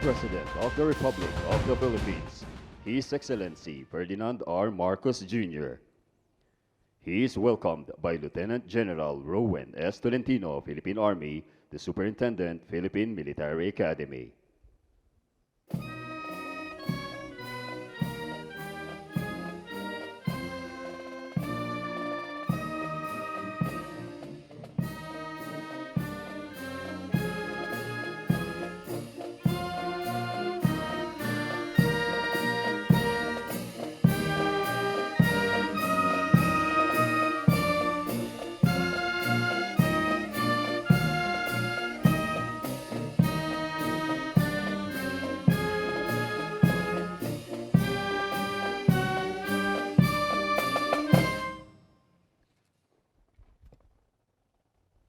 President of the Republic of the Philippines, His Excellency Ferdinand R. Marcos Jr. He is welcomed by Lieutenant General Rowan S. Tolentino, Philippine Army, the Superintendent, Philippine Military Academy.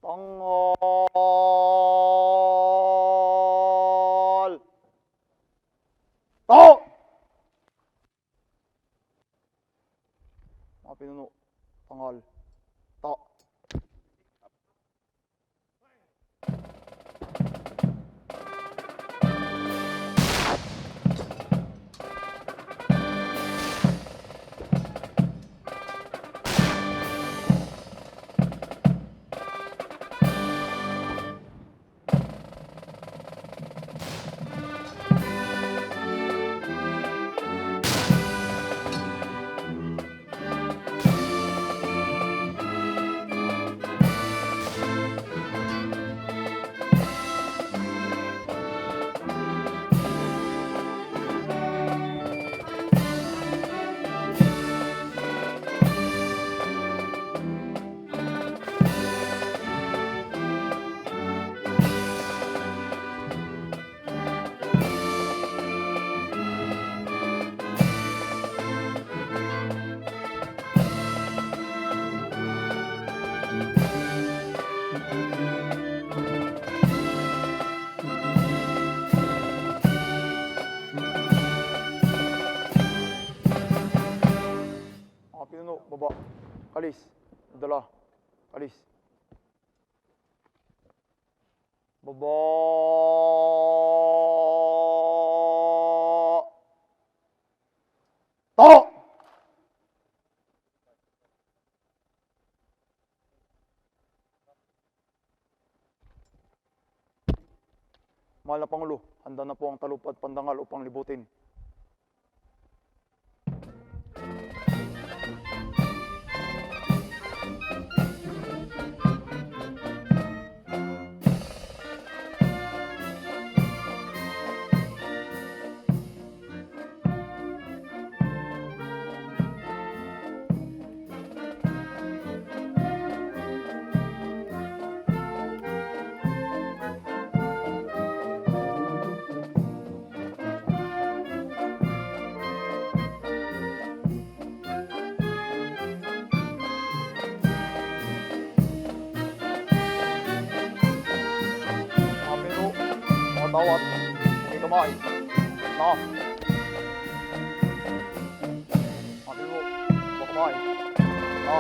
Tangal! To! Mga pinuno, tangal. To. Mga pinuno, baba. Kalis. Dala. Kalis. Baba. To! Mahal na Pangulo, handa na po ang talupad pandangal upang libutin. Tawat, hindi kamay. Na. Mati mo, baka kamay. Na.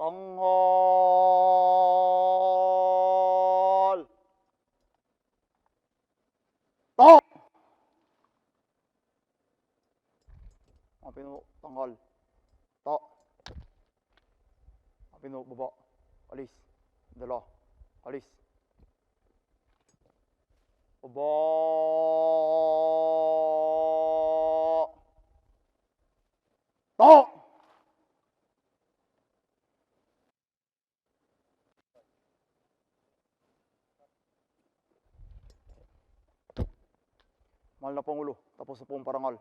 Tangal! To! Mga pinuno, tangal. To. Mga pinuno, baba. Alis. Dala. Alis. Baba. To! Mahal na Pangulo, tapos na po ang parangal.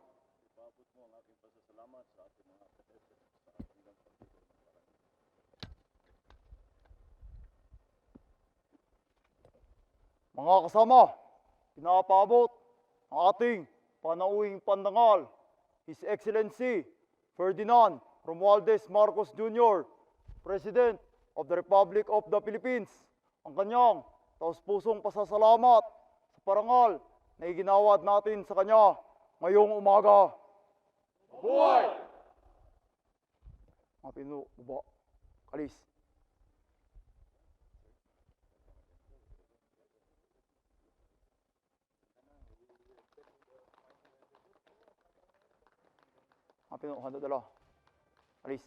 Mga kasama, pinapaabot ang ating panauhing pandangal, His Excellency Ferdinand Romualdez Marcos Jr., President of the Republic of the Philippines, ang kanyang taus-pusong pasasalamat sa parangal na iginawad natin sa kanya ngayong umaga. Mabuhay! Mga pinuno, baba, kalis. Mga pinuno, handa dala. Kalis.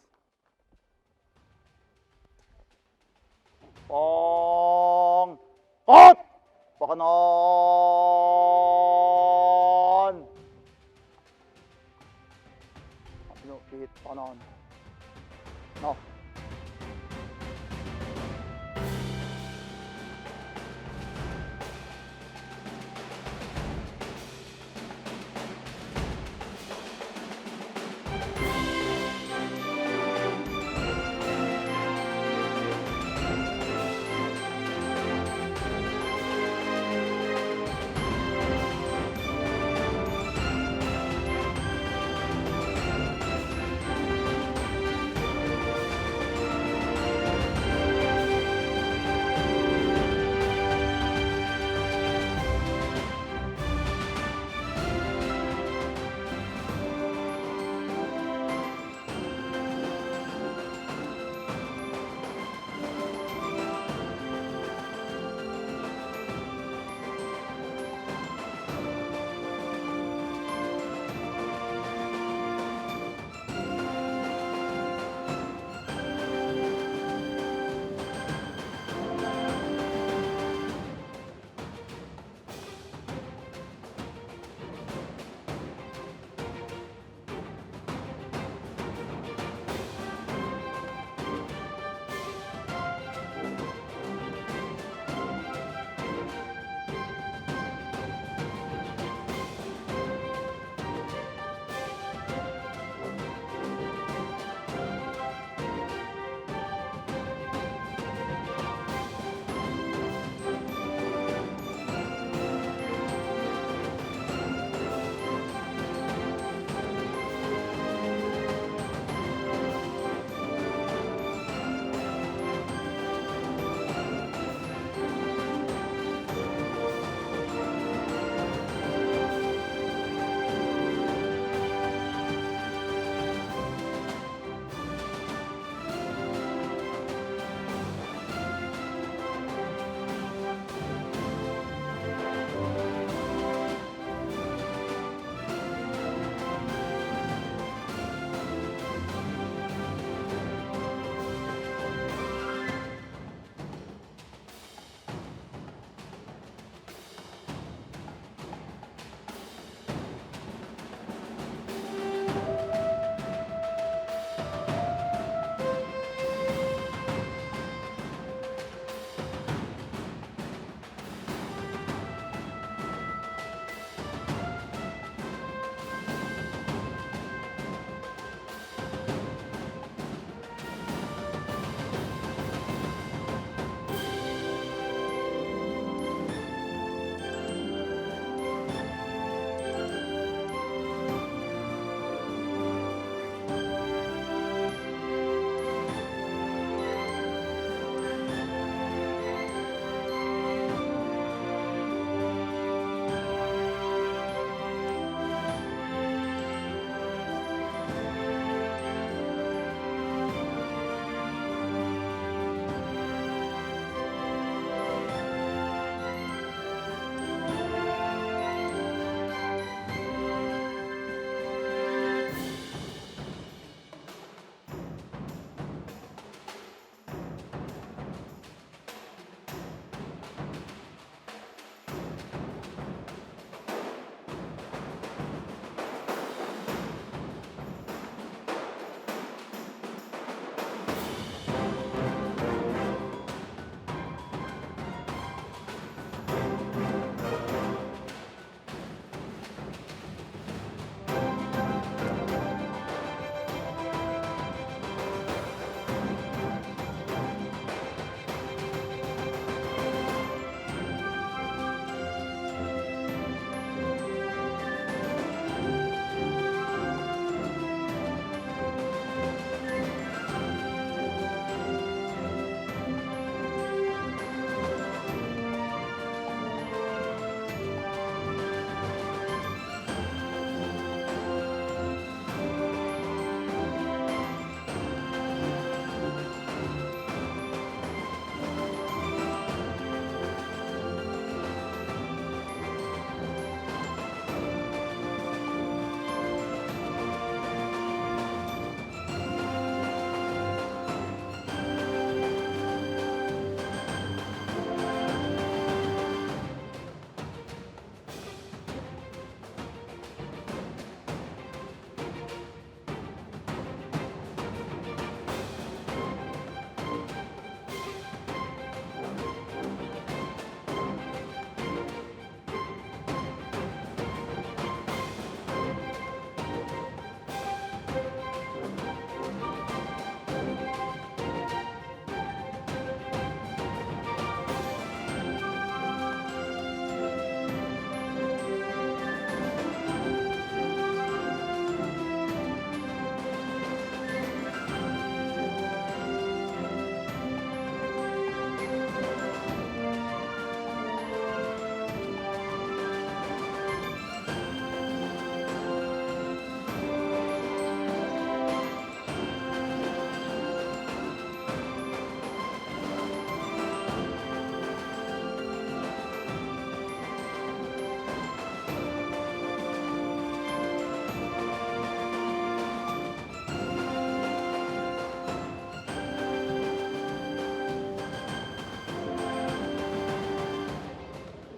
Pangkat! Pakanan! Mga pinuno, pihit, pakanan. No.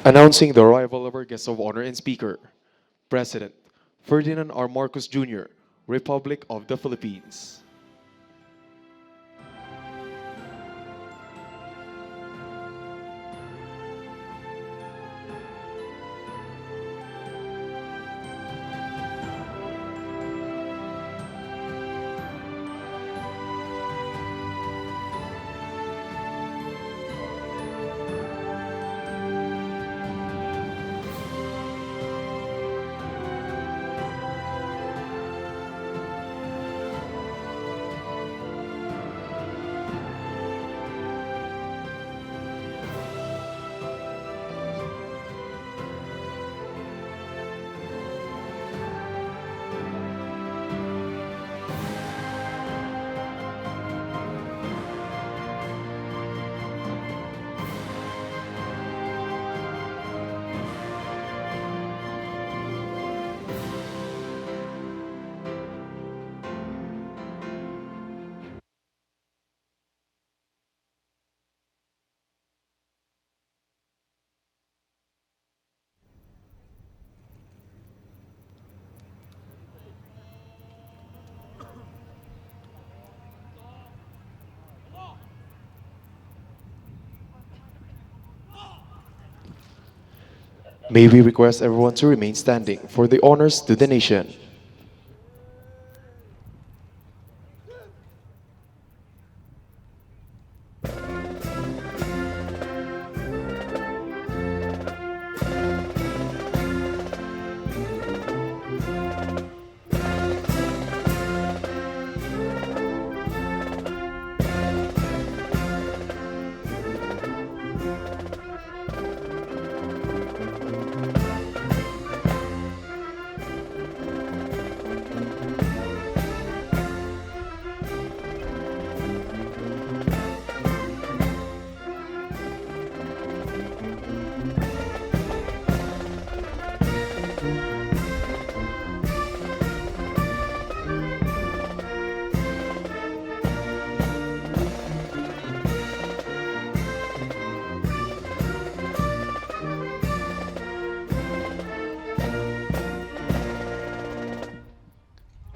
Announcing the arrival of our guest of honor and speaker, President Ferdinand R. Marcos Jr., Republic of the Philippines. May we request everyone to remain standing for the honors to the nation.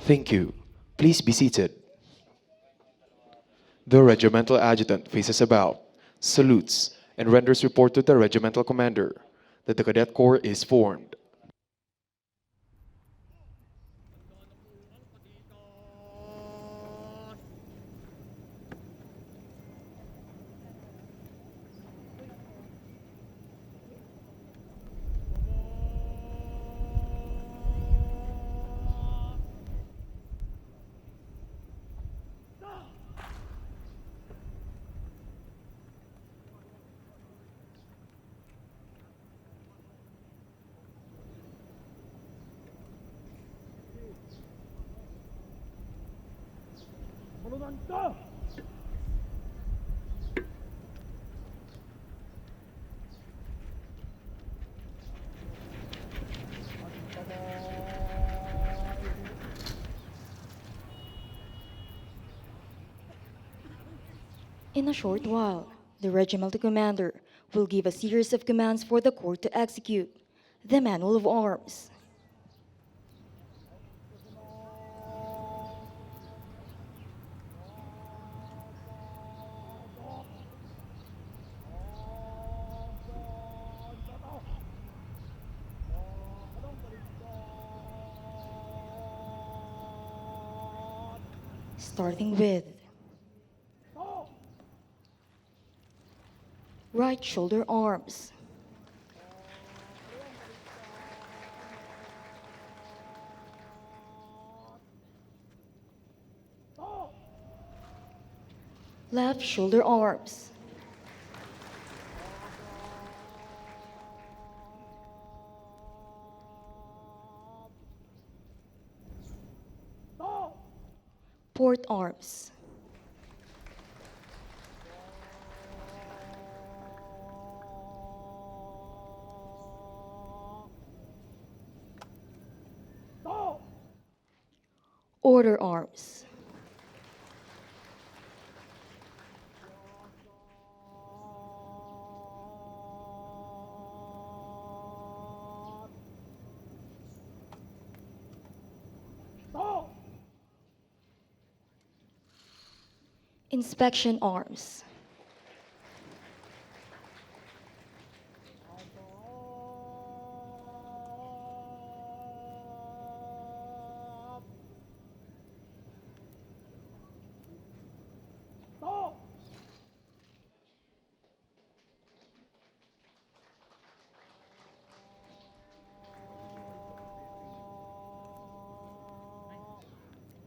Thank you. Please be seated. The regimental adjutant faces about, salutes, and renders report to the regimental commander that the cadet corps is formed. In a short while, the regimental commander will give a series of commands for the corps to execute. The Manual of Arms. Starting with right shoulder arms. Left shoulder arms. Port arms. Order arms. Inspection arms.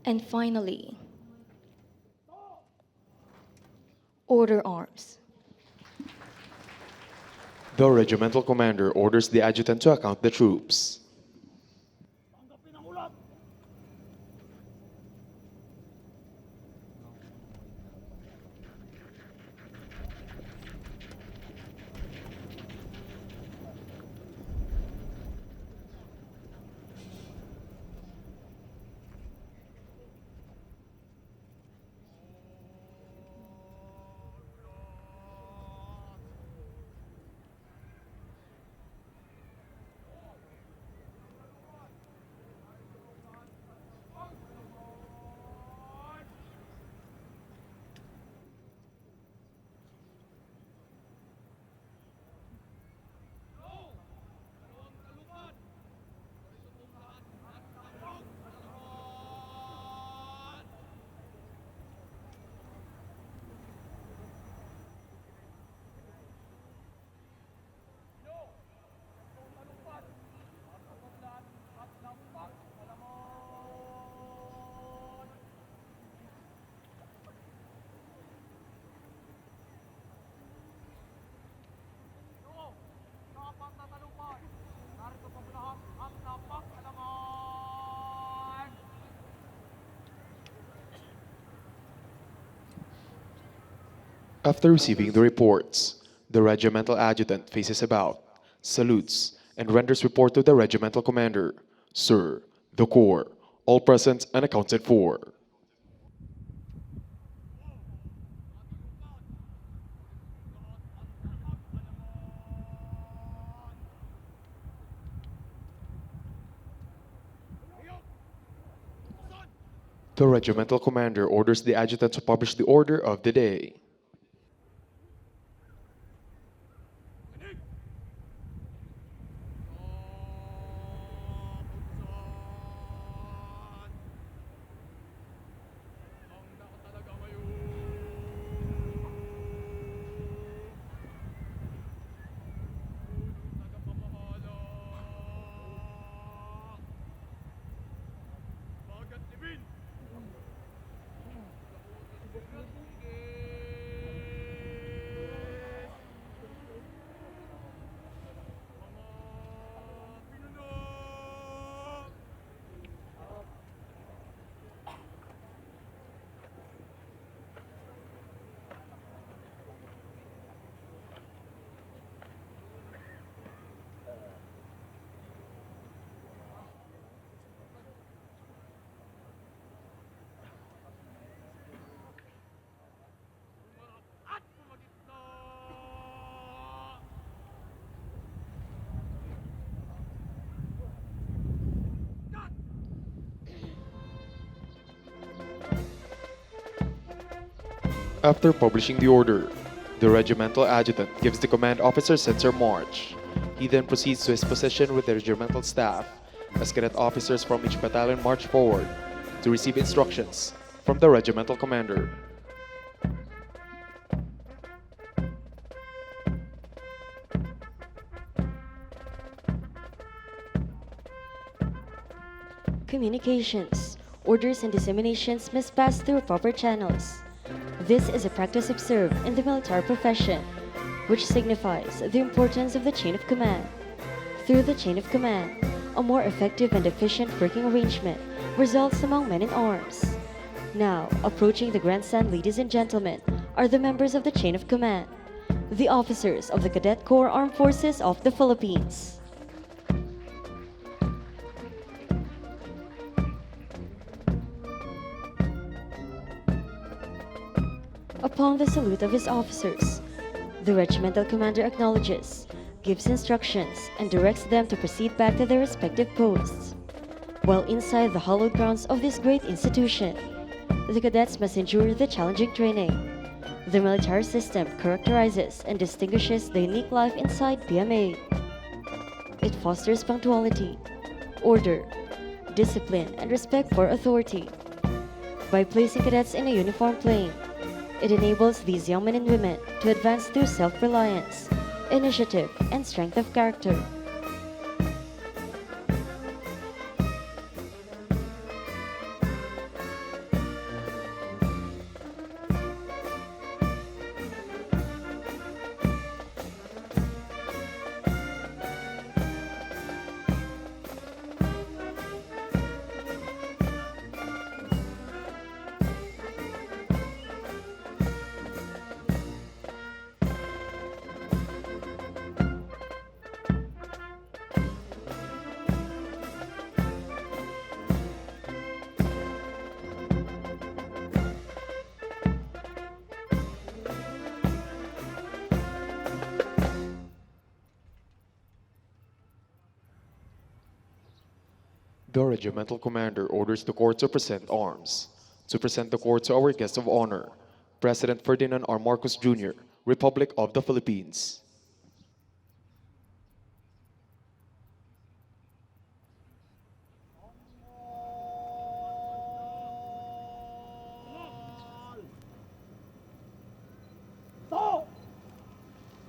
And finally, order arms. The regimental commander orders the adjutant to account the troops. After receiving the reports, the regimental adjutant faces about, salutes, and renders report to the regimental commander. Sir, the corps, all present and accounted for. The regimental commander orders the adjutant to publish the order of the day. After publishing the order, the regimental adjutant gives the command officer censor march. He then proceeds to his position with the regimental staff as cadet officers from each battalion march forward to receive instructions from the regimental commander. Communications, orders, and disseminations must pass through proper channels. This is a practice observed in the military profession, which signifies the importance of the chain of command. Through the chain of command, a more effective and efficient working arrangement results among men in arms. Now, approaching the grandstand, ladies and gentlemen, are the members of the chain of command, the officers of the Cadet Corps Armed Forces of the Philippines. Upon the salute of his officers, the regimental commander acknowledges, gives instructions, and directs them to proceed back to their respective posts. While inside the hallowed grounds of this great institution, the cadets must endure the challenging training. The military system characterizes and distinguishes the unique life inside PMA. It fosters punctuality, order, discipline, and respect for authority. By placing cadets in a uniform plane, it enables these young men and women to advance through self-reliance, initiative, and strength of character. The regimental commander orders the court to present arms. To present the court to our guest of honor, President Ferdinand R. Marcos Jr., Republic of the Philippines.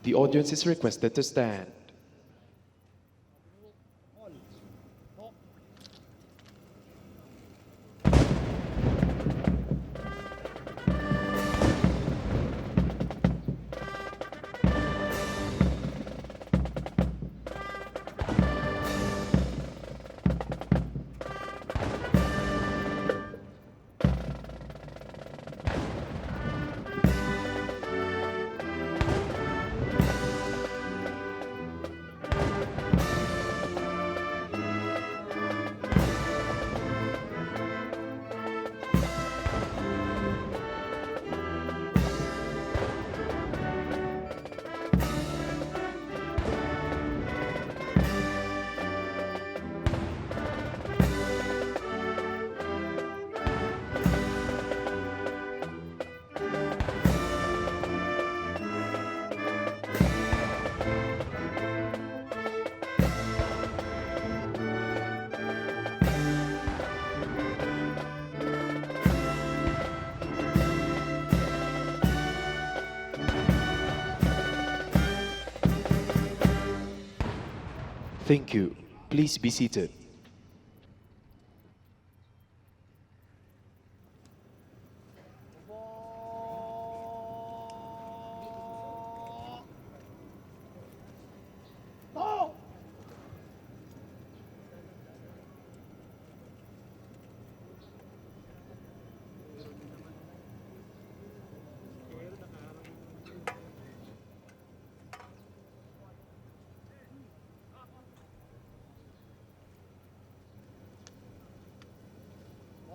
The audience is requested to stand. Thank you. Please be seated.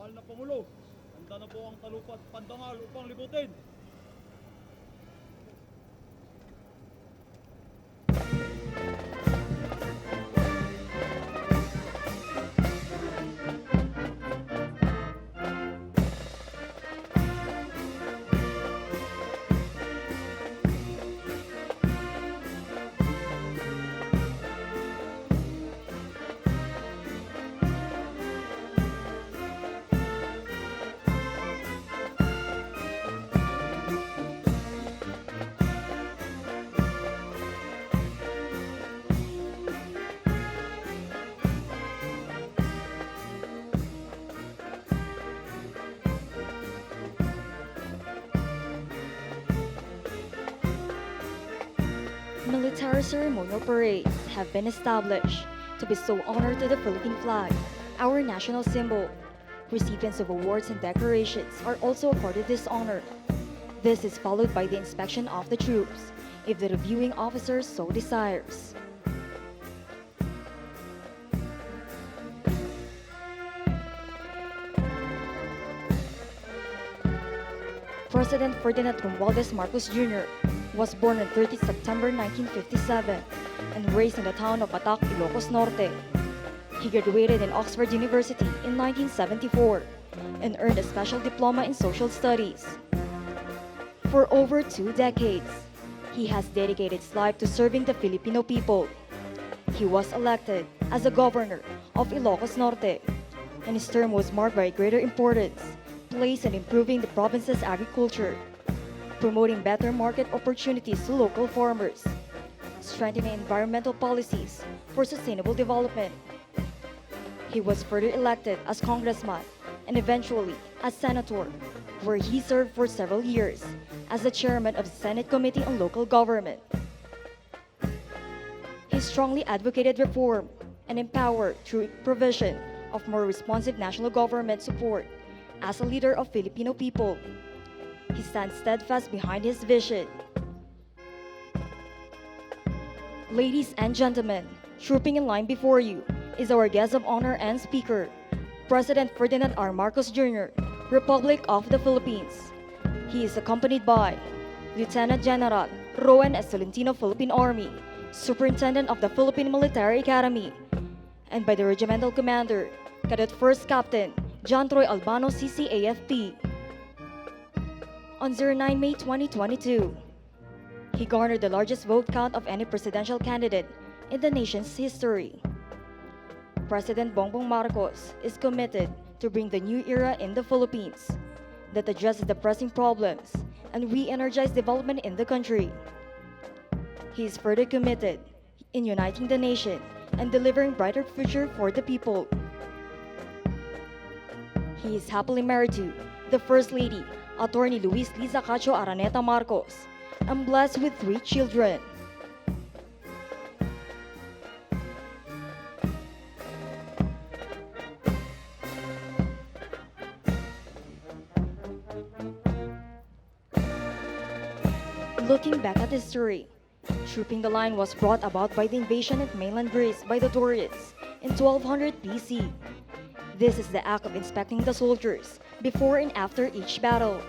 Mahal na Pangulo, handa na po ang talupat Pandangal upang libutin. Military ceremonial parades have been established to bestow honor to the Philippine flag, our national symbol. Recipients of awards and decorations are also accorded this honor. This is followed by the inspection of the troops, if the reviewing officer so desires. President Ferdinand Romualdez Marcos Jr. was born on 30 September 1957 and raised in the town of Batac, Ilocos Norte. He graduated in Oxford University in 1974 and earned a special diploma in social studies. For over 2 decades, he has dedicated his life to serving the Filipino people. He was elected as the governor of Ilocos Norte, and his term was marked by greater importance placed in improving the province's agriculture, promoting better market opportunities to local farmers, strengthening environmental policies for sustainable development. He was further elected as congressman and eventually as senator, where he served for several years as the chairman of the Senate Committee on Local Government. He strongly advocated reform and empowered through provision of more responsive national government support. As a leader of Filipino people, he stands steadfast behind his vision. Ladies and gentlemen, trooping in line before you is our guest of honor and speaker, President Ferdinand R. Marcos Jr., Republic of the Philippines. He is accompanied by Lieutenant General Rowan S. Tolentino, Philippine Army, Superintendent of the Philippine Military Academy, and by the Regimental Commander, Cadet First Captain John Troy Albano, CCAFP. On 09 May 2022, he garnered the largest vote count of any presidential candidate in the nation's history. President Bongbong Marcos is committed to bring the new era in the Philippines that addresses the pressing problems and re-energize development in the country. He is further committed in uniting the nation and delivering brighter future for the people. He is happily married to the First Lady, Attorney Luis Liza Cacho Araneta Marcos, and blessed with 3 children. Looking back at history, trooping the line was brought about by the invasion of mainland Greece by the Dorians in 1200 BC. This is the act of inspecting the soldiers before and after each battle.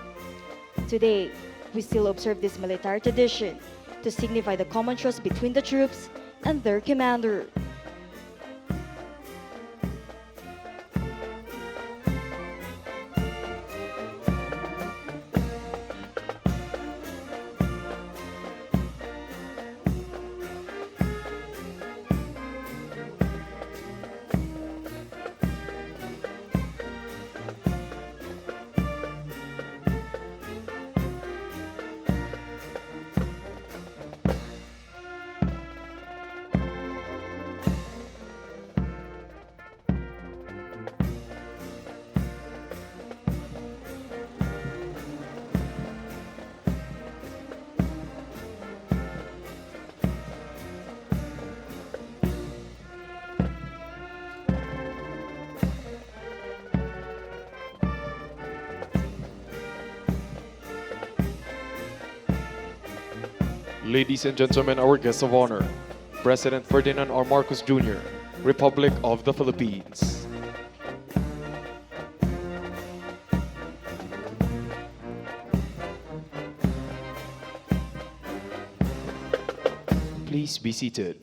Today, we still observe this military tradition to signify the common trust between the troops and their commander. Ladies and gentlemen, our guest of honor, President Ferdinand R. Marcos Jr., Republic of the Philippines. Please be seated.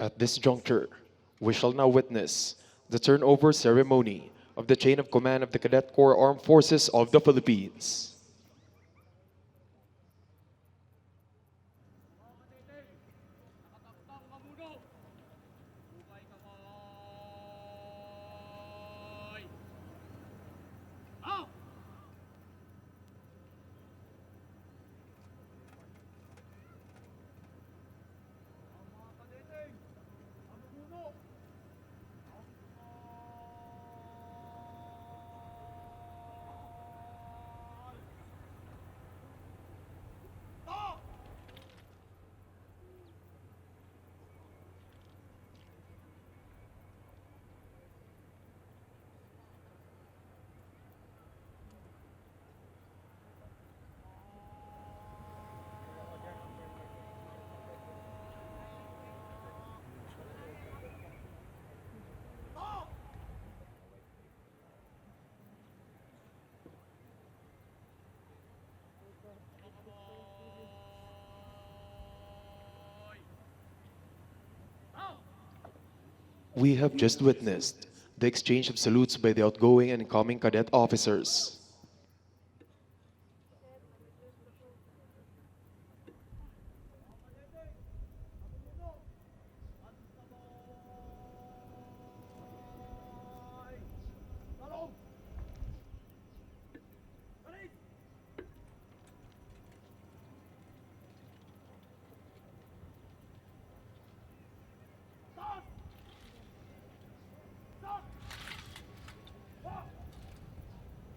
At this juncture, we shall now witness the turnover ceremony of the chain of command of the Cadet Corps Armed Forces of the Philippines. We have just witnessed the exchange of salutes by the outgoing and incoming cadet officers.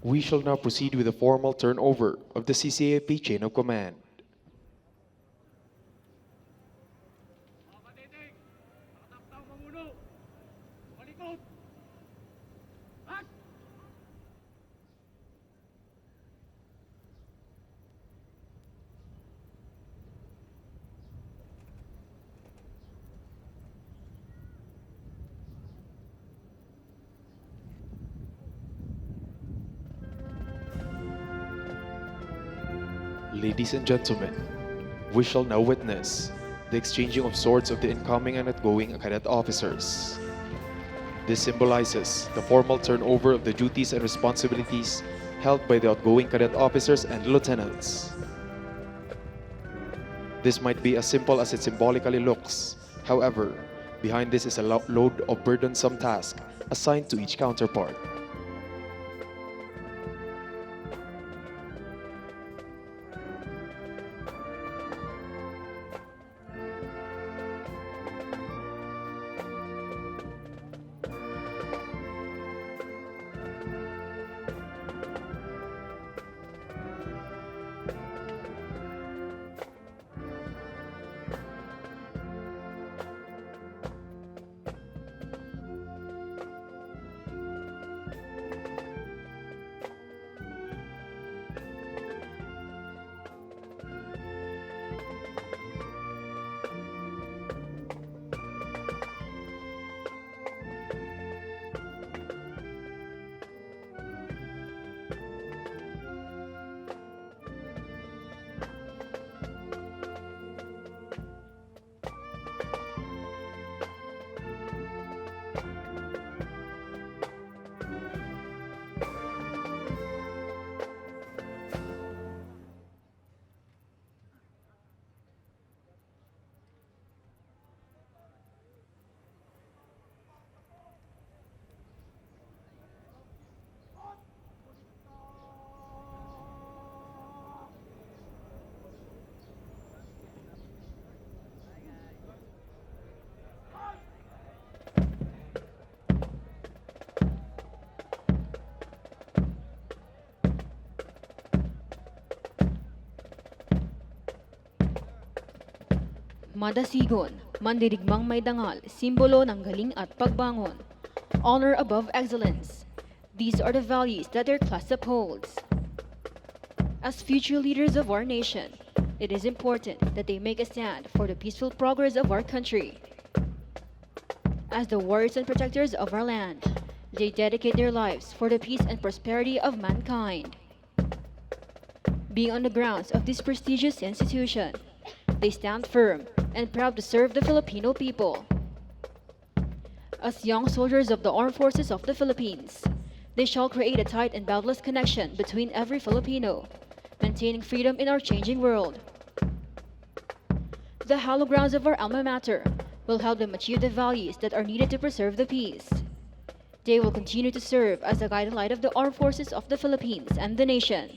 We shall now proceed with the formal turnover of the CCAP chain of command. Ladies and gentlemen, we shall now witness the exchanging of swords of the incoming and outgoing cadet officers. This symbolizes the formal turnover of the duties and responsibilities held by the outgoing cadet officers and lieutenants. This might be as simple as it symbolically looks. However, behind this is a load of burdensome tasks assigned to each counterpart. MADASIGON, Mandirigmang may dangal, simbolo ng galing at pagbangon. Honor above excellence. These are the values that their class upholds. As future leaders of our nation, it is important that they make a stand for the peaceful progress of our country. As the warriors and protectors of our land, they dedicate their lives for the peace and prosperity of mankind. Being on the grounds of this prestigious institution, they stand firm and proud to serve the Filipino people. As young soldiers of the Armed Forces of the Philippines, they shall create a tight and boundless connection between every Filipino, maintaining freedom in our changing world. The hallowed grounds of our alma mater will help them achieve the values that are needed to preserve the peace. They will continue to serve as the guiding light of the Armed Forces of the Philippines and the nation.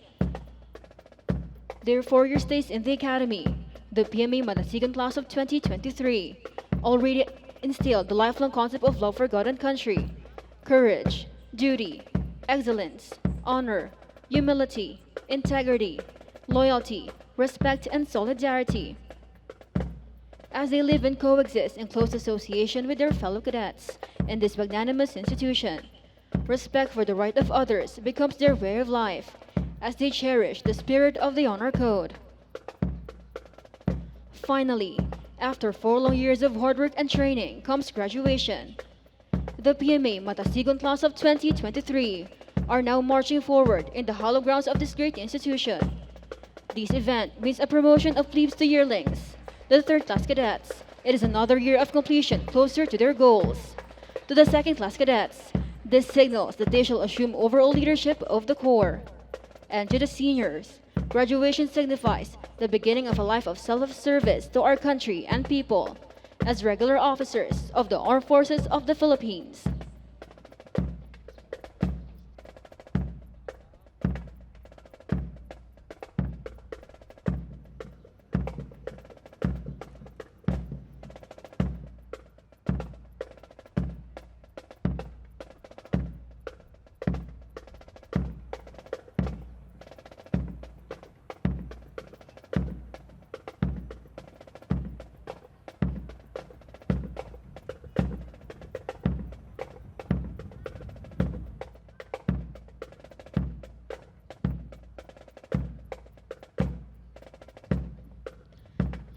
Their 4-year stays in the Academy, the PMA MADASIGON class of 2023, already instilled the lifelong concept of love for God and country, courage, duty, excellence, honor, humility, integrity, loyalty, respect, and solidarity. As they live and coexist in close association with their fellow cadets in this magnanimous institution, respect for the right of others becomes their way of life as they cherish the spirit of the Honor Code. Finally, after 4 long years of hard work and training comes graduation. The PMA MADASIGON class of 2023 are now marching forward in the hallowed grounds of this great institution. This event means a promotion of plebes to yearlings, the third-class cadets. It is another year of completion closer to their goals. To the second-class cadets, this signals that they shall assume overall leadership of the Corps. And to the seniors, graduation signifies the beginning of a life of self-service to our country and people as regular officers of the Armed Forces of the Philippines.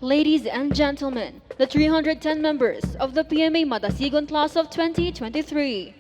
Ladies and gentlemen, the 310 members of the PMA MADASIGON class of 2023.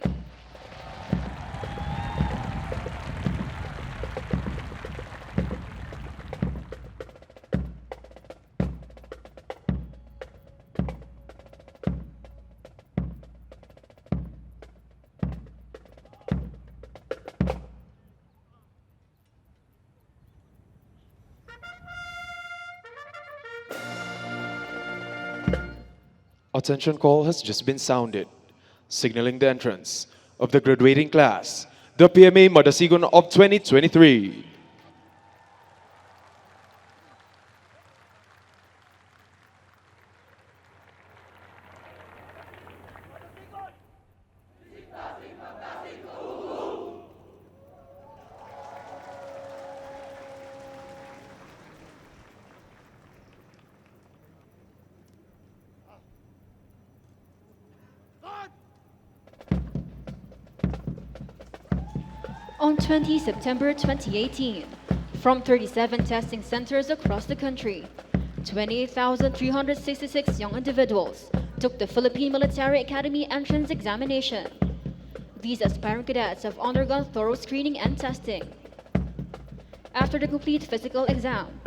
Attention call has just been sounded, signaling the entrance of the graduating class, the PMA MADASIGON of 2023. On 20 September 2018, from 37 testing centers across the country, 28,366 young individuals took the Philippine Military Academy entrance examination. These aspiring cadets have undergone thorough screening and testing. After the complete physical exam,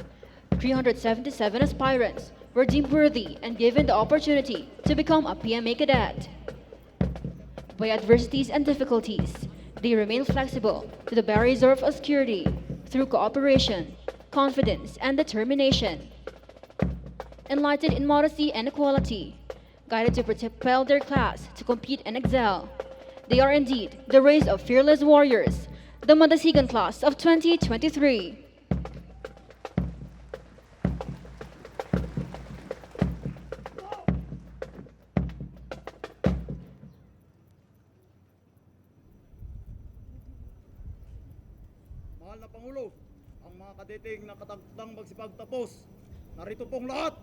377 aspirants were deemed worthy and given the opportunity to become a PMA cadet. By adversities and difficulties, they remain flexible to the barriers of obscurity through cooperation, confidence, and determination. Enlightened in modesty and equality, guided to propel their class to compete and excel, they are indeed the race of fearless warriors, the MADASIGON class of 2023. Mahal na Pangulo, ang mga kadeting nakatagtang magsipagtapos, narito pong lahat.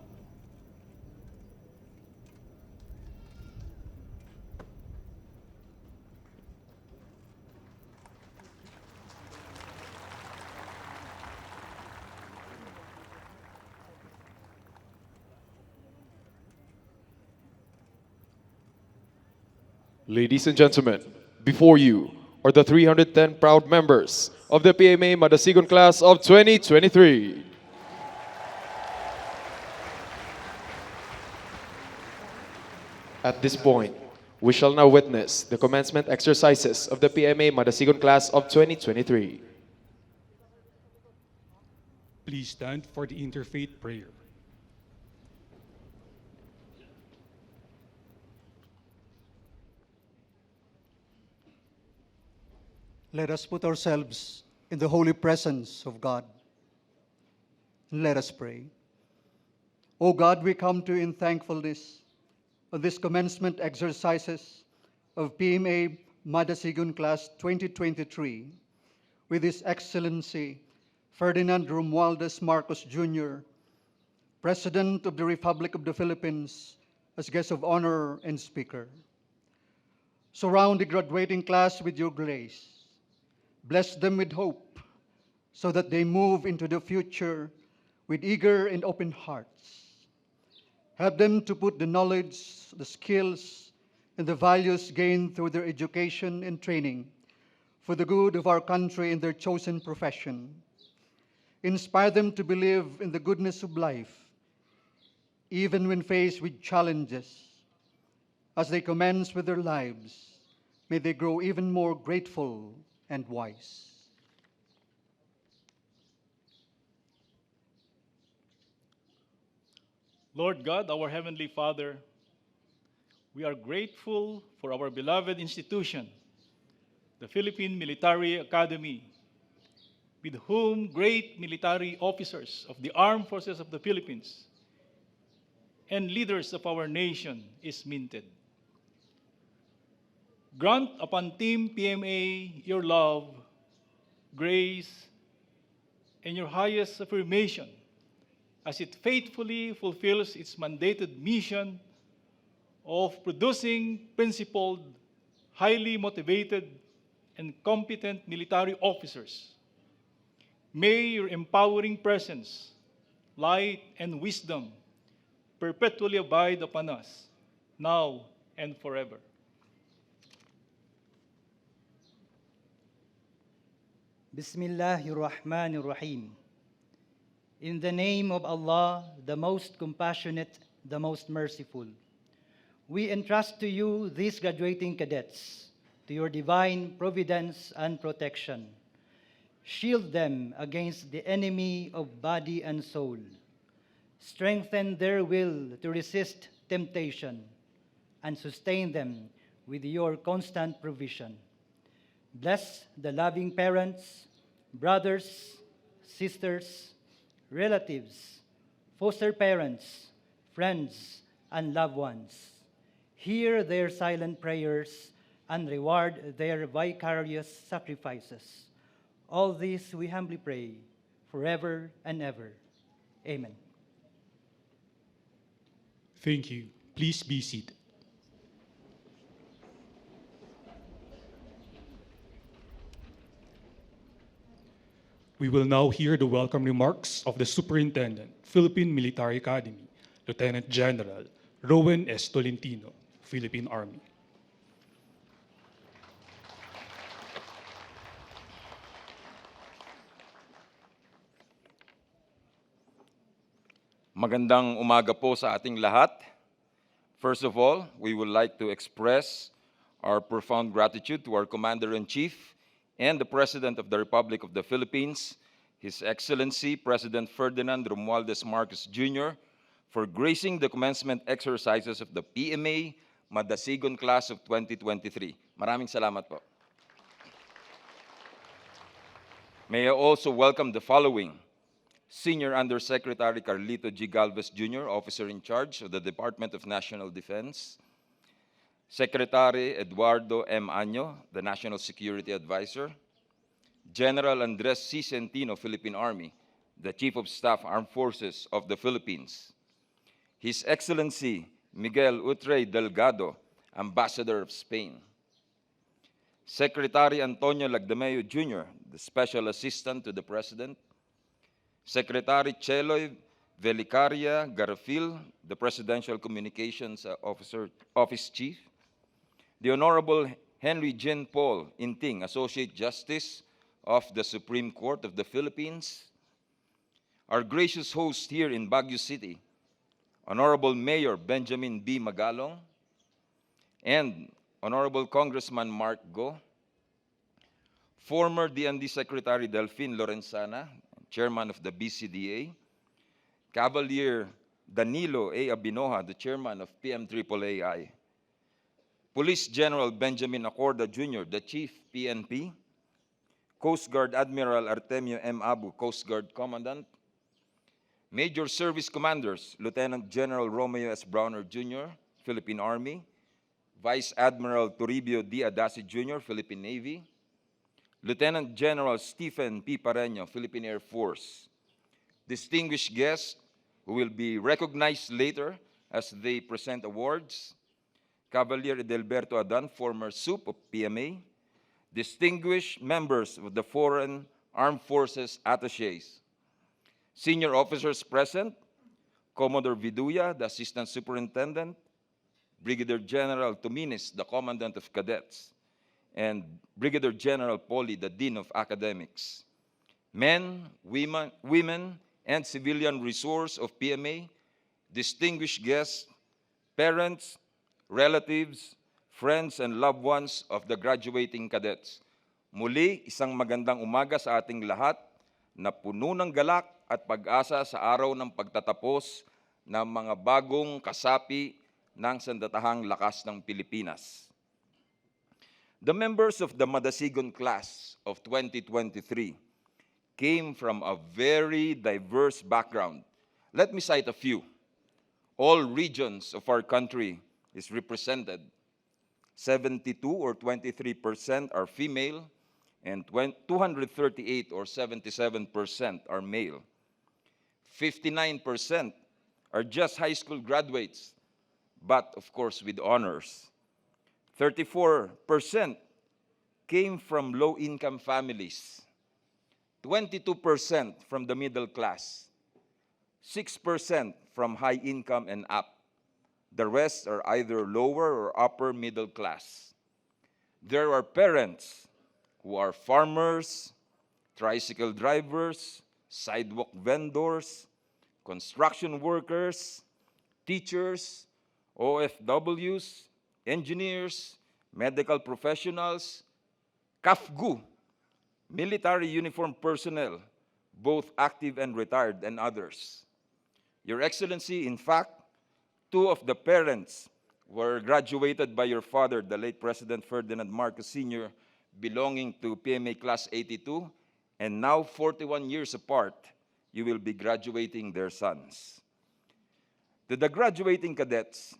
Ladies and gentlemen, before you are the 310 proud members of the PMA MADASIGON class of 2023. At this point, We shall now witness the commencement exercises of the PMA MADASIGON class of 2023. Please stand for the interfaith prayer. Let us put ourselves in the holy presence of God. And let us pray. O God, we come to you in thankfulness of this commencement exercises of PMA MADASIGON Class 2023 with His Excellency Ferdinand Romualdez Marcos Jr., President of the Republic of the Philippines, as guest of honor and speaker. Surround the graduating class with your grace. Bless them with hope so that they move into the future with eager and open hearts. Help them to put the knowledge, the skills, and the values gained through their education and training for the good of our country in their chosen profession. Inspire them to believe in the goodness of life, even when faced with challenges. As they commence with their lives, may they grow even more grateful and wise. Lord God, our Heavenly Father, we are grateful for our beloved institution, the Philippine Military Academy, with whom great military officers of the Armed Forces of the Philippines and leaders of our nation is minted. Grant upon Team PMA your love, grace, and your highest affirmation as it faithfully fulfills its mandated mission of producing principled, highly motivated, and competent military officers. May your empowering presence, light, and wisdom perpetually abide upon us, now and forever. Bismillahirrahmanirrahim. In the name of Allah, the most compassionate, the most merciful, we entrust to you these graduating cadets, to your divine providence and protection. Shield them against the enemy of body and soul. Strengthen their will to resist temptation, and sustain them with your constant provision. Bless the loving parents, brothers, sisters, relatives, foster parents, friends, and loved ones. Hear their silent prayers and reward their vicarious sacrifices. All this we humbly pray, forever and ever. Amen. Thank you. Please be seated. We will now hear the welcome remarks of the Superintendent, Philippine Military Academy, Lieutenant General Rowan S. Tolentino, Philippine Army. Magandang umaga po sa ating lahat. First of all, we would like to express our profound gratitude to our Commander-in-Chief and the President of the Republic of the Philippines, His Excellency President Ferdinand Romualdez Marcos Jr., for gracing the commencement exercises of the PMA MADASIGON Class of 2023. Maraming salamat po. May I also welcome the following: Senior Undersecretary Carlito G. Galvez Jr., Officer in Charge of the Department of National Defense; Secretary Eduardo M. Año, the National Security Advisor; General Andres C. Centino, Philippine Army, the Chief of Staff, Armed Forces of the Philippines; His Excellency Miguel Utrey Delgado, Ambassador of Spain; Secretary Antonio Lagdameo Jr., the Special Assistant to the President; Secretary Cheloy Velicaria Garafil, the Presidential Communications Office Chief; the Honorable Henry Jean Paul Inting, Associate Justice of the Supreme Court of the Philippines; our gracious host here in Baguio City, Honorable Mayor Benjamin B. Magalong; and Honorable Congressman Mark Go, former DND Secretary Delphine Lorenzana, Chairman of the BCDA, Cavalier Danilo A. Abinoja, the Chairman of PMAAAI, Police General Benjamin Acorda Jr., the Chief PNP, Coast Guard Admiral Artemio M. Abu, Coast Guard Commandant, Major Service Commanders, Lieutenant General Romeo S. Browner Jr., Philippine Army, Vice Admiral Toribio D. Adasi Jr., Philippine Navy, Lieutenant General Stephen P. Pareño, Philippine Air Force, distinguished guests who will be recognized later as they present awards, Cavalier Edelberto Adan, former SUP of PMA, distinguished members of the Foreign Armed Forces Attachés, senior officers present, Commodore Viduya, the Assistant Superintendent, Brigadier General Tuminis, the Commandant of Cadets, and Brigadier General Poli, the Dean of Academics, men, women, and civilian resource of PMA, distinguished guests, parents, relatives, friends, and loved ones of the graduating cadets. Muli, isang magandang umaga sa ating lahat na puno ng galak at pag-asa sa araw ng pagtatapos ng mga bagong kasapi ng sandatahang lakas ng Pilipinas. The members of the MADASIGON class of 2023 came from a very diverse background. Let me cite a few. All regions of our country is represented. 72 or 23% are female, and 238 or 77% are male. 59% are just high school graduates, but of course with honors. 34% came from low-income families. 22% from the middle class. 6% from high income and up. The rest are either lower or upper middle class. There are parents who are farmers, tricycle drivers, sidewalk vendors, construction workers, teachers, OFWs, engineers, medical professionals, KAFGU, military uniformed personnel, both active and retired, and others. Your Excellency, in fact, two of the parents were graduated by your father, the late President Ferdinand Marcos Sr., belonging to PMA Class 82, and now 41 years apart, you will be graduating their sons. To the graduating cadets,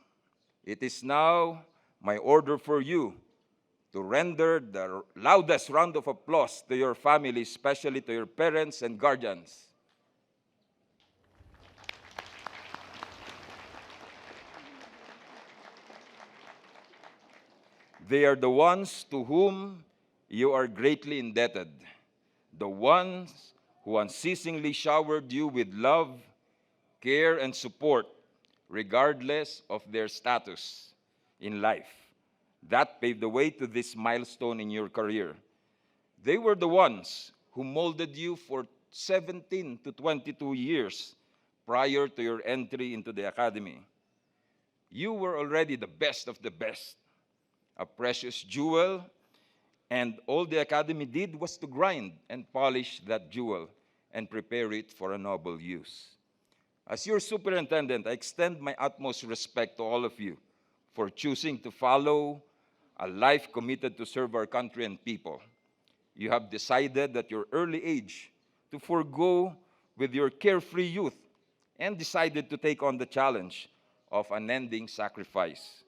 it is now my order for you to render the loudest round of applause to your families, especially to your parents and guardians. They are the ones to whom you are greatly indebted, the ones who unceasingly showered you with love, care, and support, regardless of their status in life. That paved the way to this milestone in your career. They were the ones who molded you for 17 to 22 years prior to your entry into the academy. You were already the best of the best, a precious jewel, and all the academy did was to grind and polish that jewel and prepare it for a noble use. As your superintendent, I extend my utmost respect to all of you for choosing to follow a life committed to serve our country and people. You have decided at your early age to forego with your carefree youth and decided to take on the challenge of unending sacrifice.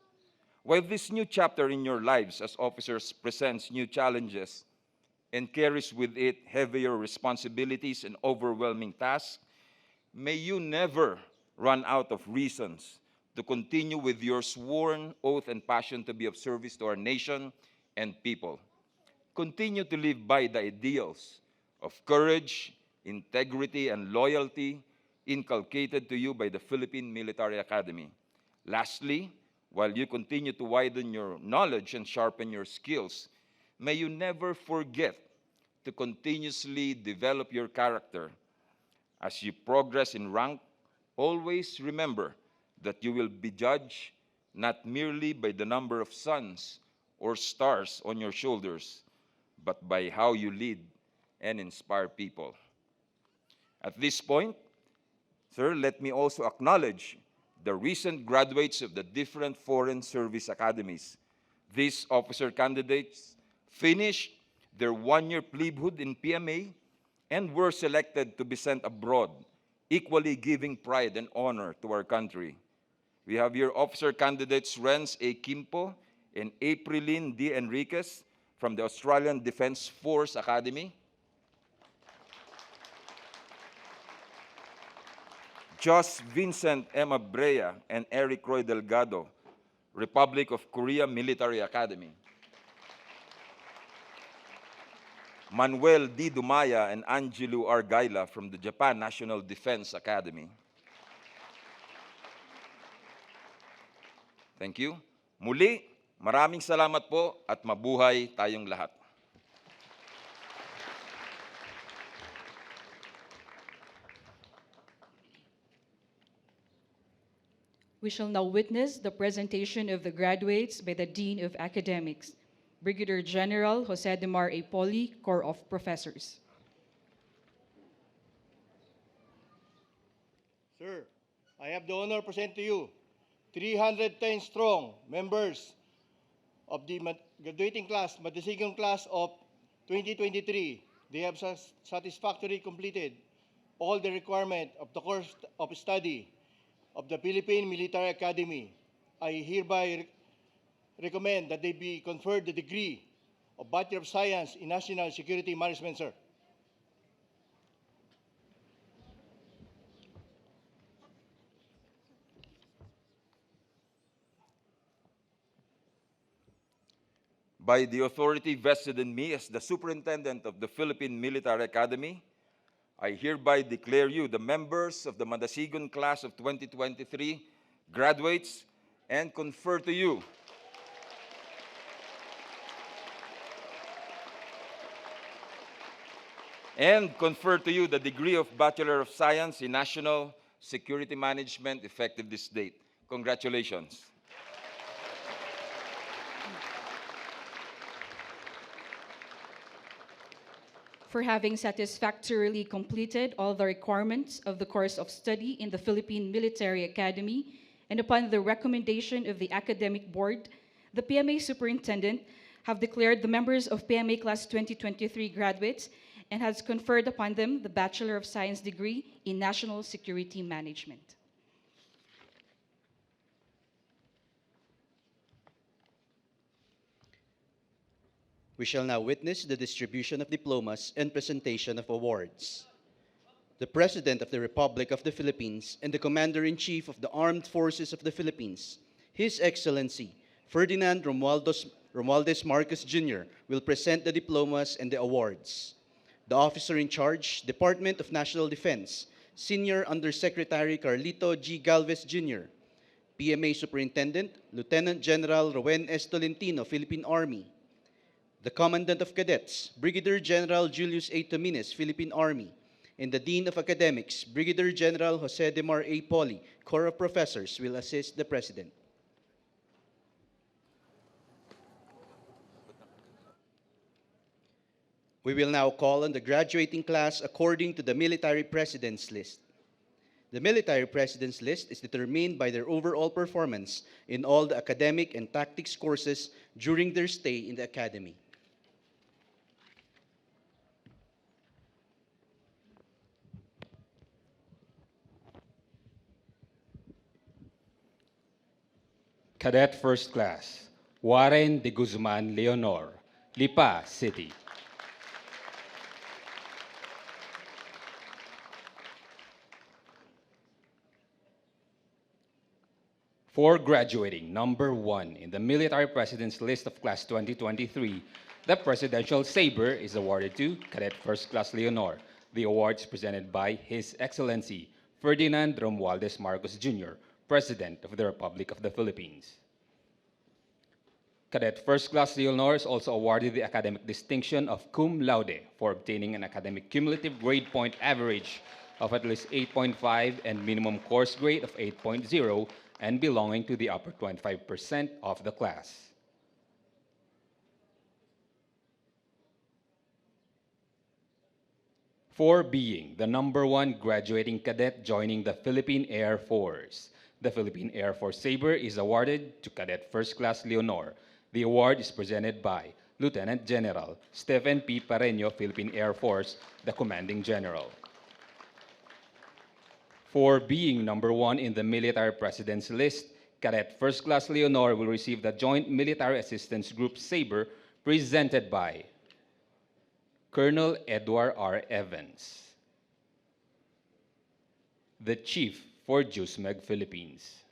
While this new chapter in your lives as officers presents new challenges and carries with it heavier responsibilities and overwhelming tasks, may you never run out of reasons to continue with your sworn oath and passion to be of service to our nation and people. Continue to live by the ideals of courage, integrity, and loyalty inculcated to you by the Philippine Military Academy. Lastly, while you continue to widen your knowledge and sharpen your skills, may you never forget to continuously develop your character. As you progress in rank, always remember that you will be judged not merely by the number of suns or stars on your shoulders, but by how you lead and inspire people. At this point, sir, let me also acknowledge the recent graduates of the different foreign service academies. These officer candidates finished their one-year plebehood in PMA and were selected to be sent abroad, equally giving pride and honor to our country. We have here officer candidates Renz A. Kimpo and Aprilyn D. Enriquez from the Australian Defense Force Academy. Jos Vincent M. Abrea and Eric Roy Delgado, Republic of Korea Military Academy. Manuel D. Dumaya and Angelou Argaila from the Japan National Defense Academy. Thank you. Muli, maraming salamat po at mabuhay tayong lahat. We shall now witness the presentation of the graduates by the Dean of Academics, Brigadier General Jose de Mar A. Poli, Corps of Professors. Sir, I have the honor to present to you 310 strong members of the graduating class, MADASIGON class of 2023. They have satisfactorily completed all the requirement of the course of study of the Philippine Military Academy. I hereby recommend that they be conferred the degree of Bachelor of Science in National Security Management, sir. By the authority vested in me as the Superintendent of the Philippine Military Academy, I hereby declare you the members of the MADASIGON class of 2023 graduates and confer to you the degree of Bachelor of Science in National Security Management effective this date. Congratulations. For having satisfactorily completed all the requirements of the course of study in the Philippine Military Academy, and upon the recommendation of the Academic Board, the PMA Superintendent have declared the members of PMA Class 2023 graduates and has conferred upon them the Bachelor of Science degree in National Security Management. We shall now witness the distribution of diplomas and presentation of awards. The President of the Republic of the Philippines and the Commander-in-Chief of the Armed Forces of the Philippines, His Excellency Ferdinand Romualdez Marcos Jr. will present the diplomas and the awards. The Officer in Charge, Department of National Defense, Senior Undersecretary Carlito G. Galvez Jr., PMA Superintendent, Lieutenant General Rowen S. Tolentino, Philippine Army, the Commandant of Cadets, Brigadier General Julius A. Tomines, Philippine Army, and the Dean of Academics, Brigadier General Jose de Mar A. Poli, Corps of Professors, will assist the President. We will now call on the graduating class according to the Military President's List. The Military President's List is determined by their overall performance in all the academic and tactics courses during their stay in the Academy. Cadet First Class, Warren de Guzman Leonor, Lipa City. For graduating number 1 in the Military President's List of Class 2023, the Presidential Saber is awarded to Cadet First Class Leonor. The award is presented by His Excellency Ferdinand Romualdez Marcos Jr., President of the Republic of the Philippines. Cadet First Class Leonor is also awarded the academic distinction of cum laude for obtaining an academic cumulative grade point average of at least 8.5 and minimum course grade of 8.0 and belonging to the upper 25% of the class. For being the #1 graduating cadet joining the Philippine Air Force, the Philippine Air Force Saber is awarded to Cadet First Class Leonor. The award is presented by Lieutenant General Stephen P. Pareño, Philippine Air Force, the Commanding General. For being #1 in the Military President's List, Cadet First Class Leonor will receive the Joint Military Assistance Group Saber presented by Colonel Edward R. Evans, the Chief for JUSMEG Philippines.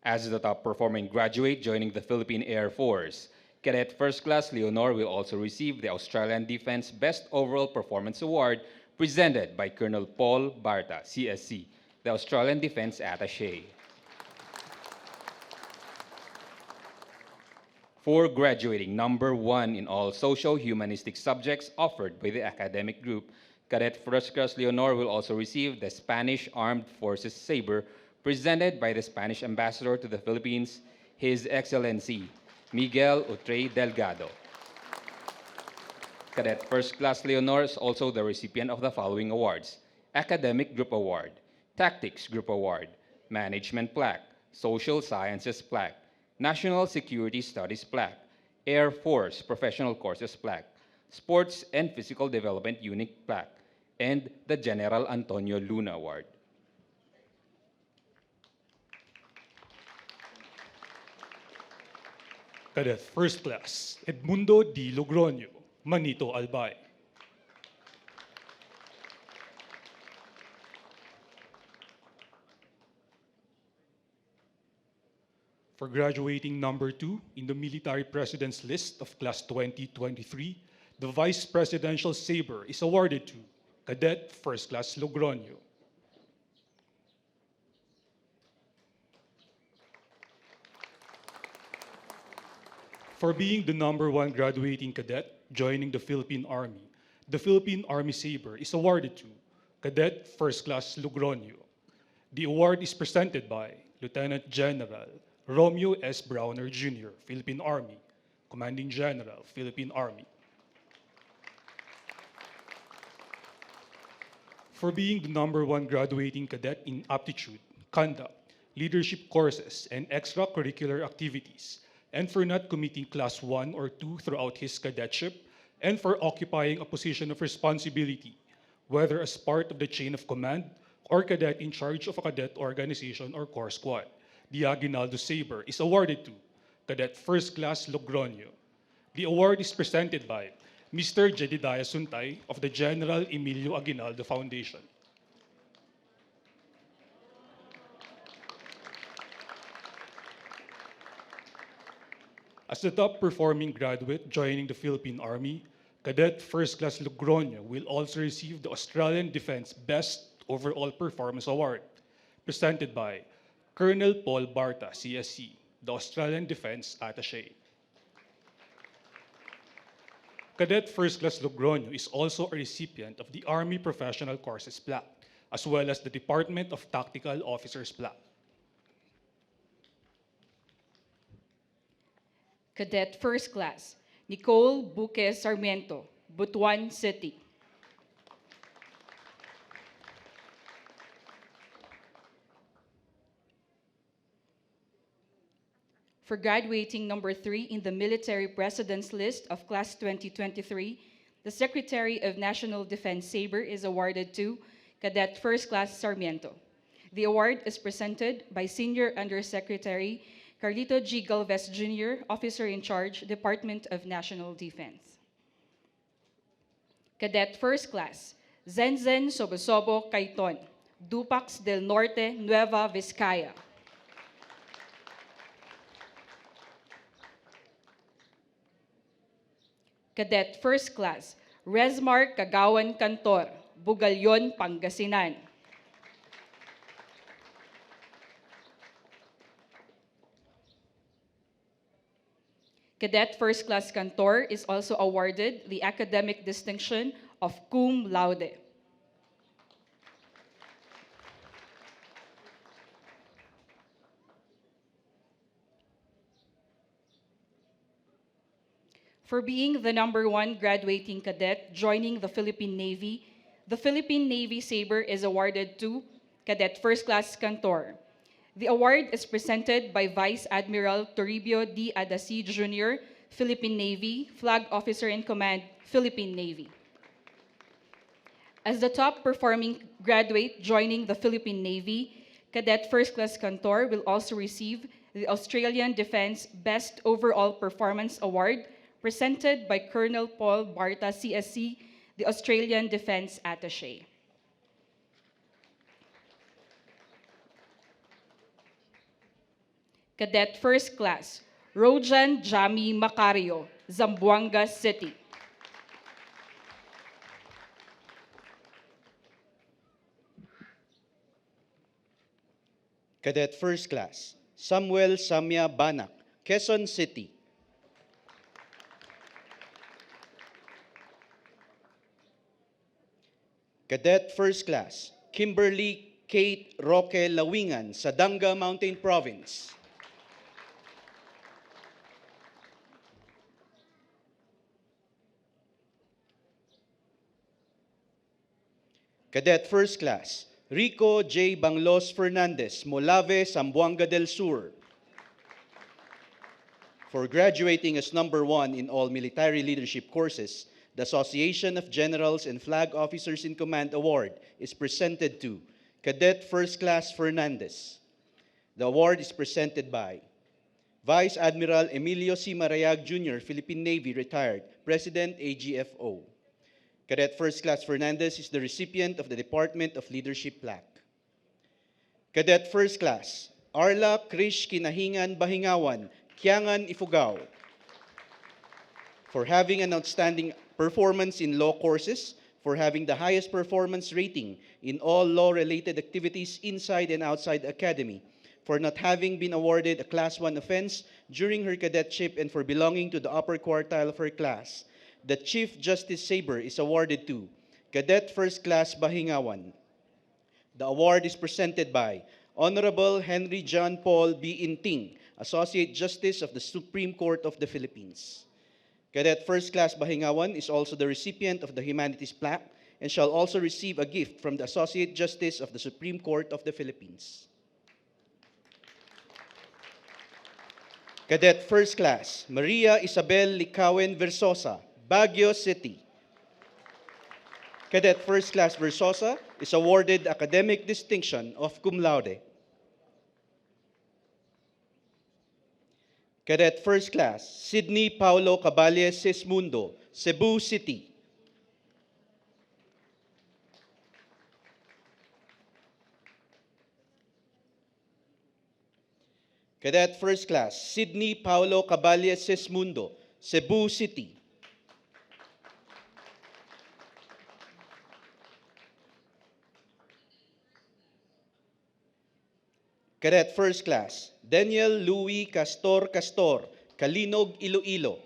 As the top performing graduate joining the Philippine Air Force, Cadet First Class Leonor will also receive the Australian Defense Best Overall Performance Award presented by Colonel Paul Barta, CSC, the Australian Defense Attaché. For graduating #1 in all socio-humanistic subjects offered by the academic group, Cadet First Class Leonor will also receive the Spanish Armed Forces Saber presented by the Spanish Ambassador to the Philippines, His Excellency Miguel Utrey Delgado. Cadet First Class Leonor is also the recipient of the following awards: Academic Group Award, Tactics Group Award, Management Plaque, Social Sciences Plaque, National Security Studies Plaque, Air Force Professional Courses Plaque, Sports and Physical Development Unit Plaque, and the General Antonio Luna Award. Cadet First Class Edmundo D. Logroño, Manito Albay. For graduating #2 in the Military President's List of Class 2023, the Vice Presidential Saber is awarded to Cadet First Class Logroño. For being the #1 graduating cadet joining the Philippine Army, the Philippine Army Saber is awarded to Cadet First Class Logroño. The award is presented by Lieutenant General Romeo S. Browner Jr., Philippine Army, Commanding General, Philippine Army. For being the #1 graduating cadet in aptitude, conduct, leadership courses, and extracurricular activities, and for not committing Class 1 or 2 throughout his cadetship, and for occupying a position of responsibility, whether as part of the chain of command or cadet in charge of a cadet organization or corps squad. The Aguinaldo Saber is awarded to Cadet First Class Logroño. The award is presented by Mr. Jedediah Suntay of the General Emilio Aguinaldo Foundation. As the top performing graduate joining the Philippine Army, Cadet First Class Logroño will also receive the Australian Defense Best Overall Performance Award, presented by Colonel Paul Barta, CSC, the Australian Defense Attaché. Cadet First Class Logroño is also a recipient of the Army Professional Courses Plaque, as well as the Department of Tactical Officers Plaque. Cadet First Class Nicole Buque Sarmiento, Butuan City. For graduating #3 in the Military President's List of Class 2023, the Secretary of National Defense Saber is awarded to Cadet First Class Sarmiento. The award is presented by Senior Undersecretary Carlito G. Galvez Jr., Officer in Charge, Department of National Defense. Cadet First Class Zenzen Sobosobo Caiton, Dupax del Norte, Nueva Vizcaya. Cadet First Class Resmar Kagawan Cantor, Bugalyon, Pangasinan. Cadet First Class Cantor is also awarded the academic distinction of cum laude. For being the #1 graduating cadet joining the Philippine Navy, the Philippine Navy Saber is awarded to Cadet First Class Cantor. The award is presented by Vice Admiral Toribio D. Adasi Jr., Philippine Navy, Flag Officer in Command, Philippine Navy. As the top performing graduate joining the Philippine Navy, Cadet First Class Cantor will also receive the Australian Defense Best Overall Performance Award presented by Colonel Paul Barta, CSC, the Australian Defense Attaché. Cadet First Class, Rojan Jami Macario, Zamboanga City. Cadet First Class, Samuel Samya Banak, Quezon City. Cadet First Class, Kimberly Kate Roque Lawingan sa Dangal Mountain Province. Cadet First Class, Rico J. Banglos Fernandez, Molave, Zamboanga del Sur. For graduating as #1 in all military leadership courses, the Association of Generals and Flag Officers in Command Award is presented to Cadet First Class Fernandez. The award is presented by Vice Admiral Emilio C. Marayag Jr., Philippine Navy, retired, President AGFO. Cadet First Class Fernandez is the recipient of the Department of Leadership plaque. Cadet First Class, Arla Krish Kinahingan Bahingawan, Kiangan Ifugao. For having an outstanding performance in law courses, for having the highest performance rating in all law-related activities inside and outside the academy, for not having been awarded a Class 1 offense during her cadetship, and for belonging to the upper quartile of her class. The Chief Justice Saber is awarded to Cadet First Class Bahingawan. The award is presented by Honorable Henry John Paul B. Inting, Associate Justice of the Supreme Court of the Philippines. Cadet First Class Bahingawan is also the recipient of the Humanities Plaque and shall also receive a gift from the Associate Justice of the Supreme Court of the Philippines. Cadet First Class, Maria Isabel Licawen Versosa, Baguio City. Cadet First Class Versosa is awarded academic distinction of cum laude. Cadet First Class, Sidney Paulo Caballe Sismundo, Cebu City. Cadet First Class, Sidney Paulo Caballe Sismundo, Cebu City. Cadet First Class, Daniel Louis Castor Castor, Kalinog, Iloilo.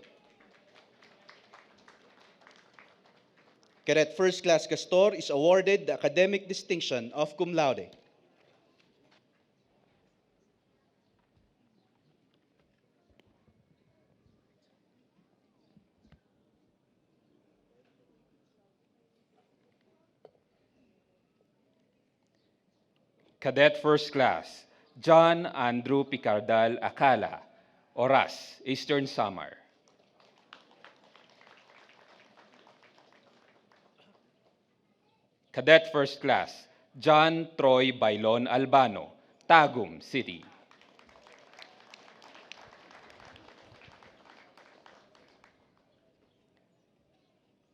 Cadet First Class Castor is awarded the academic distinction of cum laude. Cadet First Class, John Andrew Picardal Acala, Oras, Eastern Samar. Cadet First Class, John Troy Bailon Albano, Tagum City.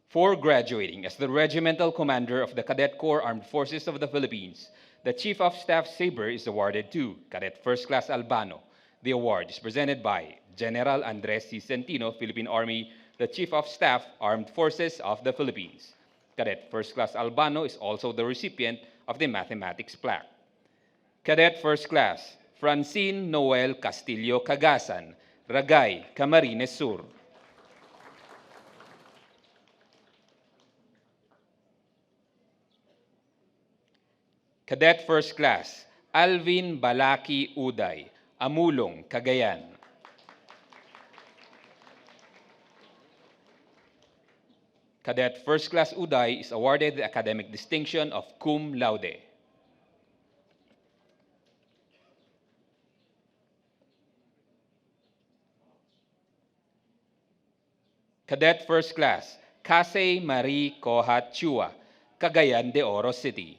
For graduating as the Regimental Commander of the Cadet Corps Armed Forces of the Philippines, the Chief of Staff Saber is awarded to Cadet First Class Albano. The award is presented by General Andres C. Centino, Philippine Army, the Chief of Staff, Armed Forces of the Philippines. Cadet First Class Albano is also the recipient of the Mathematics plaque. Cadet First Class, Francine Noel Castillo Cagasan, Ragay, Camarines Sur. Cadet First Class, Alvin Balaki Uday, Amulong, Cagayan. Cadet First Class Uday is awarded the academic distinction of cum laude. Cadet First Class, Kasey Marie Cohat Chua, Cagayan de Oro City.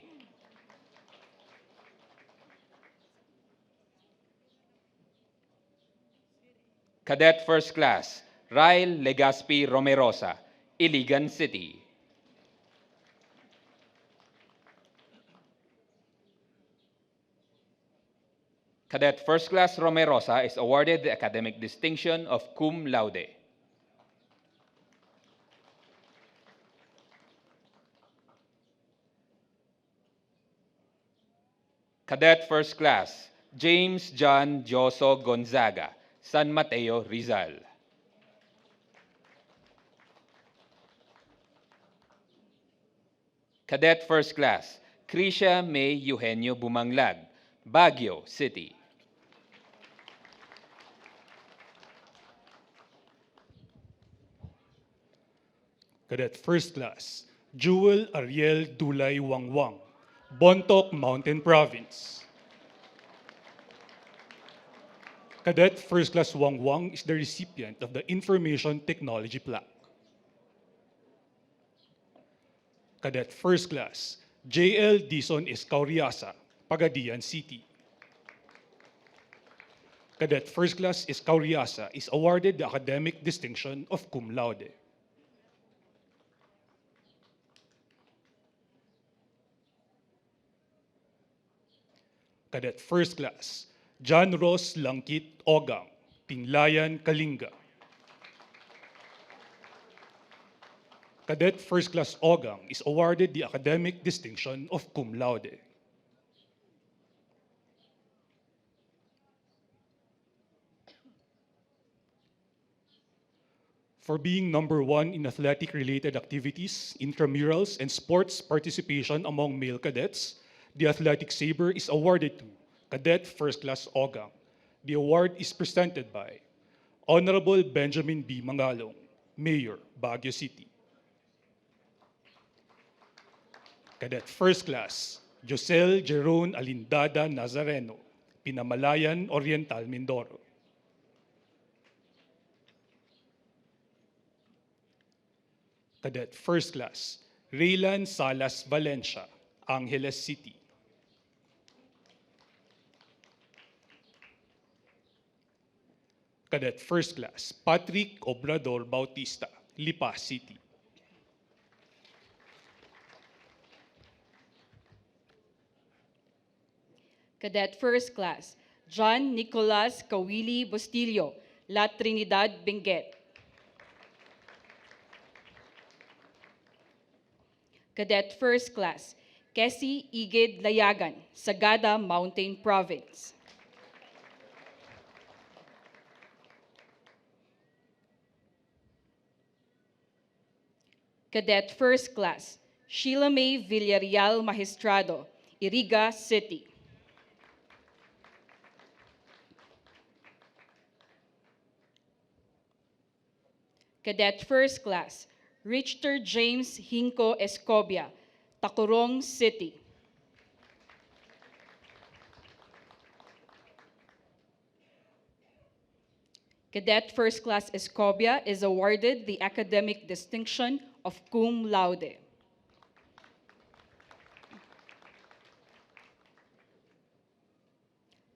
Cadet First Class, Ryle Legaspi Romerosa, Iligan City. Cadet First Class Romerosa is awarded the academic distinction of cum laude. Cadet First Class, James John Joso Gonzaga, San Mateo, Rizal. Cadet First Class, Krisha May Eugenio Bumanglag, Baguio City. Cadet First Class, Jewel Ariel Dulay Wangwang, Bontoc Mountain Province. Cadet First Class Wangwang is the recipient of the Information Technology Plaque. Cadet First Class, J.L. Dison Escauriasa, Pagadian City. Cadet First Class Escauriasa is awarded the academic distinction of cum laude. Cadet First Class, John Ross Langkit Ogang, Tinglayan, Kalinga. Cadet First Class Ogang is awarded the academic distinction of cum laude. For being number one in athletic-related activities, intramurals, and sports participation among male cadets, the Athletic Saber is awarded to Cadet First Class Ogang. The award is presented by Honorable Benjamin B. Mangalong, Mayor, Baguio City. Cadet First Class, Josel Jeron Alindada Nazareno, Pinamalayan, Oriental, Mindoro. Cadet First Class, Raylan Salas Valencia, Angeles City. Cadet First Class, Patrick Obrador Bautista, Lipa City. Cadet First Class, John Nicolas Kawili Bustillo, La Trinidad, Benguet. Cadet First Class, Kessie Igid Layagan, Sagada Mountain Province. Cadet First Class, Sheila May Villarreal Magistrado, Iriga City. Cadet First Class, Richter James Hinco Escobia, Tacurong City. Cadet First Class Escobia is awarded the academic distinction of cum laude.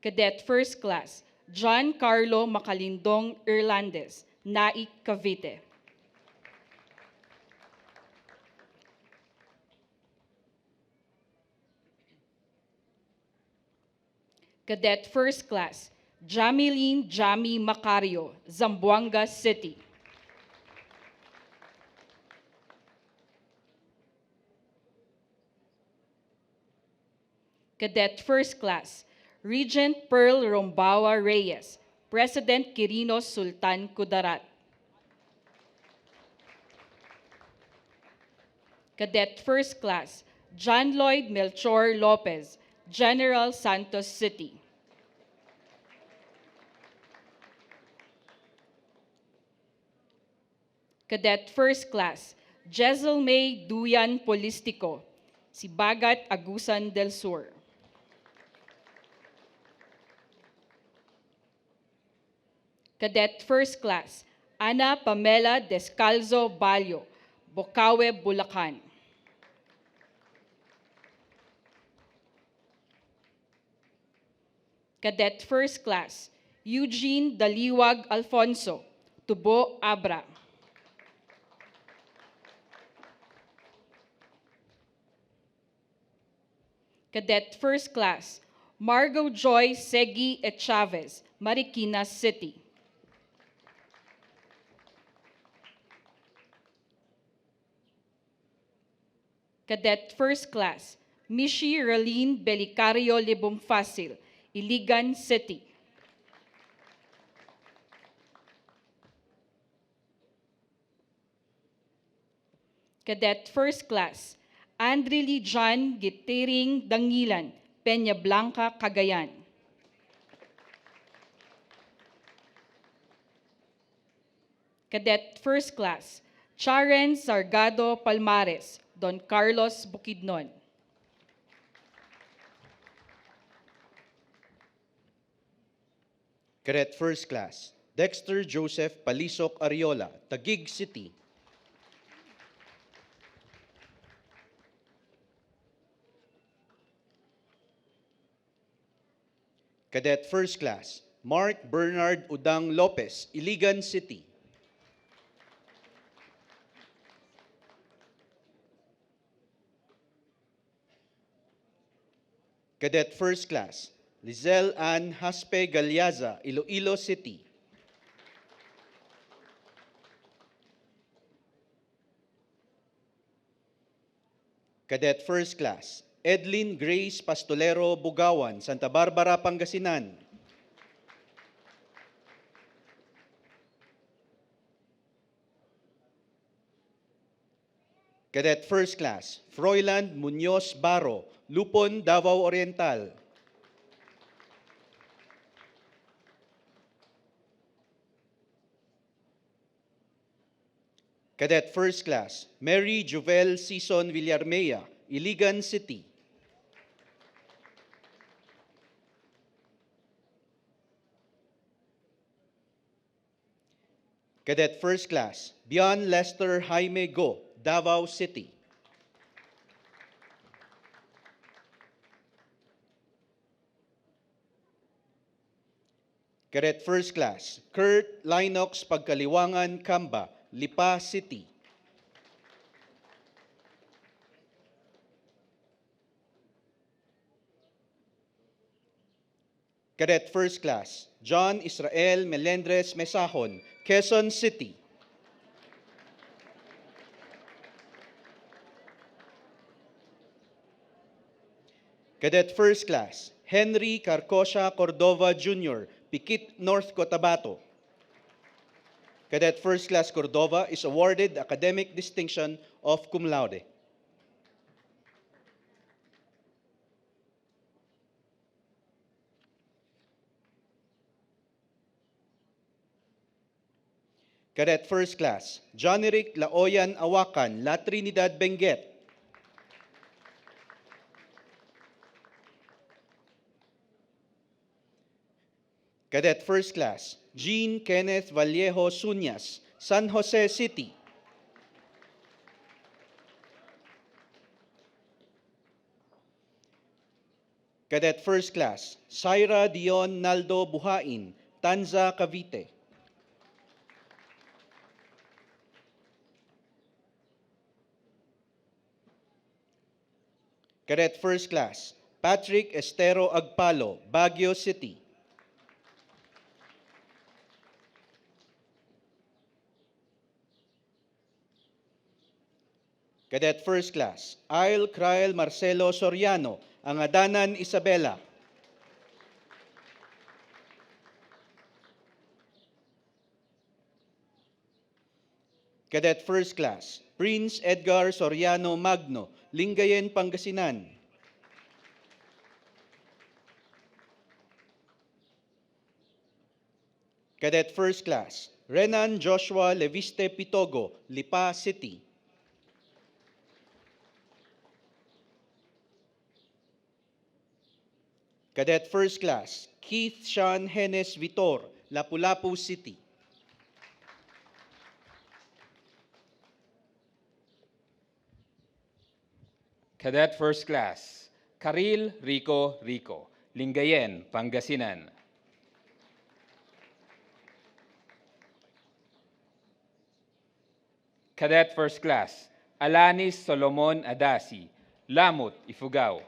Cadet First Class, John Carlo Macalindong Irlandes, Naik, Cavite. Cadet First Class, Jamiline Jami Macario, Zamboanga City. Cadet First Class, Regent Pearl Rombawa Reyes, President Quirino Sultan Kudarat. Cadet First Class, John Lloyd Melchor Lopez, General Santos City. Cadet First Class, Jezel May Duyan Polistico, Sibagat, Agusan del Sur. Cadet First Class, Ana Pamela Descalzo Balyo, Bocaue, Bulacan. Cadet First Class, Eugene Daliwag Alfonso, Tubo, Abra. Cadet First Class, Margot Joy Segui Chavez, Marikina City. Cadet First Class, Mishi Raline Belicario Libumfasil, Iligan City. Cadet First Class, Andrili John Gitiring Dangilan, Peña Blanca, Cagayan. Cadet First Class, Charen Sargado Palmares, Don Carlos Bukidnon. Cadet First Class, Dexter Joseph Palisok Ariola, Taguig City. Cadet First Class, Mark Bernard Udang Lopez, Iligan City. Cadet First Class, Lizelle Ann Haspe Galyaza, Iloilo City. Cadet First Class, Edlin Grace Pastolero Bugawan, Santa Barbara, Pangasinan. Cadet First Class, Froiland Muñoz Baro, Lupon, Davao Oriental. Cadet First Class, Mary Juvel Sison Villarmea, Iligan City. Cadet First Class, Bian Lester Jaime Go, Davao City. Cadet First Class, Kurt Linox Pagkaliwangan Kamba, Lipa City. Cadet First Class, John Israel Melendres Mesahon, Quezon City. Cadet First Class, Henry Carcosa Cordova Jr., Pikit, North Cotabato. Cadet First Class Cordova is awarded academic distinction of cum laude. Cadet First Class, John Eric Laoyan Awakan, La Trinidad, Benguet. Cadet First Class, Jean Kenneth Vallejo Sunyas, San Jose City. Cadet First Class, Syra Dion Naldo Buhain, Tanza, Cavite. Cadet First Class, Patrick Estero Agpalo, Baguio City. Cadet First Class, Ail Crael Marcelo Soriano, Angadanan, Isabela. Cadet First Class, Prince Edgar Soriano Magno, Lingayen, Pangasinan. Cadet First Class, Renan Joshua Leviste Pitogo, Lipa City. Cadet First Class, Keith Sean Henes Vitor, Lapu-Lapu City. Cadet First Class, Karil Rico Rico, Lingayen, Pangasinan. Cadet First Class, Alanis Solomon Adasi, Lamut, Ifugao.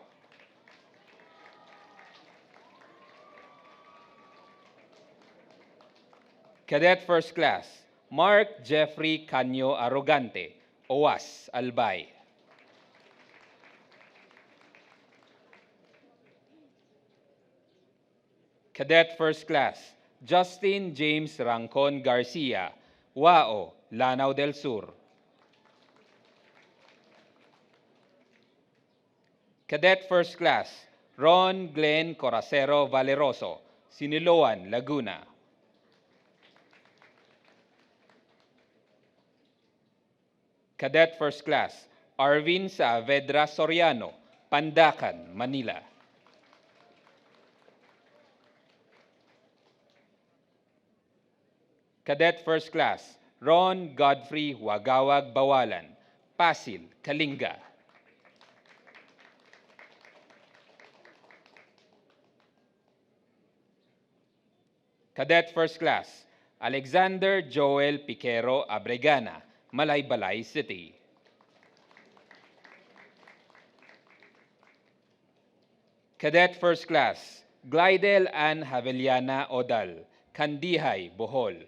Cadet First Class, Mark Jeffrey Canyo Arrogante, Owas, Albay. Cadet First Class, Justin James Rancon Garcia, Wao, Lanao del Sur. Cadet First Class, Ron Glenn Coracero Valeroso, Siniloan, Laguna. Cadet First Class, Arvin Saavedra Soriano, Pandacan, Manila. Cadet First Class, Ron Godfrey Wagawag Bawalan, Pasil, Kalinga. Cadet First Class, Alexander Joel Piquero Abregana, Malaybalay City. Cadet First Class, Glidel Ann Haveliana Odal, Kandihay, Bohol.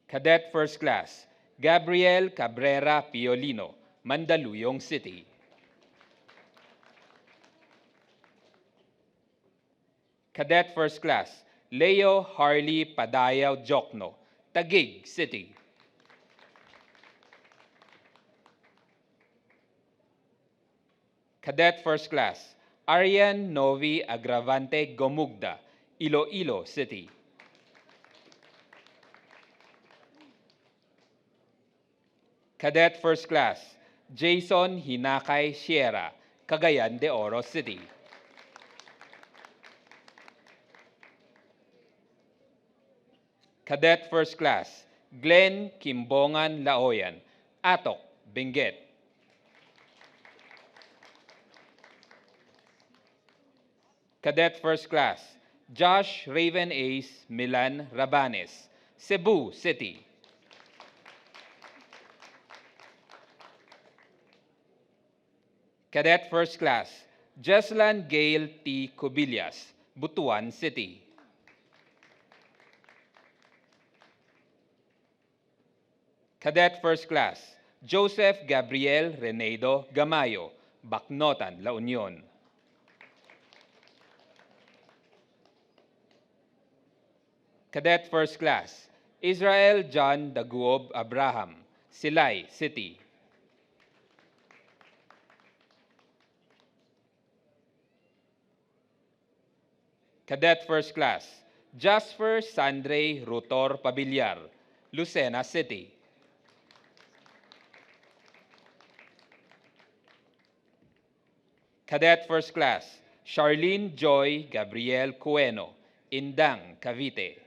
Cadet First Class, Gabriel Cabrera Piolino, Mandaluyong City. Cadet First Class, Leo Harley Padayaw Jokno, Taguig City. Cadet First Class, Arian Novi Agravante Gomugda, Iloilo City. Cadet First Class, Jason Hinakay Sierra, Cagayan de Oro City. Cadet First Class, Glenn Kimbongan Laoyan, Atok, Benguet. Cadet First Class, Josh Raven Ace Milan Rabanes, Cebu City. Cadet First Class, Jeslan Gale T. Cubillas, Butuan City. Cadet First Class, Joseph Gabriel Renedo Gamayo, Bacnotan, La Union. Cadet First Class, Israel John Daguob Abraham, Silay City. Cadet First Class, Jasper Sandre Rutor Pabillar, Lucena City. Cadet First Class, Charlene Joy Gabriel Cueno, Indang, Cavite.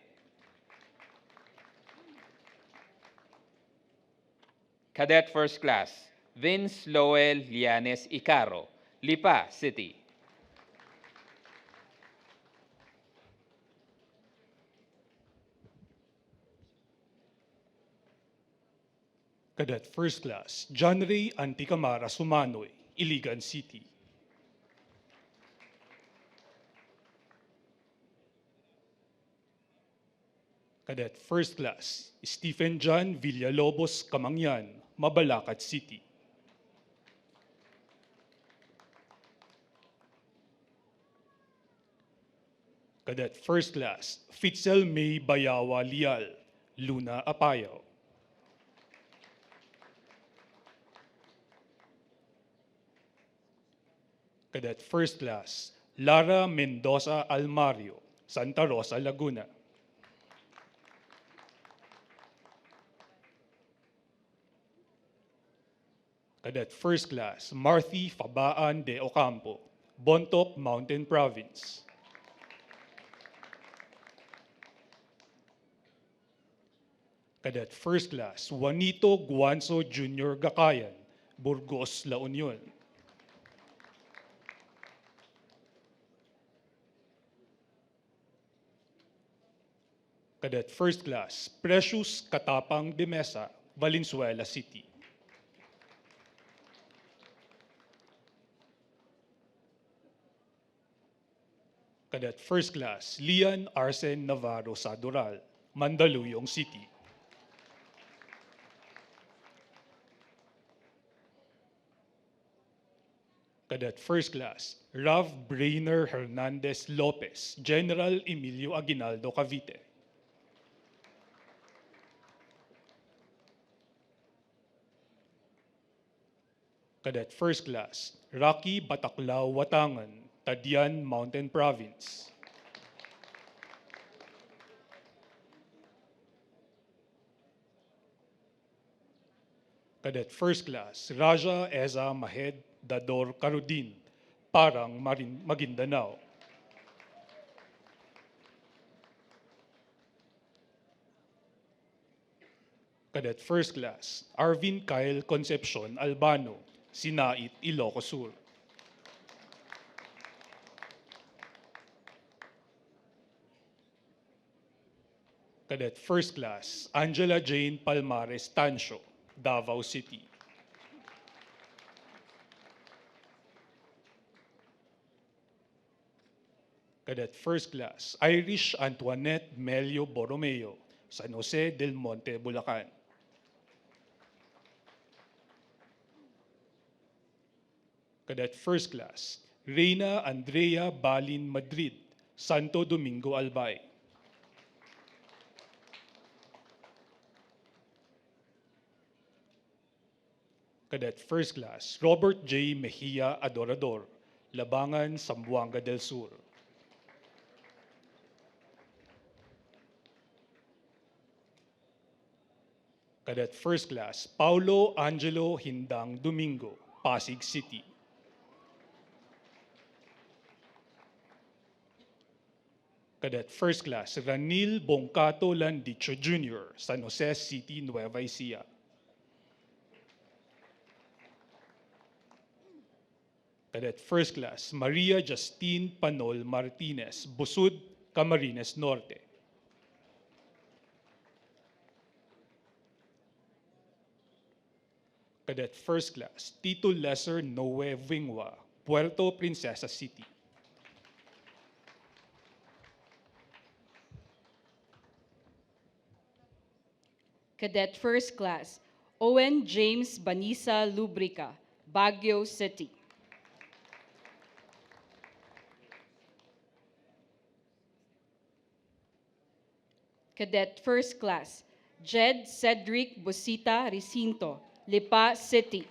Cadet First Class, Vince Lowell Lianes Icaro, Lipa City. Cadet First Class, John Ray Anticamara Sumanoy, Iligan City. Cadet First Class, Stephen John Villalobos Camangyan, Mabalacat City. Cadet First Class Fitzel May Bayawa Lial, Luna Apayo. Cadet First Class Lara Mendoza Almario, Santa Rosa, Laguna. Cadet First Class Marthy Fabaan de Ocampo, Bontoc Mountain Province. Cadet First Class Juanito Guanzo Jr. Gakayan, Burgos, La Union. Cadet First Class Precious Katapang de Mesa, Valenzuela City. Cadet First Class Lian Arsen Navarro Sadural, Mandaluyong City. Cadet First Class Rav Brainer Hernandez Lopez, General Emilio Aguinaldo, Cavite. Cadet First Class Rocky Bataklao Watangan, Tadian Mountain Province. Cadet First Class Raja Eza Mahed Dador Karudin, Parang, Maguindanao. Cadet First Class Arvin Kyle Concepcion Albano, Sinait, Ilocos Sur. Cadet First Class Angela Jane Palmares Tancho, Davao City. Cadet First Class Irish Antoinette Melio Borromeo, San Jose del Monte, Bulacan. Cadet First Class Reina Andrea Balin Madrid, Santo Domingo, Albay. Cadet First Class Robert J. Mejia Adorador, Labangan, Zamboanga del Sur. Cadet First Class Paulo Angelo Hindang Domingo, Pasig City. Cadet First Class Ranil Bongkato Landicho Jr., San Jose City, Nueva Ecija. Cadet First Class Maria Justine Panol Martinez, Busud, Camarines Norte. Cadet First Class Tito Lesser Noe Vingwa, Puerto Princesa City. Cadet First Class Owen James Banisa Lubrica, Baguio City. Cadet First Class Jed Cedric Busita Recinto, Lipa City.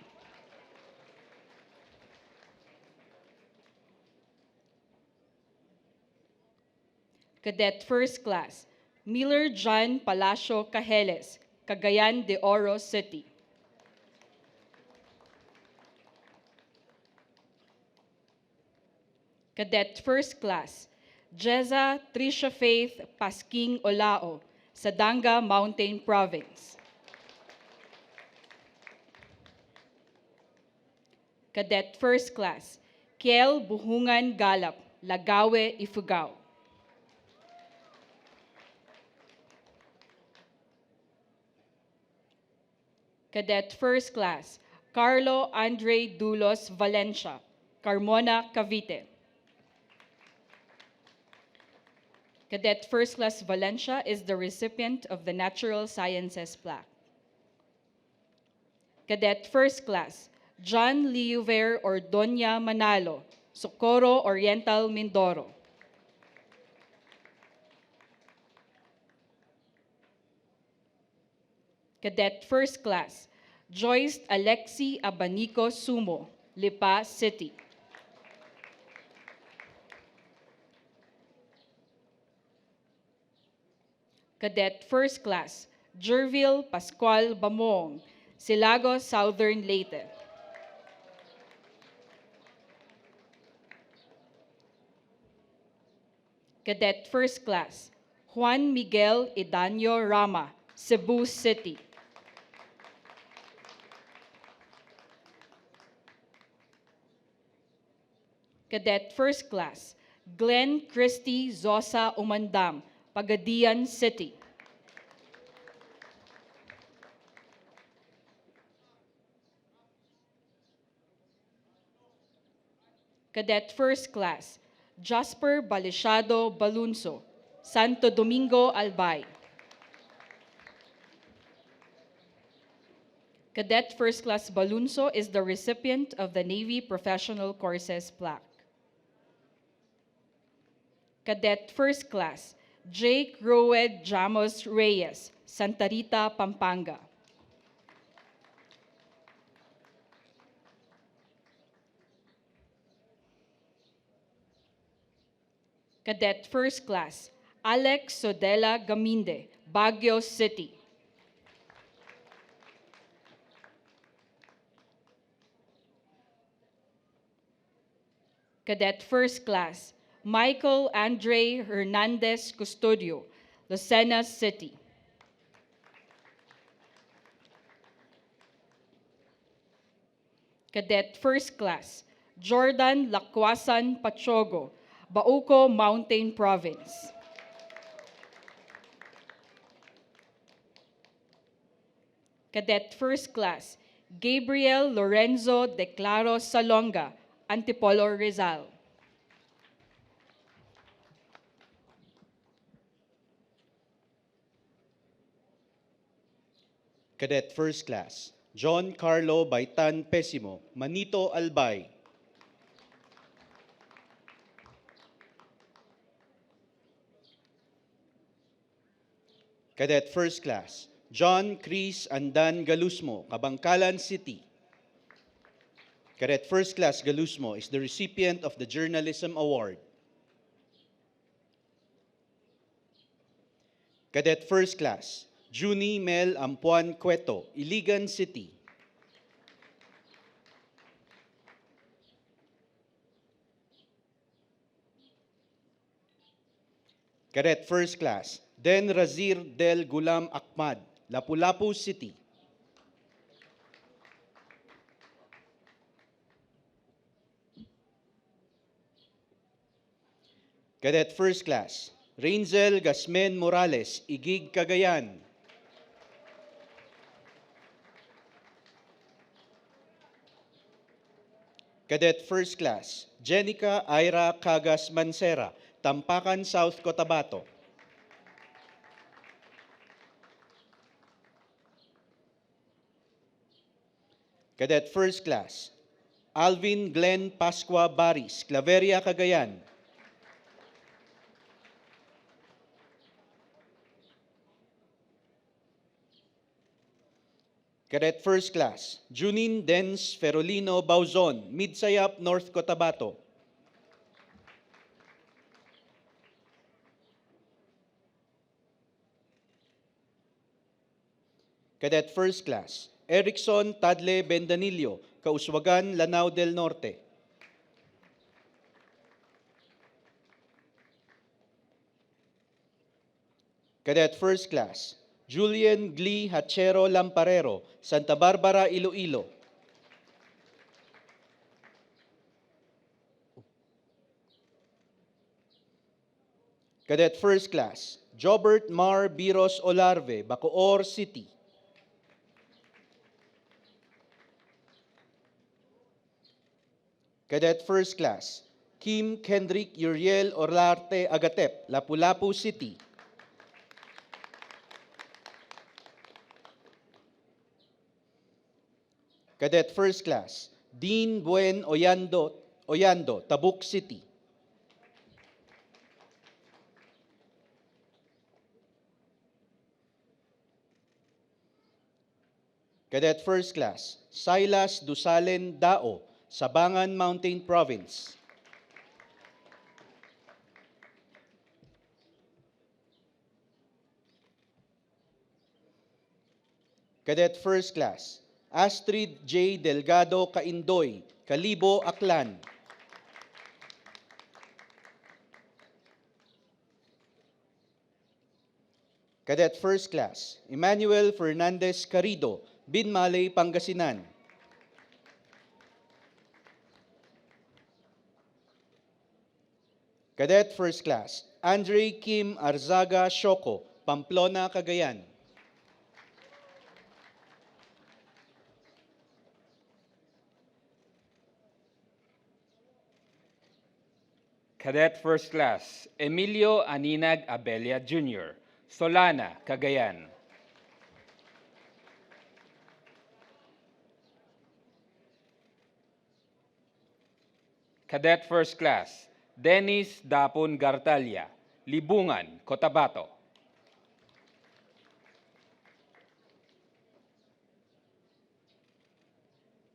Cadet First Class Miller John Palacio Cajeles, Cagayan de Oro City. Cadet First Class Jeza Trisha Faith Pasking Olao, Sadanga Mountain Province. Cadet First Class Kiel Buhungan Galap, Lagawe, Ifugao. Cadet First Class Carlo Andre Dulos Valencia, Carmona, Cavite. Cadet First Class Valencia is the recipient of the Natural Sciences Plaque. Cadet First Class John Liuver Ordoña Manalo, Socorro Oriental, Mindoro. Cadet First Class, Joyce Alexi Abanico Sumo, Lipa City. Cadet First Class, Jervil Pascual Bamong, Silagos Southern Leyte. Cadet First Class, Juan Miguel Idanyo Rama, Cebu City. Cadet First Class, Glenn Christy Zosa Umandam, Pagadian City. Cadet First Class, Jasper Balishado Balunso, Santo Domingo, Albay. Cadet First Class Balunso is the recipient of the Navy Professional Courses plaque. Cadet First Class, Jake Roed Jamos Reyes, Santa Rita, Pampanga. Cadet First Class, Alex Sodela Gaminde, Baguio City. Cadet First Class, Michael Andre Hernandez Custodio, Lucena City. Cadet First Class, Jordan Lacquasan Pachogo, Bauco Mountain Province. Cadet First Class, Gabriel Lorenzo De Claro Salonga, Antipolo, Rizal. Cadet First Class, John Carlo Baitan Pesimo, Manito, Albay. Cadet First Class, John Chris Andan Galusmo, Kabangkalan City. Cadet First Class Galusmo is the recipient of the Journalism Award. Cadet First Class, Juni Mel Ampuan Cueto, Iligan City. Cadet First Class, Den Razir Del Gulam Ahmad, Lapu-Lapu City. Cadet First Class, Rainzel Gasmen Morales, Igig, Cagayan. Cadet First Class, Jenica Ira Cagas Mancera, Tampakan, South Cotabato. Cadet First Class, Alvin Glenn Pascua Baris, Claveria, Cagayan. Cadet First Class, Junin Dens Ferolino Bauzon, Midsayap, North Cotabato. Cadet First Class, Erickson Tadle Bendanillo, Kauswagan, Lanao del Norte. Cadet First Class, Julian Glee Hachero Lamparero, Santa Barbara, Iloilo. Cadet First Class, Jobert Mar Biros Olarve, Bacoor City. Cadet First Class, Kim Kendrick Uriel Orlarte Agatep, Lapu-Lapu City. Cadet First Class, Dean Buen Oyando, Tabuk City. Cadet First Class Silas Dusalen Dao, Sabangan Mountain Province. Cadet First Class Astrid J. Delgado Caindoy, Kalibo, Aklan. Cadet First Class Emmanuel Fernandez Carido, Binmalay, Pangasinan. Cadet First Class Andre Kim Arzaga Shoko, Pamplona, Cagayan. Cadet First Class Emilio Aninag Abella Jr., Solana, Cagayan. Cadet First Class Dennis Dapon Gartalia, Libungan, Cotabato.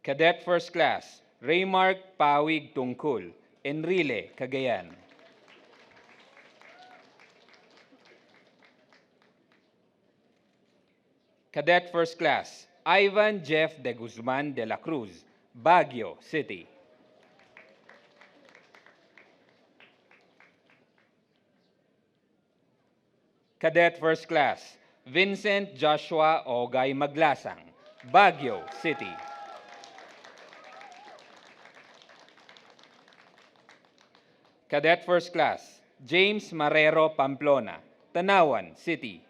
Cadet First Class Raymark Pawig Tungkol, Enrile, Cagayan. Cadet First Class Ivan Jeff de Guzman de la Cruz, Baguio City. Cadet First Class Vincent Joshua Ogay Maglasang, Baguio City. Cadet First Class James Marrero Pamplona, Tanawan City.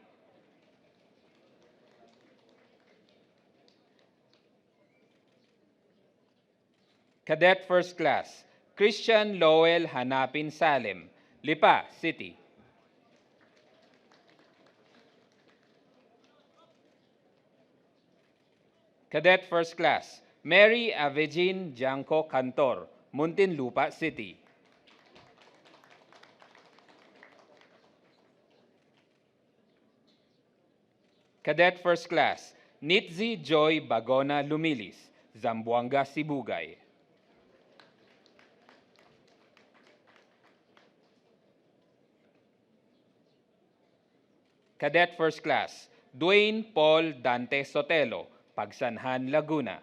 Cadet First Class Christian Lowell Hanapin Salem, Lipa City. Cadet First Class Mary Avegin Janco Cantor, Muntinlupa City. Cadet First Class Nitzi Joy Bagona Lumilis, Zamboanga, Sibugay. Cadet First Class Dwayne Paul Dante Sotelo, Pagsanhan, Laguna.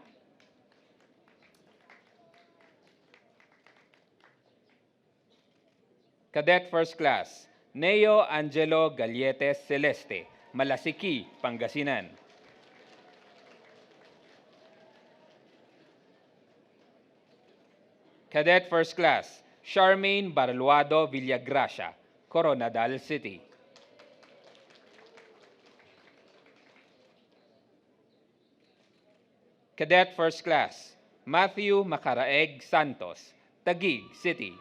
Cadet First Class Neo Angelo Galletes Celeste, Malasiki, Pangasinan. Cadet First Class Charmaine Barluado Villagracia, Coronadal City. Cadet First Class Matthew Macaraeg Santos, Taguig City.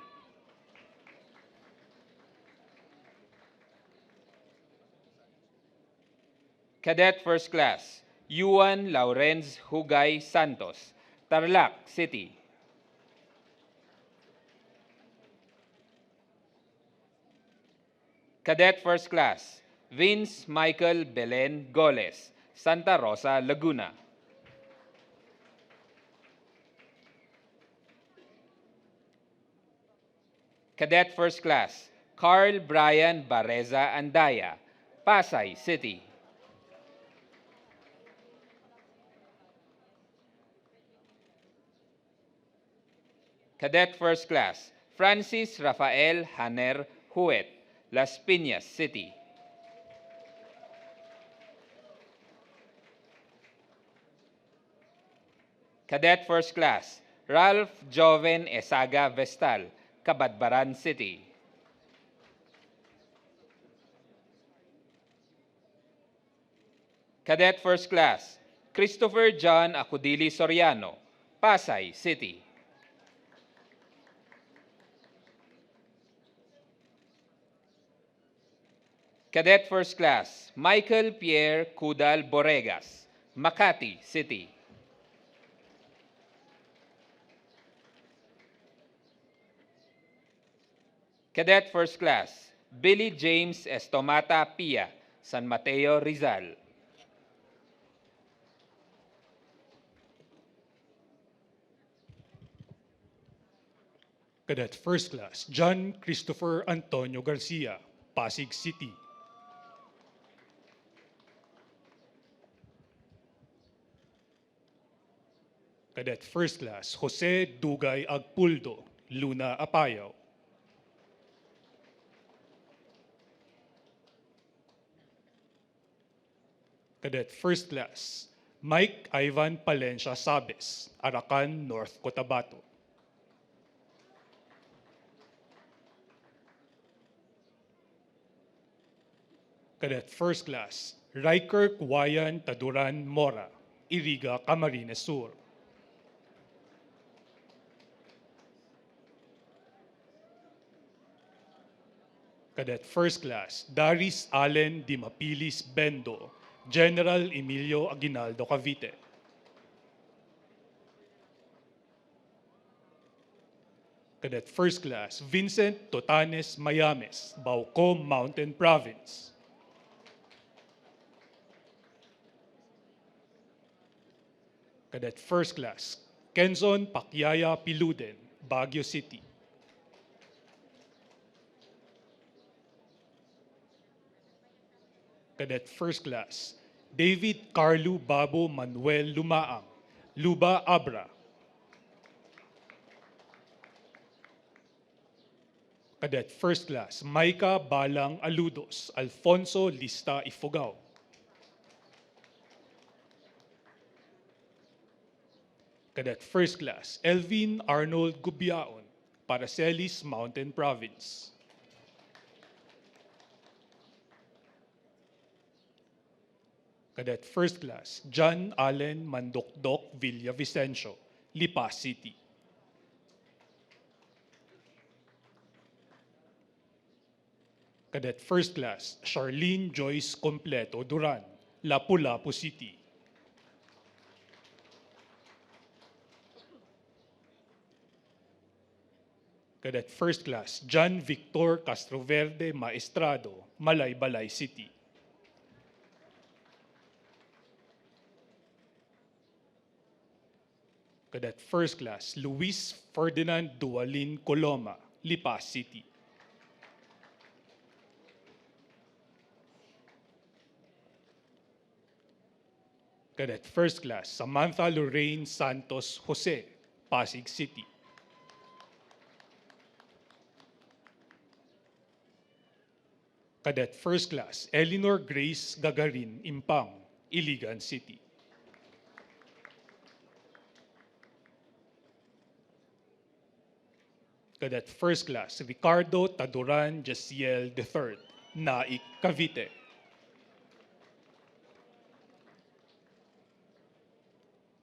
Cadet First Class Yuan Laurenz Hugay Santos, Tarlac City. Cadet First Class Vince Michael Belen Goles, Santa Rosa, Laguna. Cadet First Class Carl Brian Bareza Andaya, Pasay City. Cadet First Class Francis Rafael Haner Huet, Las Piñas City. Cadet First Class Ralph Joven Esaga Vestal, Cabadbaran City. Cadet First Class Christopher John Acudili Soriano, Pasay City. Cadet First Class Michael Pierre Cudal Boregas, Makati City. Cadet First Class Billy James Estomata Pia, San Mateo, Rizal. Cadet First Class John Christopher Antonio Garcia, Pasig City. Cadet First Class Jose Dugay Agpuldo, Luna Apayao. Cadet First Class Mike Ivan Palencia Sabes, Aracan, North Cotabato. Cadet First Class Riker Kuwayan Taduran Mora, Iriga, Camarines Sur. Cadet First Class Daris Allen Dimapilis Bendo, General Emilio Aguinaldo Cavite. Cadet First Class Vincent Totanes Mayames, Baucom Mountain Province. Cadet First Class Kenzon Pakyaya Piluden, Baguio City. Cadet First Class David Carlo Babo Manuel Lumaang, Luba Abra. Cadet First Class Maika Balang Aludos, Alfonso Lista Ifugao. Cadet First Class Elvin Arnold Gubiaon, Paracelis Mountain Province. Cadet First Class John Allen Mandokdok Villavicencio, Lipa City. Cadet First Class Charlene Joyce Completo Duran, Lapu-Lapu City. Cadet First Class John Victor Castroverde Maestrado, Malaybalay City. Cadet First Class Luis Ferdinand Dualin Coloma, Lipa City. Cadet First Class Samantha Lorraine Santos Jose, Pasig City. Cadet First Class Eleanor Grace Gagarin Impang, Iligan City. Cadet First Class Ricardo Taduran Jaciel III, Naik, Cavite.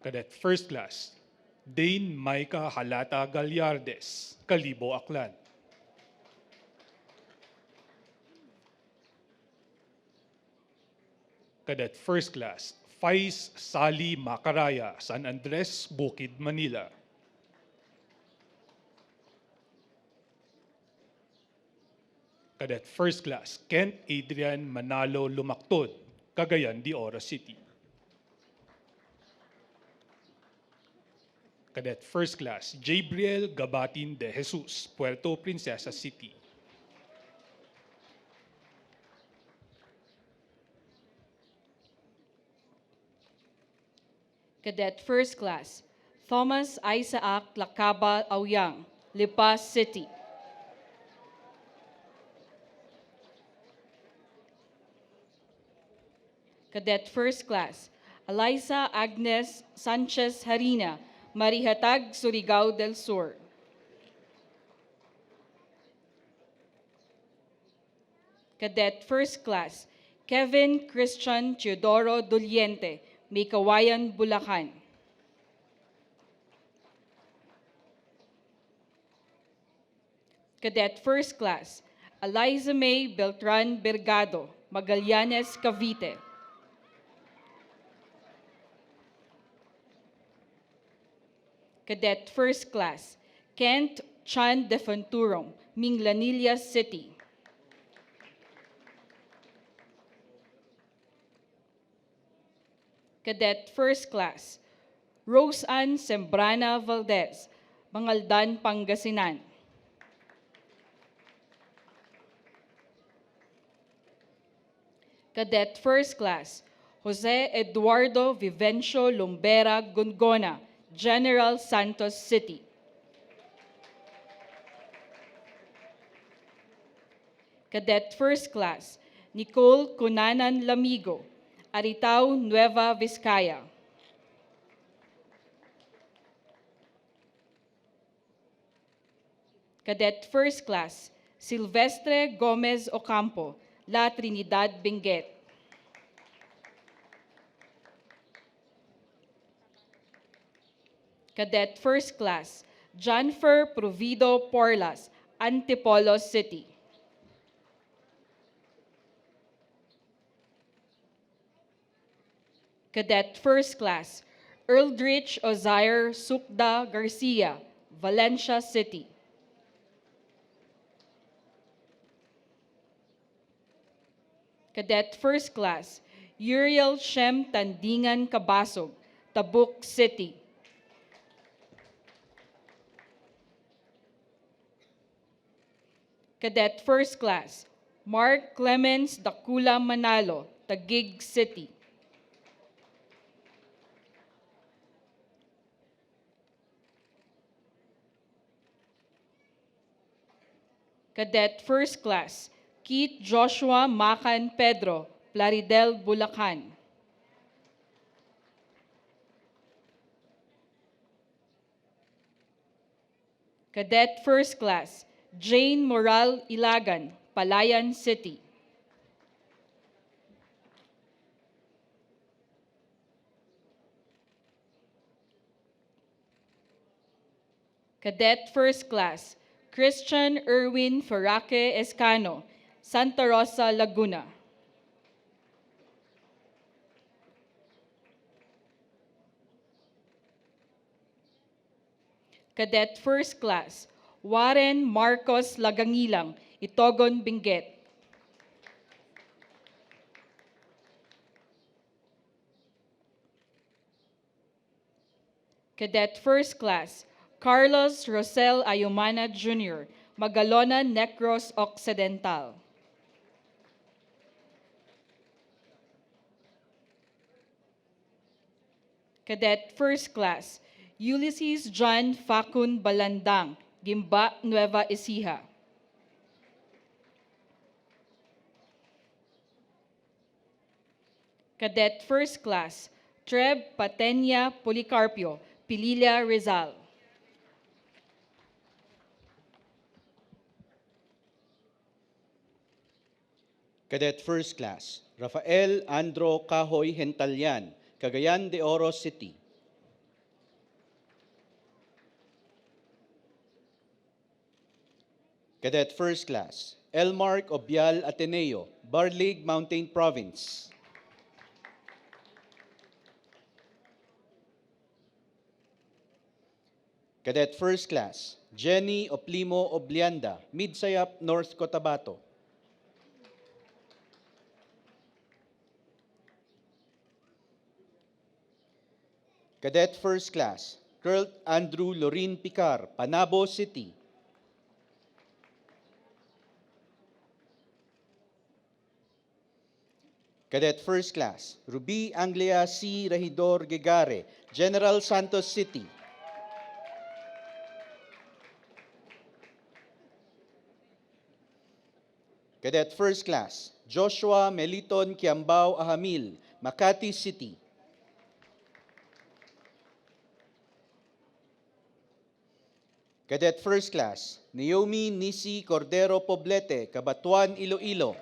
Cadet First Class Dane Maika Halata Gallardes, Calibo, Aklan. Cadet First Class Faiz Sali Macaraya, San Andres, Bukid, Manila. Cadet First Class Kent Adrian Manalo Lumaktod, Cagayan de Oro City. Cadet First Class Gabriel Gabatin de Jesus, Puerto Princesa City. Cadet First Class Thomas Isaac Lacaba Auyang, Lipa City. Cadet First Class Eliza Agnes Sanchez Harina, Marihatag, Surigao del Sur. Cadet First Class Kevin Christian Teodoro Doliente, Maykawayan, Bulacan. Cadet First Class Eliza May Beltran Bergado, Magallanes, Cavite. Cadet First Class Kent Chan de Fonturong, Minglanilla City. Cadet First Class Rose Ann Sembrana Valdez, Mangaldan, Pangasinan. Cadet First Class, Jose Eduardo Vivencio Lumbera Gongona, General Santos City. Cadet First Class, Nicole Cunanan Lamigo, Aritao, Nueva Vizcaya. Cadet First Class, Silvestre Gomez Ocampo, La Trinidad, Benguet. Cadet First Class, Janfer Provido Porlas, Antipolo City. Cadet First Class, Eldridge Ozair Sukda Garcia, Valencia City. Cadet First Class, Uriel Shem Tandingan Cabasog, Tabuk City. Cadet First Class, Mark Clemens Dakula Manalo, Taguig City. Cadet First Class, Keith Joshua Macan Pedro, Plaridel, Bulacan. Cadet First Class, Jane Moral Ilagan, Palayan City. Cadet First Class, Christian Erwin Faraque Escano, Santa Rosa, Laguna. Cadet First Class, Warren Marcos Lagangilang, Itogon, Benguet. Cadet First Class, Carlos Rosel Ayumana Jr., Magalona, Negros Occidental. Cadet First Class, Ulysses John Facun Balandang, Gimba, Nueva Ecija. Cadet First Class, Treb Patenya Policarpio, Pililla, Rizal. Cadet First Class, Rafael Andro Cahoy Hentalyan, Cagayan de Oro City. Cadet First Class, Elmark Obial Ateneo, Barlig Mountain Province. Cadet First Class, Jenny Oplimo Oblianda, Midsayap, North Cotabato. Cadet First Class, Colonel Andrew Lorin Picar, Panabo City. Cadet First Class, Ruby Anglia C. Regidor Gegare, General Santos City. Cadet First Class, Joshua Meliton Kiambao Ahamil, Makati City. Cadet First Class, Naomi Nisi Cordero Poblete, Cabatuan, Iloilo.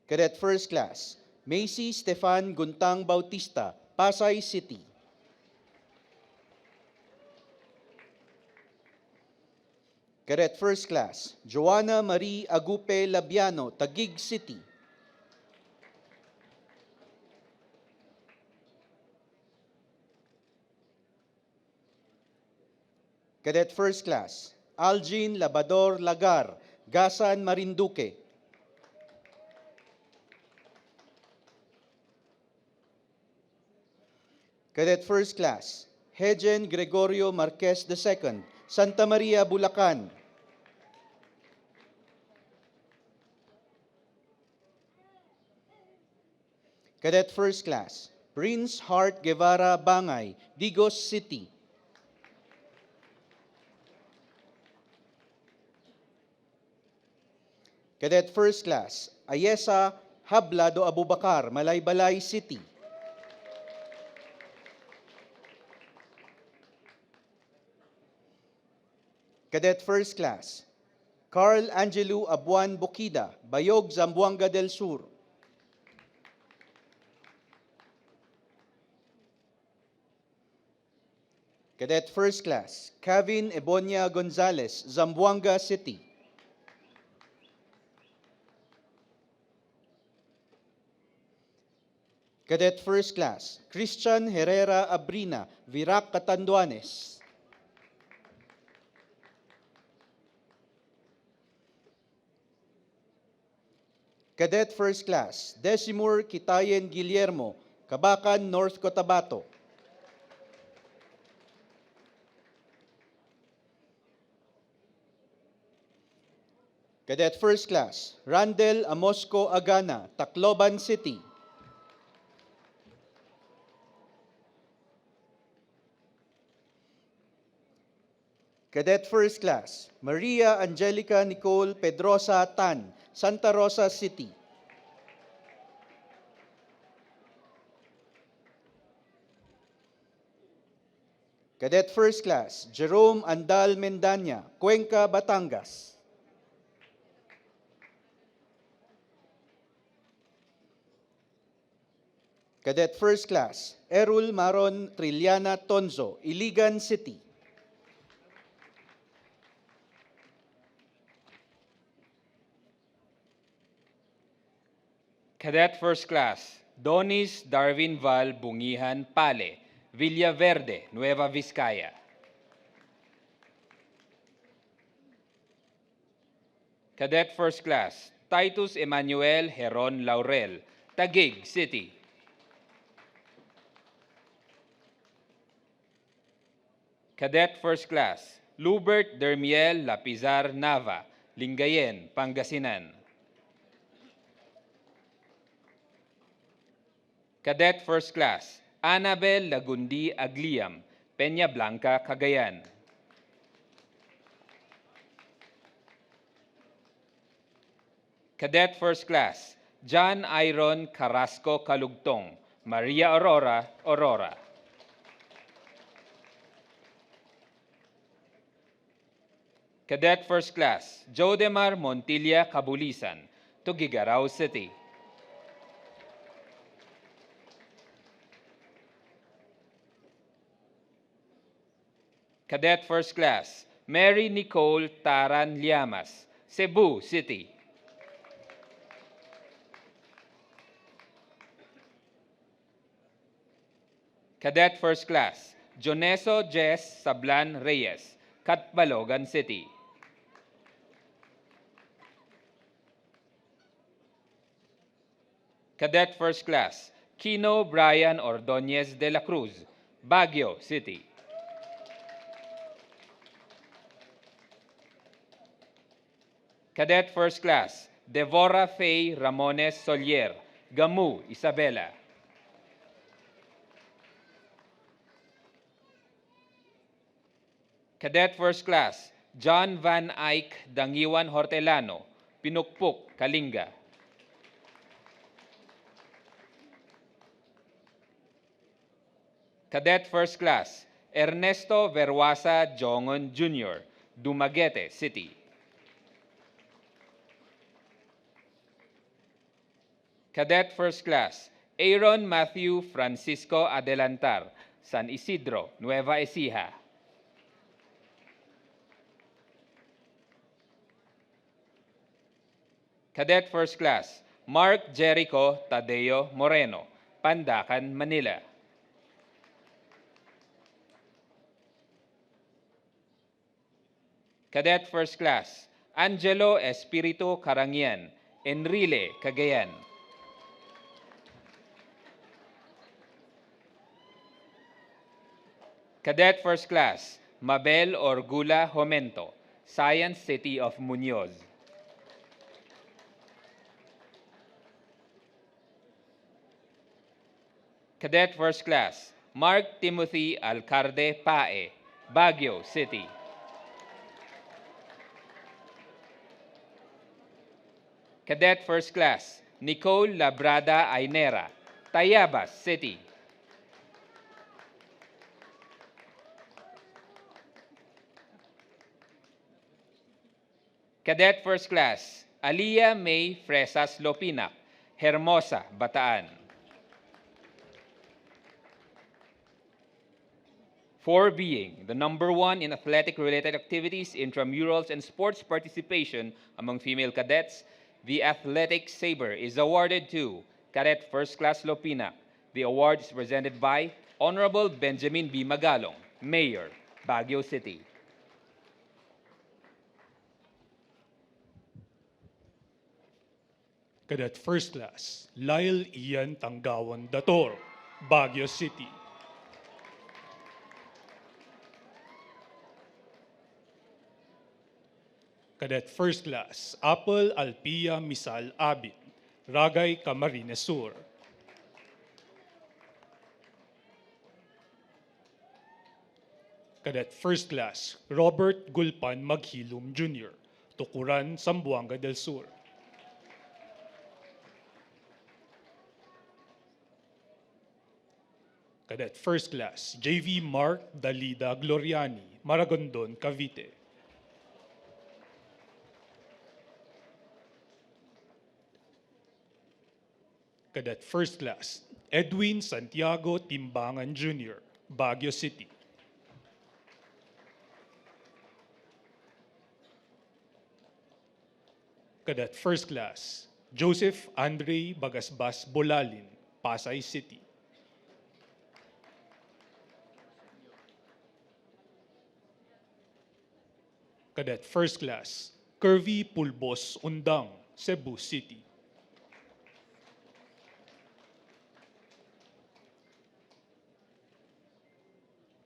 Cadet First Class, Macy Stefan Guntang Bautista, Pasay City. Cadet First Class, Joanna Marie Agupe Labiano, Taguig City. Cadet First Class, Algin Labador Lagar, Gasan, Marinduque. Cadet First Class, Hejen Gregorio Marquez II, Santa Maria, Bulacan. Cadet First Class, Prince Hart Guevara Bangay, Digos City. Cadet First Class, Ayesa Hablado Abubakar, Malaybalay City. Cadet First Class, Carl Angelo Abuan Bukida, Bayog, Zamboanga del Sur. Cadet First Class, Kevin Ebonia Gonzalez, Zamboanga City. Cadet First Class, Christian Herrera Abrina, Virac, Catanduanes. Cadet First Class, Decimur Kitayen Guillermo, Cabacan, North Cotabato. Cadet First Class, Randel Amosco Agana, Tacloban City. Cadet First Class, Maria Angelica Nicole Pedrosa Tan, Santa Rosa City. Cadet First Class, Jerome Andal Mendanya, Cuenca, Batangas. Cadet First Class, Erul Maron Triliana Tonzo, Iligan City. Cadet First Class, Donis Darwin Val Bungihan Pale, Villaverde, Nueva Vizcaya. Cadet First Class, Titus Emmanuel Heron Laurel, Taguig City. Cadet First Class, Lubert Dermiel Lapizar Nava, Lingayen, Pangasinan. Cadet First Class, Annabel Lagundi Agliam, Peña Blanca, Cagayan. Cadet First Class, John Iron Carrasco Calugtong, Maria Aurora, Aurora. Cadet First Class, Jodemar Montilla Cabulisan, Tuguegarao City. Cadet First Class, Mary Nicole Taran Llamas, Cebu City. Cadet First Class, Joneso Jess Sablan Reyes, Catbalogan City. Cadet First Class, Kino Brian Ordonez de la Cruz, Baguio City. Cadet First Class, Devora Faye Ramones Solier, Gamu, Isabela. Cadet First Class, John Van Eyck Dangiwan Hortelano, Pinukpuk, Kalinga. Cadet First Class, Ernesto Verwasa Jongon Jr., Dumaguete City. Cadet First Class, Aaron Matthew Francisco Adelantar, San Isidro, Nueva Ecija. Cadet First Class, Mark Jericho Tadeo Moreno, Pandacan, Manila. Cadet First Class, Angelo Espiritu Carangian, Enrile, Cagayan. Cadet First Class, Mabel Orgula Jomento, Science City of Muñoz. Cadet First Class, Mark Timothy Alcarde Pae, Baguio City. Cadet First Class, Nicole Labrada Ainera, Tayabas City. Cadet First Class, Aliyah May Fresas Lopinac, Hermosa, Bataan. For being the #1 in athletic-related activities, intramurals, and sports participation among female cadets, the Athletic Saber is awarded to Cadet First Class Lopinac. The award is presented by Honorable Benjamin B. Magalong, Mayor, Baguio City. Cadet First Class, Lyle Ian Tanggawan Dator, Baguio City. Cadet First Class, Apple Alpia Misal Abit, Ragay Camarines Sur. Cadet First Class, Robert Gulpan Maghilum Jr., Tukuran, Zamboanga del Sur. Cadet First Class, JV Mark Dalida Gloriani, Maragondon, Cavite. Cadet First Class, Edwin Santiago Timbangan Jr., Baguio City. Cadet First Class, Joseph Andre Bagasbas Bolalin, Pasay City. Cadet First Class, Curvy Pulbos Undang, Cebu City.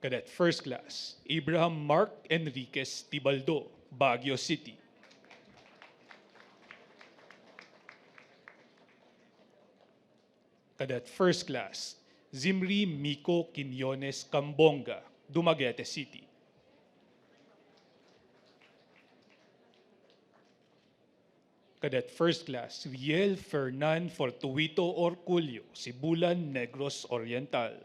Cadet First Class, Abraham Mark Enriquez Tibaldo, Baguio City. Cadet First Class, Zimri Miko Quinones Cambonga, Dumaguete City. Cadet First Class, Riel Fernan Fortuito Orculio, Sibulan, Negros Oriental.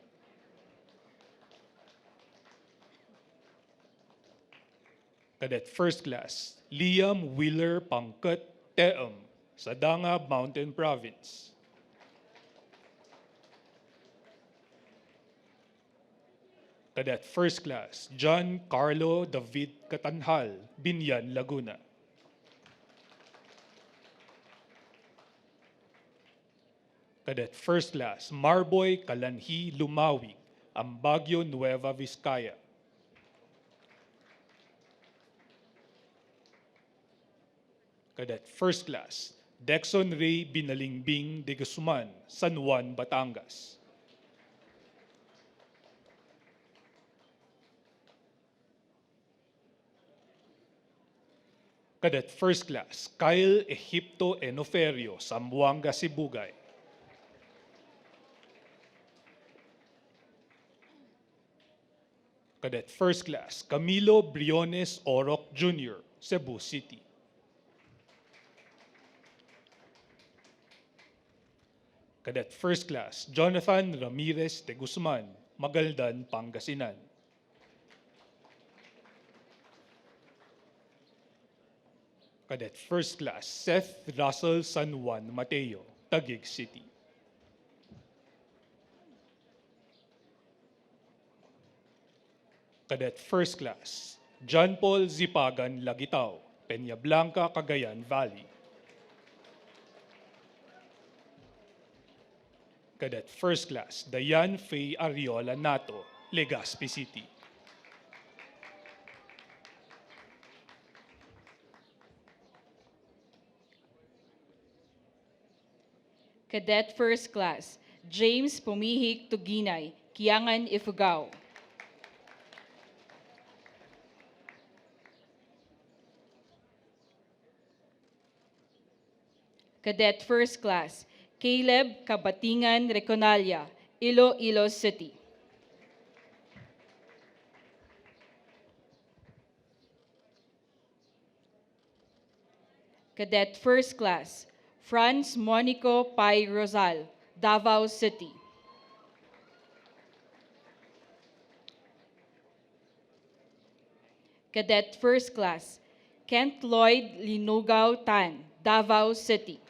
Cadet First Class, Liam Wheeler Pangkat Teem, Sadanga Mountain Province. Cadet First Class, John Carlo David Catanhal, Binyan, Laguna. Cadet First Class, Marboy Kalanhi Lumawig, Ambagyo, Nueva Vizcaya. Cadet First Class, Dexon Ray Binalingbing de Guzman, San Juan, Batangas. Cadet First Class, Kyle Egipto Enoferio, Zamboanga, Sibugay. Cadet First Class, Camilo Briones Oroc Jr., Cebu City. Cadet First Class, Jonathan Ramirez de Guzman, Magaldan, Pangasinan. Cadet First Class, Seth Russell San Juan Mateo, Taguig City. Cadet First Class, John Paul Zipagan Lagitao, Peña Blanca, Cagayan Valley. Cadet First Class, Dayan Faye Ariola Nato, Legazpi City. Cadet First Class, James Pumihik Tuginay, Kiangan, Ifugao. Cadet First Class, Caleb Kabatingan Reconalia, Iloilo City. Cadet First Class, Franz Monico Pai Rosal, Davao City. Cadet First Class, Kent Lloyd Linugao Tan, Davao City.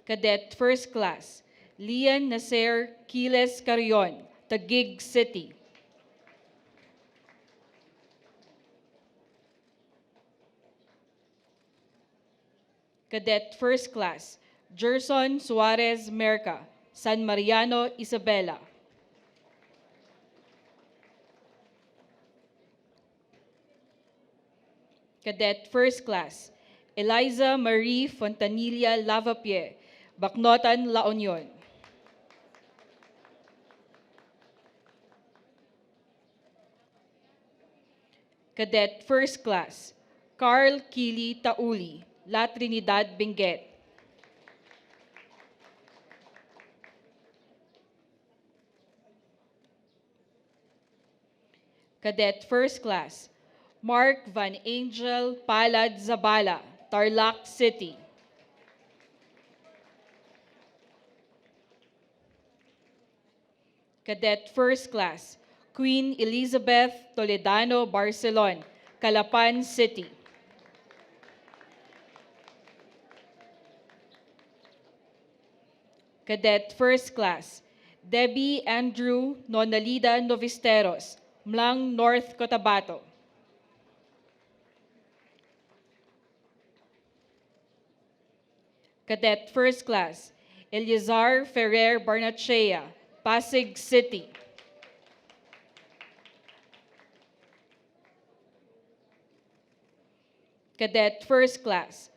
Cadet First Class, Lian Nasser Quiles Carrion, Taguig City. Cadet First Class, Gerson Suarez Merca, San Mariano, Isabela. Cadet First Class, Eliza Marie Fontanilla Lavapie, Bacnotan, La Union. Cadet First Class, Carl Kili Tauli, La Trinidad, Benguet. Cadet First Class, Mark Van Angel Palad Zabala, Tarlac City. Cadet First Class, Queen Elizabeth Toledano Barcelon, Calapan City. Cadet First Class, Debbie Andrew Nonalida Novisteros, Mlang, North Cotabato. Cadet First Class, Eleazar Ferrer Barnachea, Pasig City. Cadet First Class,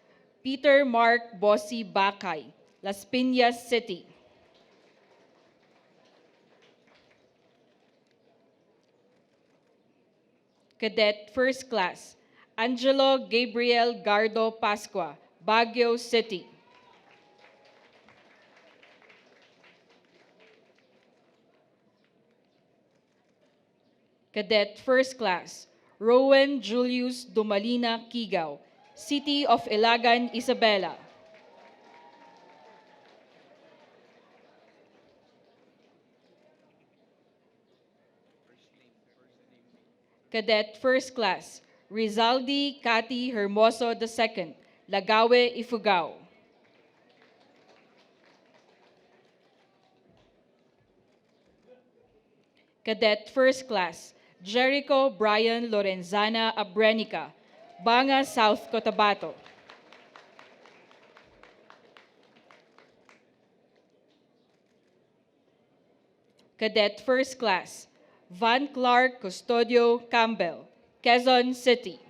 Peter Mark Bossi Bakay, Las Piñas City. Cadet First Class, Angelo Gabriel Gardo Pascua, Baguio City. Cadet First Class, Rowan Julius Dumalina Kigaw, City of Ilagan, Isabela. Cadet First Class, Rizaldi Cati Hermoso II, Lagawe, Ifugao. Cadet First Class, Jericho Brian Lorenzana Abrenica, Banga, South Cotabato. Cadet First Class, Van Clark Custodio Campbell, Quezon City.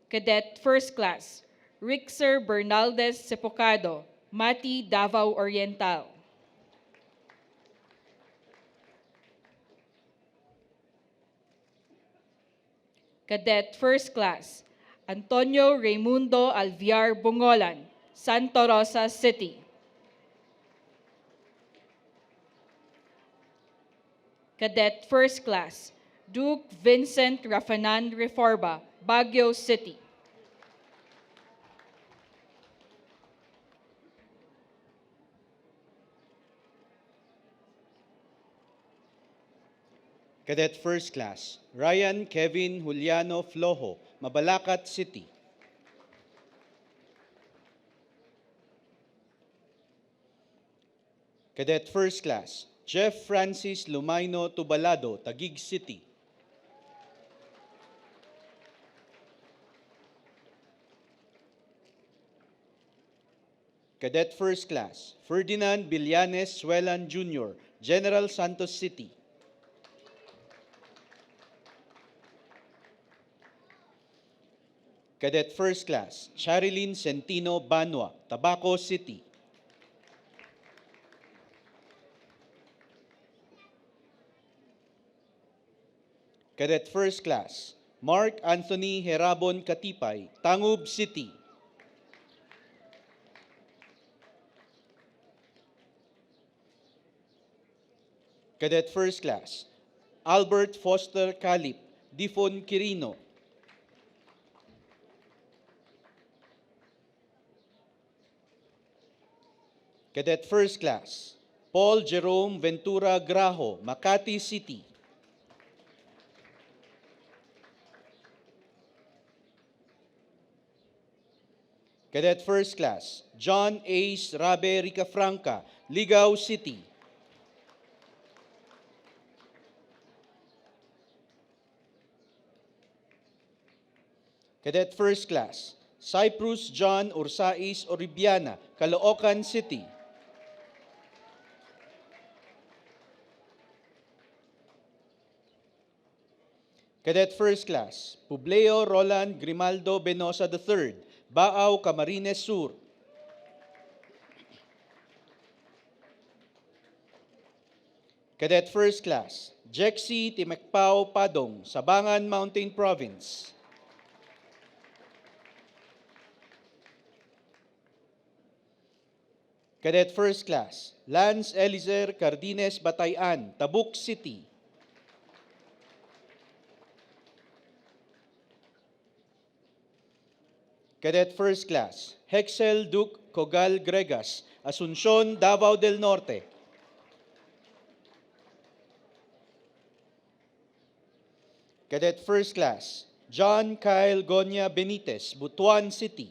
Cadet First Class, Rixer Bernaldez Sepocado, Mati, Davao Oriental. Cadet First Class, Antonio Raimundo Alviar Bungolan, Santa Rosa City. Cadet First Class, Duke Vincent Rafanan Reforba, Baguio City. Cadet First Class, Ryan Kevin Juliano Flojo, Mabalacat City. Cadet First Class, Jeff Francis Lumaino Tubalado, Taguig City. Cadet First Class, Ferdinand Villanes Suelan Jr., General Santos City. Cadet First Class, Charilyn Centino Banwa, Tabaco City. Cadet First Class, Mark Anthony Herabon Katipay, Tangub City. Cadet First Class, Albert Foster Calip, Difon Quirino. Cadet First Class, Paul Jerome Ventura Grajo, Makati City. Cadet First Class, John Ace Rabe Ricafranca, Ligao City. Cadet First Class, Cyprus John Ursais Oribiana, Caloocan City. Cadet First Class, Publio Roland Grimaldo Benosa III, Baao, Camarines Sur. Cadet First Class, Jexi Timekpao Padong, Sabangan Mountain Province. Cadet First Class, Lance Elizer Cardines Batayan, Tabuk City. Cadet First Class, Hexel Duke Cogal Gregas, Asuncion, Davao del Norte. Cadet First Class, John Kyle Gonya Benitez, Butuan City.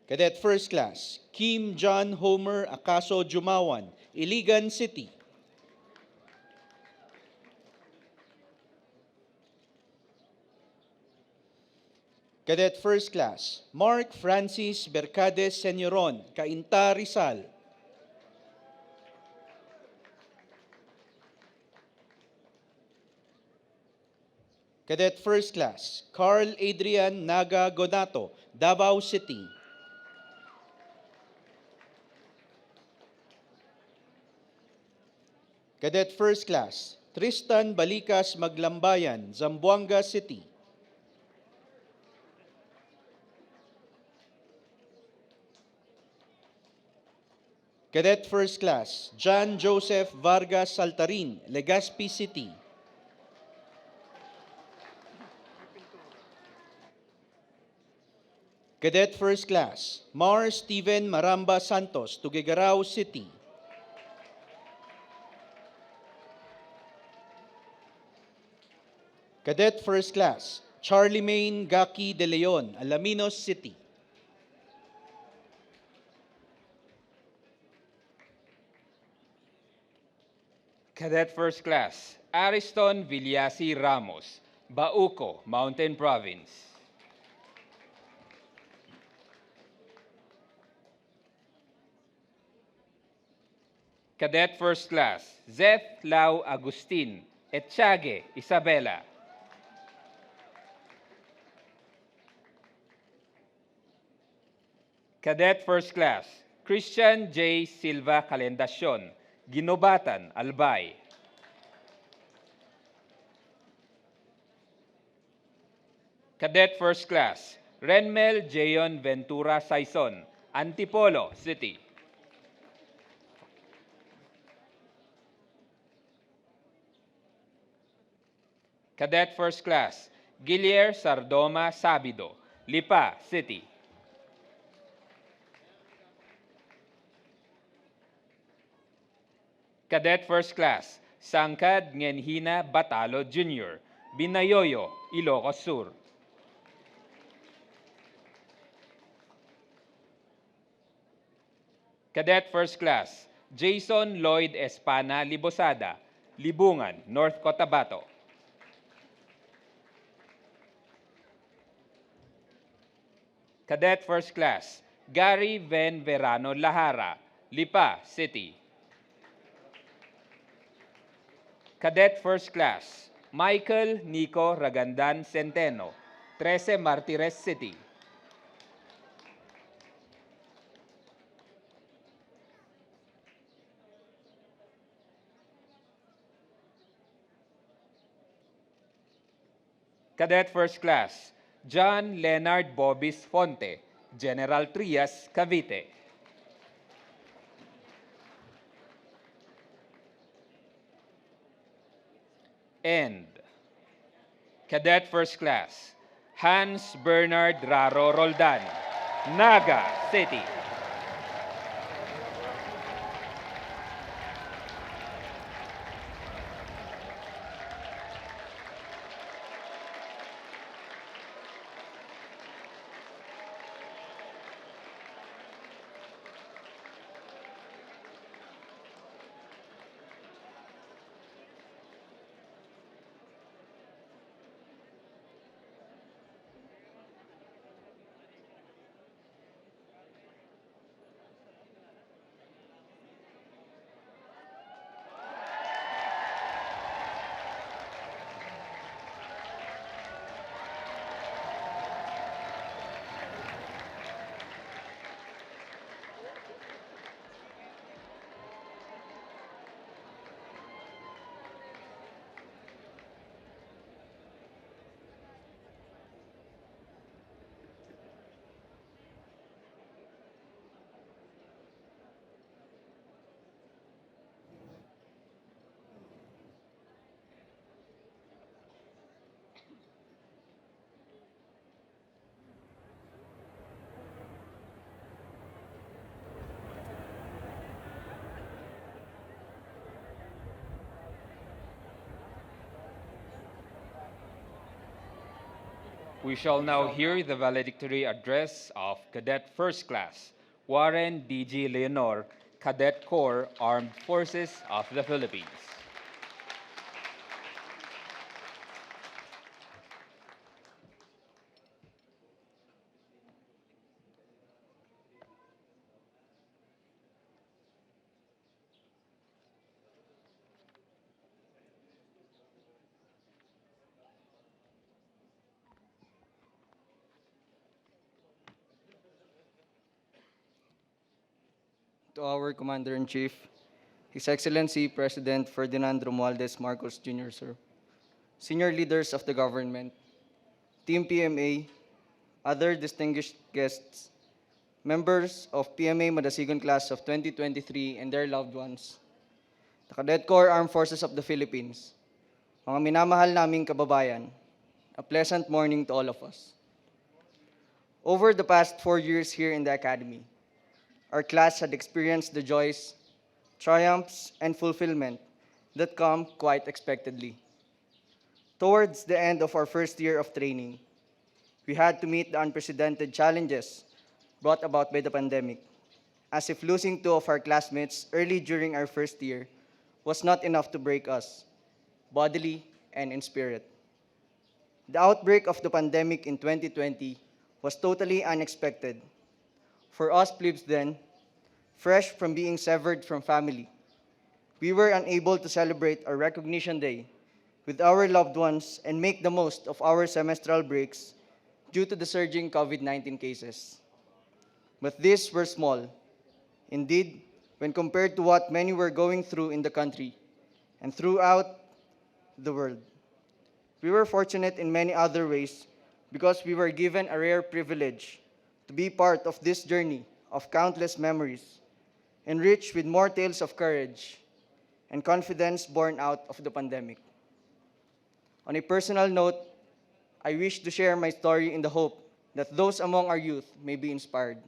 Cadet First Class, Kim John Homer Acaso Jumawan, Iligan City. Cadet First Class, Mark Francis Bercades Senyoron, Cainta, Rizal. Cadet First Class, Carl Adrian Naga Gonato, Davao City. Cadet First Class, Tristan Balikas Maglambayan, Zamboanga City. Cadet First Class, John Joseph Vargas Saltarin, Legazpi City. Cadet First Class, Mars Steven Maramba Santos, Tuguegarao City. Cadet First Class, Charlemagne Gaki De Leon, Alaminos City. Cadet First Class, Ariston Villasi Ramos, Bauco, Mountain Province. Cadet First Class, Zeth Lau Agustin, Etchage, Isabela. Cadet First Class, Christian J. Silva Calendacion, Ginobatan, Albay. Cadet First Class, Renmel Jayon Ventura Saison, Antipolo City. Cadet First Class, Gilier Sardoma Sabido, Lipa City. Cadet First Class, Sangkad Ngenhina Batalo Jr., Binayoyo, Ilocos Sur. Cadet First Class, Jason Lloyd Espana Libosada, Libungan, North Cotabato. Cadet First Class, Gary Ven Verano Lahara, Lipa City. Cadet First Class, Michael Nico Ragandan Centeno, 13 Martires City. Cadet First Class, John Leonard Bobis Fonte, General Trias, Cavite. And Cadet First Class, Hans Bernard Raro Roldan, Naga City. We shall now hear the valedictory address of Cadet First Class, Warren D.G. Leonor, Cadet Corps, Armed Forces of the Philippines. To our Commander-in-Chief, His Excellency President Ferdinand Romualdez Marcos Jr., sir, senior leaders of the government, Team PMA, other distinguished guests, members of PMA Madasigon Class of 2023 and their loved ones, the Cadet Corps Armed Forces of the Philippines, mga minamahal naming kababayan, a pleasant morning to all of us. Over the past 4 years here in the Academy, our class had experienced the joys, triumphs, and fulfillment that come quite expectedly. Towards the end of our first year of training, we had to meet the unprecedented challenges brought about by the pandemic, as if losing 2 of our classmates early during our first year was not enough to break us, bodily and in spirit. The outbreak of the pandemic in 2020 was totally unexpected. For us plebes then, fresh from being severed from family, we were unable to celebrate our recognition day with our loved ones and make the most of our semestral breaks due to the surging COVID-19 cases. But these were small. Indeed, when compared to what many were going through in the country and throughout the world. We were fortunate in many other ways because we were given a rare privilege to be part of this journey of countless memories, enriched with more tales of courage and confidence born out of the pandemic. On a personal note, I wish to share my story in the hope that those among our youth may be inspired.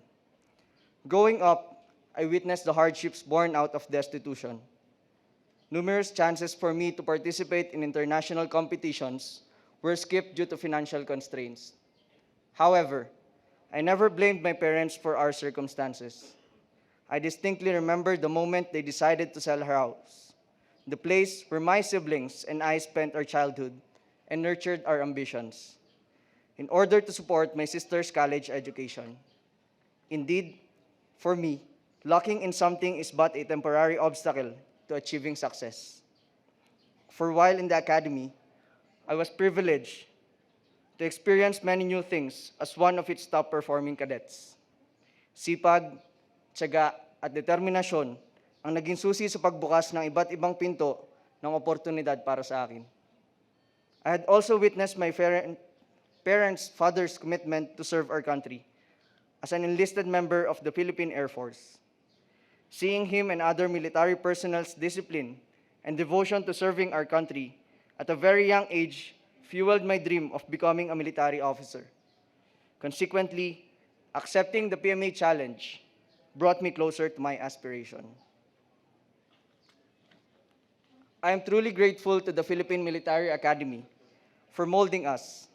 Growing up, I witnessed the hardships born out of destitution. Numerous chances for me to participate in international competitions were skipped due to financial constraints. However, I never blamed my parents for our circumstances. I distinctly remember the moment they decided to sell our house, the place where my siblings and I spent our childhood and nurtured our ambitions, in order to support my sister's college education. Indeed, for me, lacking in something is but a temporary obstacle to achieving success. For while in the academy, I was privileged to experience many new things as one of its top-performing cadets. Sipag, tiyaga, at determinasyon ang naging susi sa pagbukas ng iba't ibang pinto ng oportunidad para sa akin. I had also witnessed my parents' father's commitment to serve our country as an enlisted member of the Philippine Air Force. Seeing him and other military personnel's discipline and devotion to serving our country at a very young age fueled my dream of becoming a military officer. Consequently, accepting the PMA challenge brought me closer to my aspiration. I am truly grateful to the Philippine Military Academy for molding us.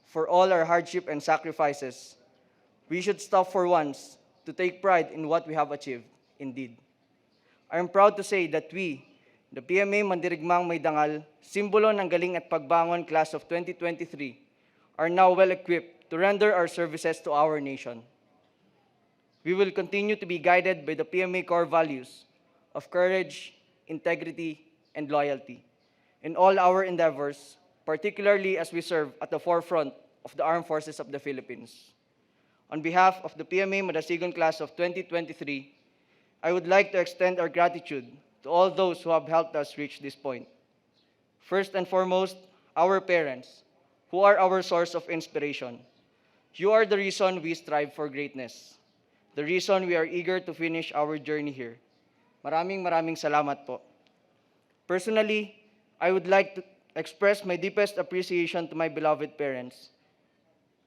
For all our hardship and sacrifices, we should stop for once to take pride in what we have achieved, indeed. I am proud to say that we, the PMA Mandirigmang may Dangal, Simbolo ng Galing at Pagbangon class of 2023, are now well equipped to render our services to our nation. We will continue to be guided by the PMA core values of courage, integrity, and loyalty in all our endeavors, particularly as we serve at the forefront of the Armed Forces of the Philippines. On behalf of the PMA MADASIGON class of 2023, I would like to extend our gratitude to all those who have helped us reach this point. First and foremost, our parents, who are our source of inspiration. You are the reason we strive for greatness, the reason we are eager to finish our journey here. Maraming salamat po. Personally, I would like to express my deepest appreciation to my beloved parents,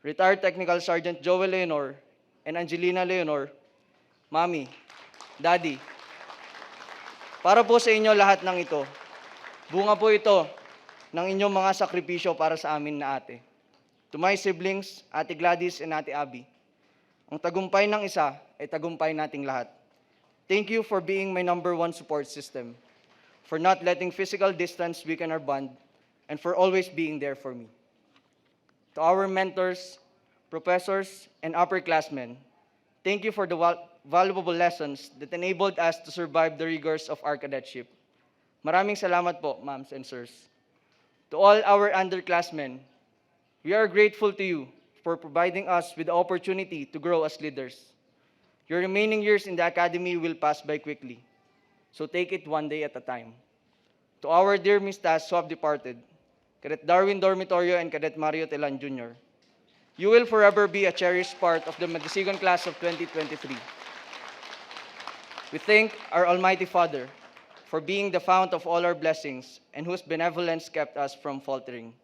retired Technical Sergeant Joel Leonor and Angelina Leonor. Mami, Daddy, para po sa inyo lahat ng ito. Bunga po ito ng inyong mga sakripisyo para sa amin na ate. To my siblings, Ate Gladys and Ate Abby, ang tagumpay ng isa ay tagumpay nating lahat. Thank you for being my #1 support system, for not letting physical distance weaken our bond, and for always being there for me. To our mentors, professors, and upperclassmen, thank you for the valuable lessons that enabled us to survive the rigors of our cadetship. Maraming salamat po, ma'ams and sirs. To all our underclassmen, we are grateful to you for providing us with the opportunity to grow as leaders. Your remaining years in the academy will pass by quickly, so take it one day at a time. To our dear mistas who have departed, Cadet Darwin Dormitorio and Cadet Mario Telan Jr., you will forever be a cherished part of the MADASIGON class of 2023. We thank our Almighty Father for being the fount of all our blessings and whose benevolence kept us from faltering.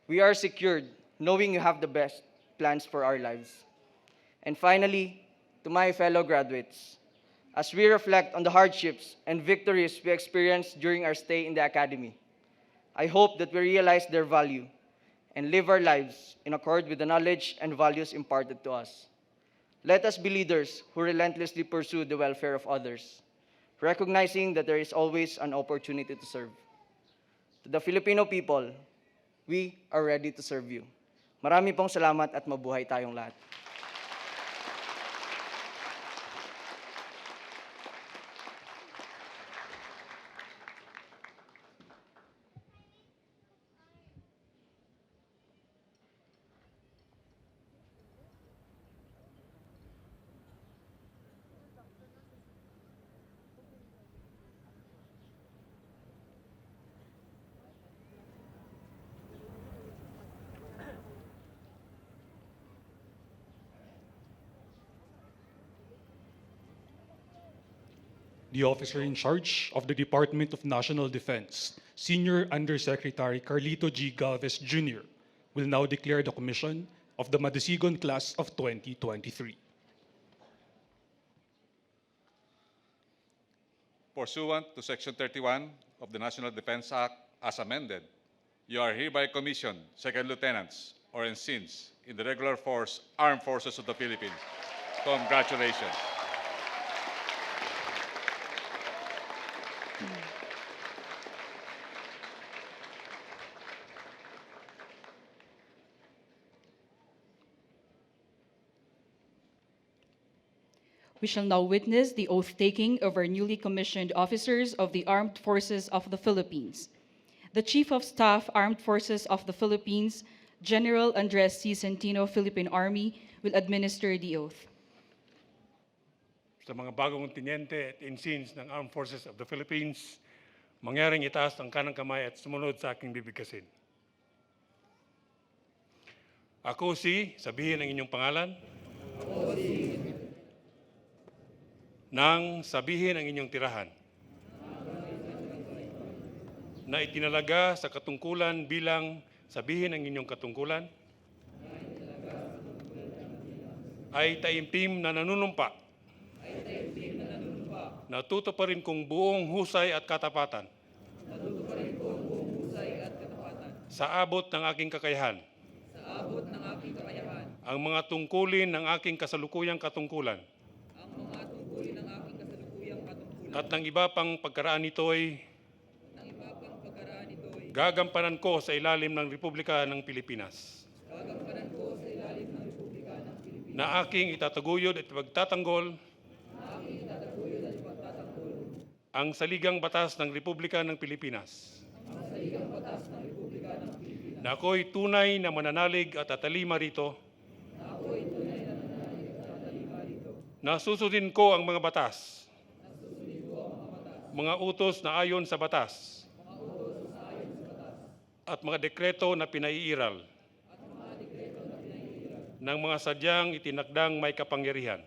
We are secured knowing you have the best plans for our lives. And finally, to my fellow graduates, as we reflect on the hardships and victories we experienced during our stay in the academy, I hope that we realize their value and live our lives in accord with the knowledge and values imparted to us. Let us be leaders who relentlessly pursue the welfare of others, recognizing that there is always an opportunity to serve. To the Filipino people, we are ready to serve you. Marami pong salamat at mabuhay tayong lahat. The officer in charge of the Department of National Defense, Senior Undersecretary Carlito G. Galvez Jr., will now declare the commission of the MADASIGON class of 2023. Pursuant to Section 31 of the National Defense Act as amended, you are hereby commissioned second lieutenants or ensigns in the regular force, Armed Forces of the Philippines. Congratulations. We shall now witness the oath-taking of our newly commissioned officers of the Armed Forces of the Philippines. The Chief of Staff, Armed Forces of the Philippines, General Andres C. Centino, Philippine Army, will administer the oath. Sa mga bagong teniente at ensigns ng Armed Forces of the Philippines, mangyaring itaas ang kanang kamay at sumunod sa aking bibigkasin. Ako si, sabihin ang inyong pangalan. Nang sabihin ang inyong tirahan. Na itinalaga sa katungkulan bilang sabihin ang inyong katungkulan. Ay taimtim na nanunumpa. Natuto pa rin kong buong husay at katapatan. Sa abot ng aking kakayahan. Ang mga tungkulin ng aking kasalukuyang katungkulan. At ng iba pang pagkaraan nito'y gagampanan ko sa ilalim ng Republika ng Pilipinas. Na aking itataguyod at ipagtatanggol ang saligang batas ng Republika ng Pilipinas. Na ako'y tunay na mananalig at tatalima rito. Na susundin ko ang mga batas. Mga utos na ayon sa batas. At mga dekreto na pinaiiral. Ng mga sadyang itinakdang may kapangyarihan.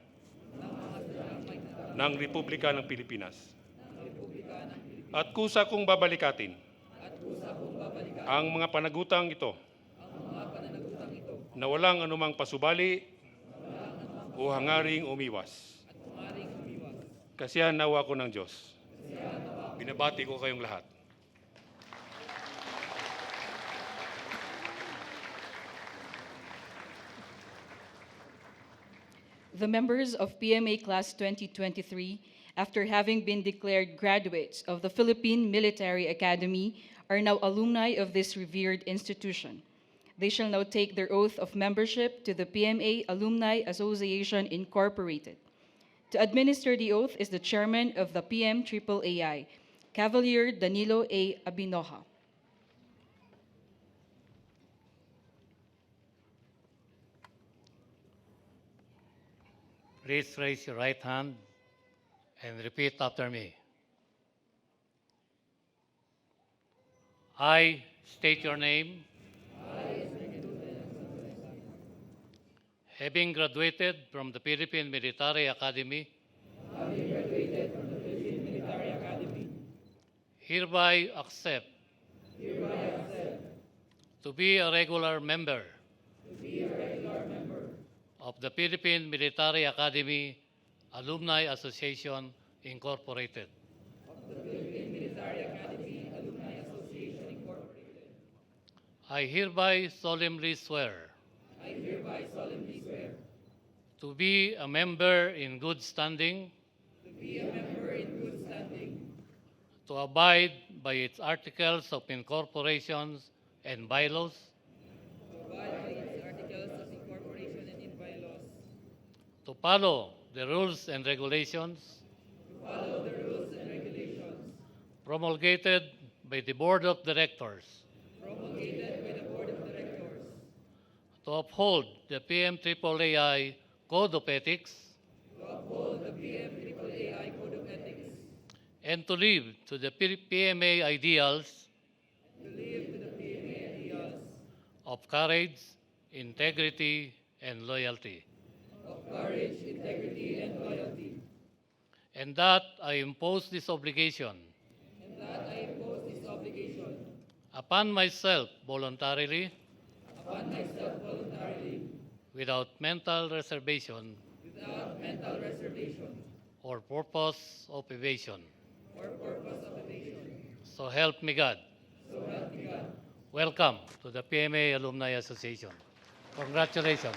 Ng Republika ng Pilipinas. At kusa kong babalikatin ang mga panagutang ito na walang anumang pasubali o hangaring umiwas. Kasiyahan nawa ko ng Diyos. Binabati ko kayong lahat. The members of PMA Class 2023, after having been declared graduates of the Philippine Military Academy, are now alumni of this revered institution. They shall now take their oath of membership to the PMA Alumni Association Incorporated. To administer the oath is the chairman of the PMAAI, Cavalier Danilo A. Abinoja. Please raise your right hand and repeat after me. I state your name. Having graduated from the Philippine Military Academy, hereby accept to be a regular member of the Philippine Military Academy Alumni Association Incorporated. I hereby solemnly swear to be a member in good standing, to abide by its articles of incorporation and bylaws, to follow the rules and regulations promulgated by the Board of Directors, to uphold the PMAAI Code of Ethics, and to live to the PMA ideals of courage, integrity, and loyalty. And that I impose this obligation upon myself voluntarily, without mental reservation or purpose of evasion. So help me God. Welcome to the PMA Alumni Association. Congratulations.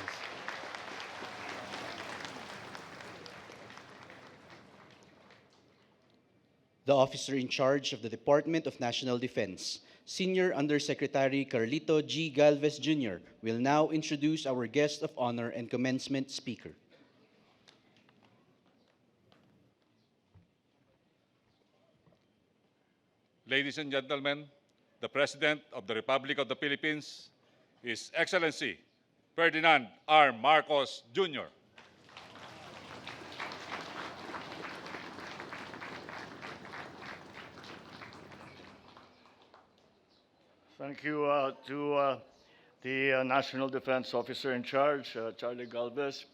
The officer in charge of the Department of National Defense, Senior Undersecretary Carlito G. Galvez Jr., will now introduce our guest of honor and commencement speaker. Ladies and gentlemen, the President of the Republic of the Philippines, His Excellency Ferdinand R. Marcos Jr. Thank you to the National Defense Officer in Charge, Charlie Galvez.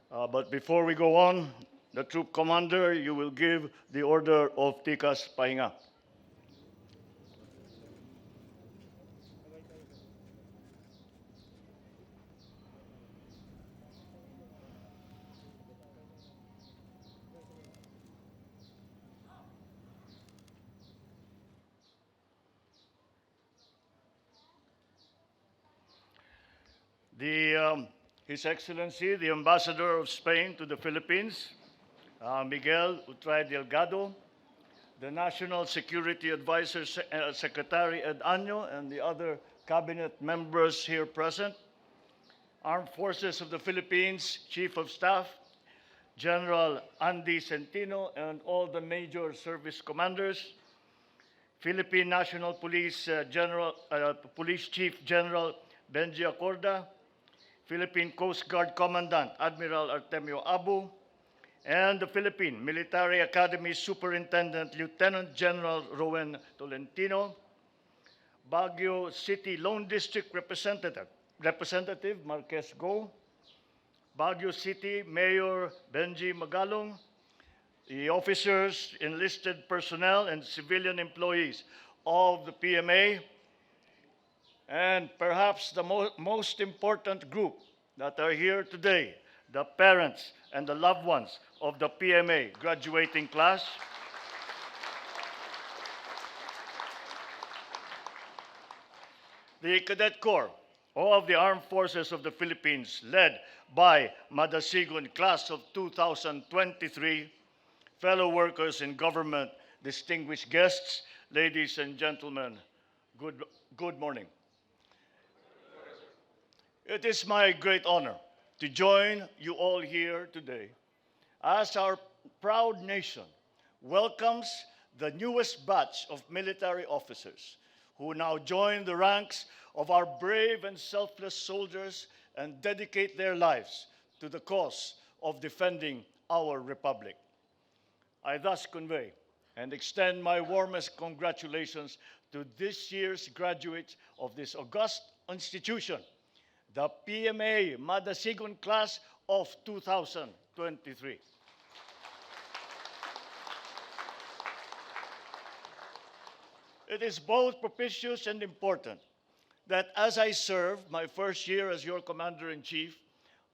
But before we go on, the troop commander, you will give the order of Tikas Pahinga. His Excellency, the Ambassador of Spain to the Philippines, Miguel Utray Delgado, the National Security Advisor, Secretary Ed Año, and the other cabinet members here present, Armed Forces of the Philippines Chief of Staff, General Andy Centino, and all the major service commanders, Philippine National Police Police Chief General Benji Acorda, Philippine Coast Guard Commandant Admiral Artemio Abu, and the Philippine Military Academy Superintendent Lieutenant General Rowen Tolentino, Baguio City Lone District Representative Marquez Go, Baguio City Mayor Benji Magalong, the officers, enlisted personnel, and civilian employees of the PMA, and perhaps the most important group that are here today, the parents and the loved ones of the PMA graduating class. The Cadet Corps of the Armed Forces of the Philippines, led by MADASIGON class of 2023, fellow workers in government, distinguished guests, ladies and gentlemen, good morning. It is my great honor to join you all here today as our proud nation welcomes the newest batch of military officers who now join the ranks of our brave and selfless soldiers and dedicate their lives to the cause of defending our republic. I thus convey and extend my warmest congratulations to this year's graduates of this august institution, the PMA MADASIGON class of 2023. It is both propitious and important that as I serve my first year as your Commander-in-Chief,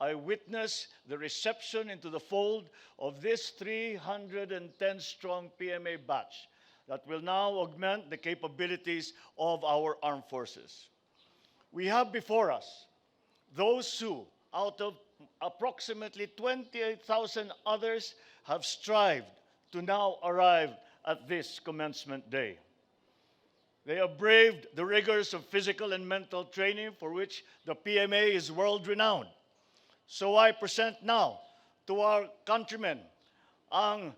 I witness the reception into the fold of this 310-strong PMA batch that will now augment the capabilities of our armed forces. We have before us those who, out of approximately 28,000 others, have strived to now arrive at this commencement day. They have braved the rigors of physical and mental training for which the PMA is world-renowned. So I present now to our countrymen ang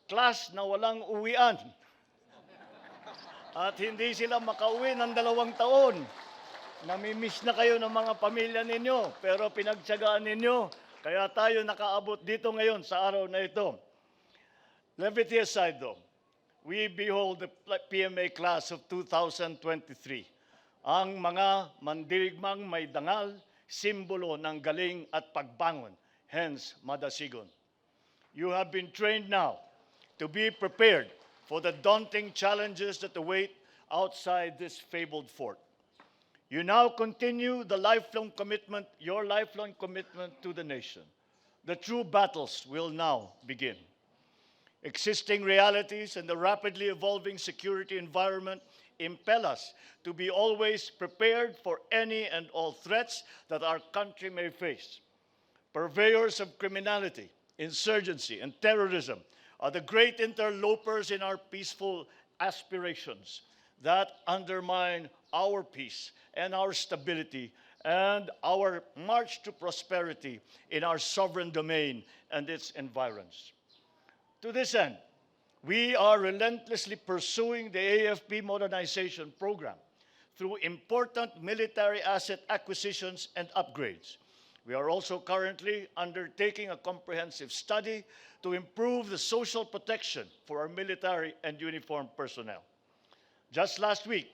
class na walang uwian. At hindi sila makauwi ng 2 taon. Namimiss na kayo ng mga pamilya ninyo, pero pinagtiyagaan ninyo, kaya tayo nakaabot dito ngayon sa araw na ito. Levity aside though, we behold the PMA class of 2023, ang mga Mandirigmang may Dangal, simbolo ng galing at pagbangon, hence MADASIGON. You have been trained now to be prepared for the daunting challenges that await outside this fabled fort. You now continue your lifelong commitment to the nation. The true battles will now begin. Existing realities and the rapidly evolving security environment impel us to be always prepared for any and all threats that our country may face. Purveyors of criminality, insurgency, and terrorism are the great interlopers in our peaceful aspirations that undermine our peace and our stability and our march to prosperity in our sovereign domain and its environs. To this end, we are relentlessly pursuing the AFP modernization program through important military asset acquisitions and upgrades. We are also currently undertaking a comprehensive study to improve the social protection for our military and uniformed personnel. Just last week,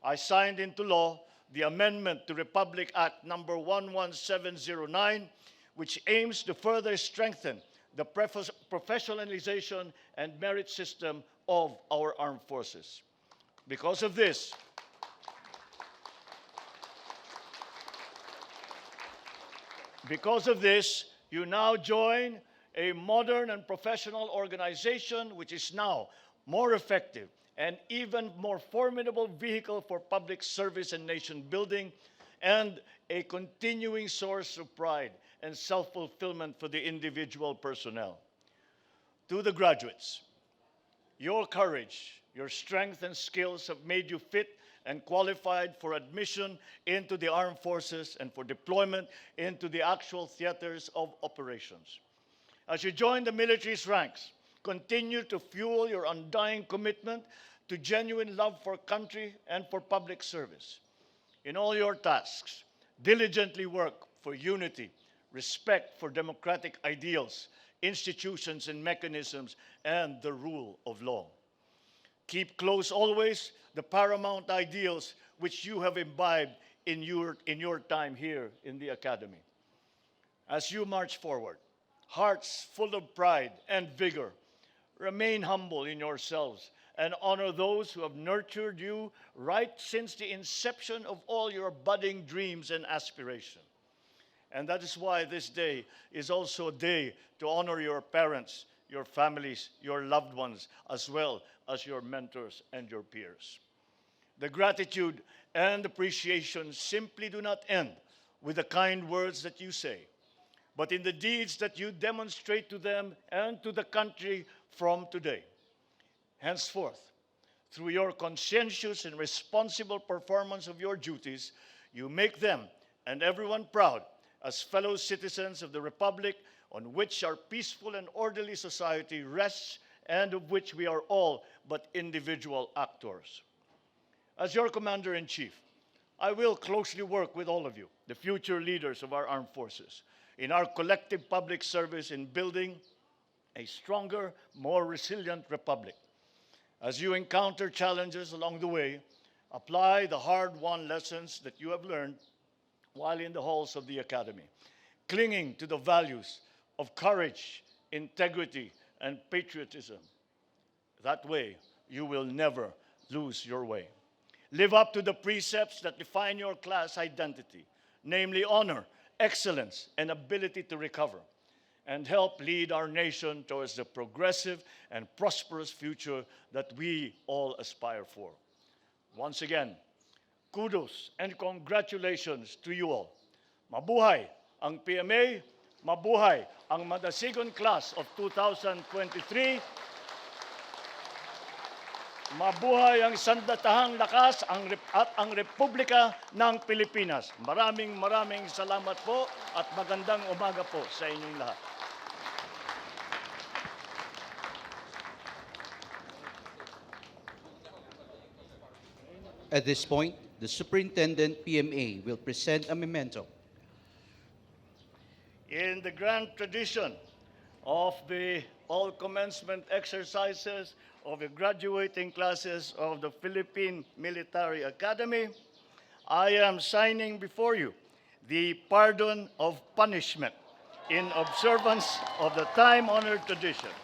I signed into law the amendment to Republic Act number 11709, which aims to further strengthen the professionalization and merit system of our armed forces. Because of this, you now join a modern and professional organization which is now more effective and even more formidable vehicle for public service and nation building, and a continuing source of pride and self-fulfillment for the individual personnel. To the graduates, your courage, your strength and skills have made you fit and qualified for admission into the armed forces and for deployment into the actual theaters of operations. As you join the military's ranks, continue to fuel your undying commitment to genuine love for country and for public service. In all your tasks, diligently work for unity, respect for democratic ideals, institutions and mechanisms, and the rule of law. Keep close always the paramount ideals which you have imbibed in your time here in the Academy. As you march forward, hearts full of pride and vigor, remain humble in yourselves and honor those who have nurtured you right since the inception of all your budding dreams and aspirations. And that is why this day is also a day to honor your parents, your families, your loved ones, as well as your mentors and your peers. The gratitude and appreciation simply do not end with the kind words that you say, but in the deeds that you demonstrate to them and to the country from today. Henceforth, through your conscientious and responsible performance of your duties, you make them and everyone proud as fellow citizens of the Republic on which our peaceful and orderly society rests and of which we are all but individual actors. As your Commander-in-Chief, I will closely work with all of you, the future leaders of our armed forces, in our collective public service in building a stronger, more resilient republic. As you encounter challenges along the way, apply the hard-won lessons that you have learned while in the halls of the Academy, clinging to the values of courage, integrity, and patriotism. That way, you will never lose your way. Live up to the precepts that define your class identity, namely honor, excellence, and ability to recover, and help lead our nation towards the progressive and prosperous future that we all aspire for. Once again, kudos and congratulations to you all. Mabuhay ang PMA, mabuhay ang MADASIGON class of 2023, mabuhay ang sandatahang lakas at ang Republika ng Pilipinas. Maraming salamat po at magandang umaga po sa inyong lahat. At this point, the Superintendent PMA will present a memento. In the grand tradition of the all commencement exercises of the graduating classes of the Philippine Military Academy, I am signing before you the pardon of punishment in observance of the time-honored tradition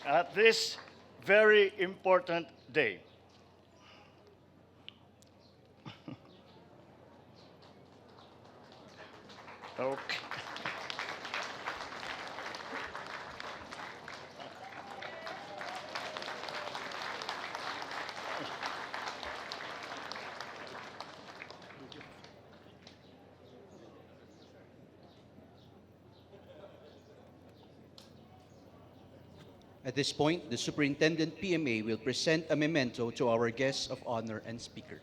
at this very important day. Okay. At this point, the Superintendent PMA will present a memento to our guests of honor and speaker.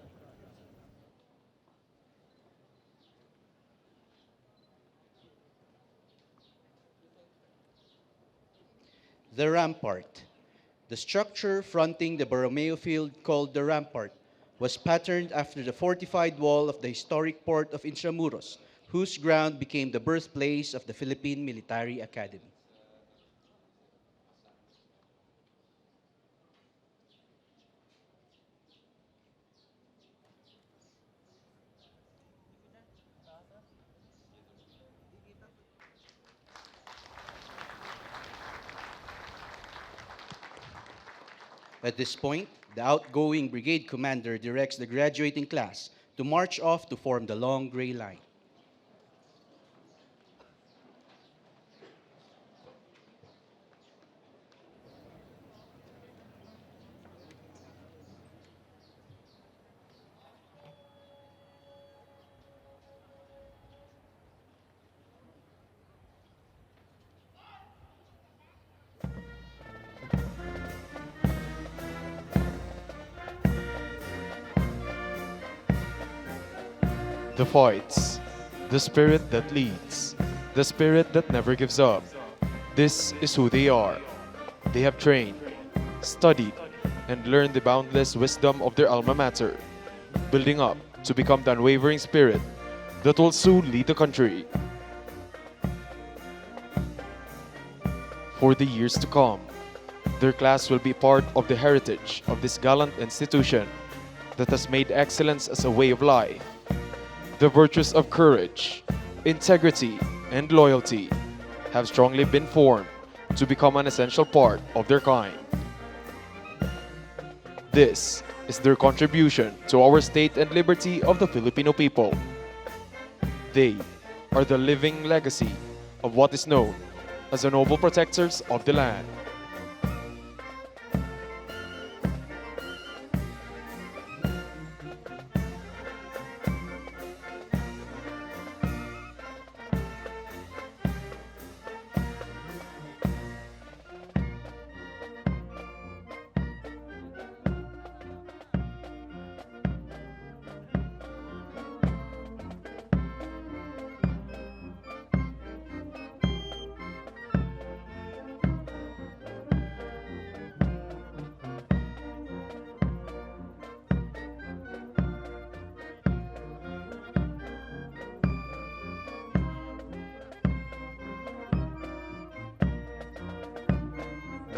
The Rampart. The structure fronting the Borromeo Field called the Rampart was patterned after the fortified wall of the historic port of Intramuros, whose ground became the birthplace of the Philippine Military Academy. At this point, the outgoing brigade commander directs the graduating class to march off to form the long gray line. The fights, the spirit that leads, the spirit that never gives up. This is who they are. They have trained, studied, and learned the boundless wisdom of their alma mater, building up to become the unwavering spirit that will soon lead the country. For the years to come, their class will be part of the heritage of this gallant institution that has made excellence as a way of life. The virtues of courage, integrity, and loyalty have strongly been formed to become an essential part of their kind. This is their contribution to our state and liberty of the Filipino people. They are the living legacy of what is known as the noble protectors of the land.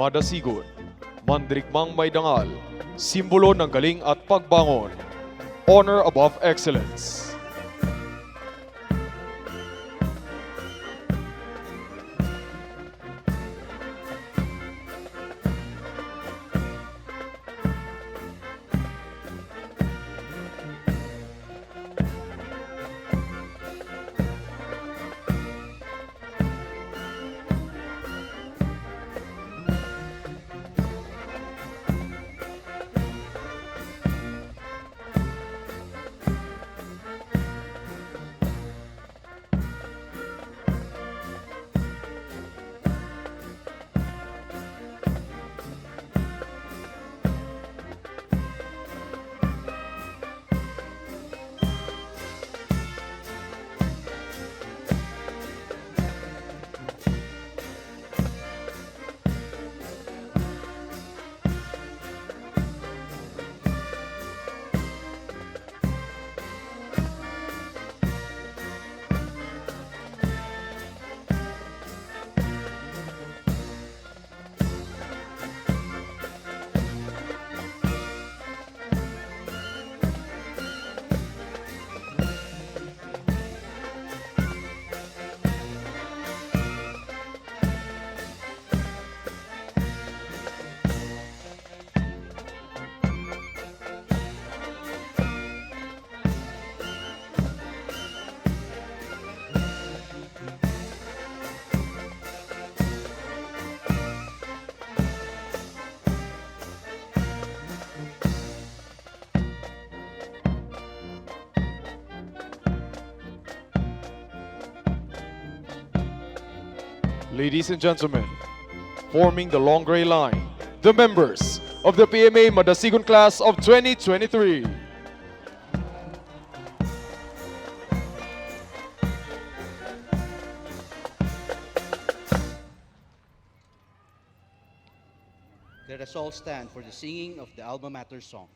Madasigon, Mandirigmang may dangal, simbolo ng galing at pagbangon. Honor above excellence. Ladies and gentlemen, forming the long gray line, the members of the PMA Madasigon class of 2023. Let us all stand for the singing of the alma mater song.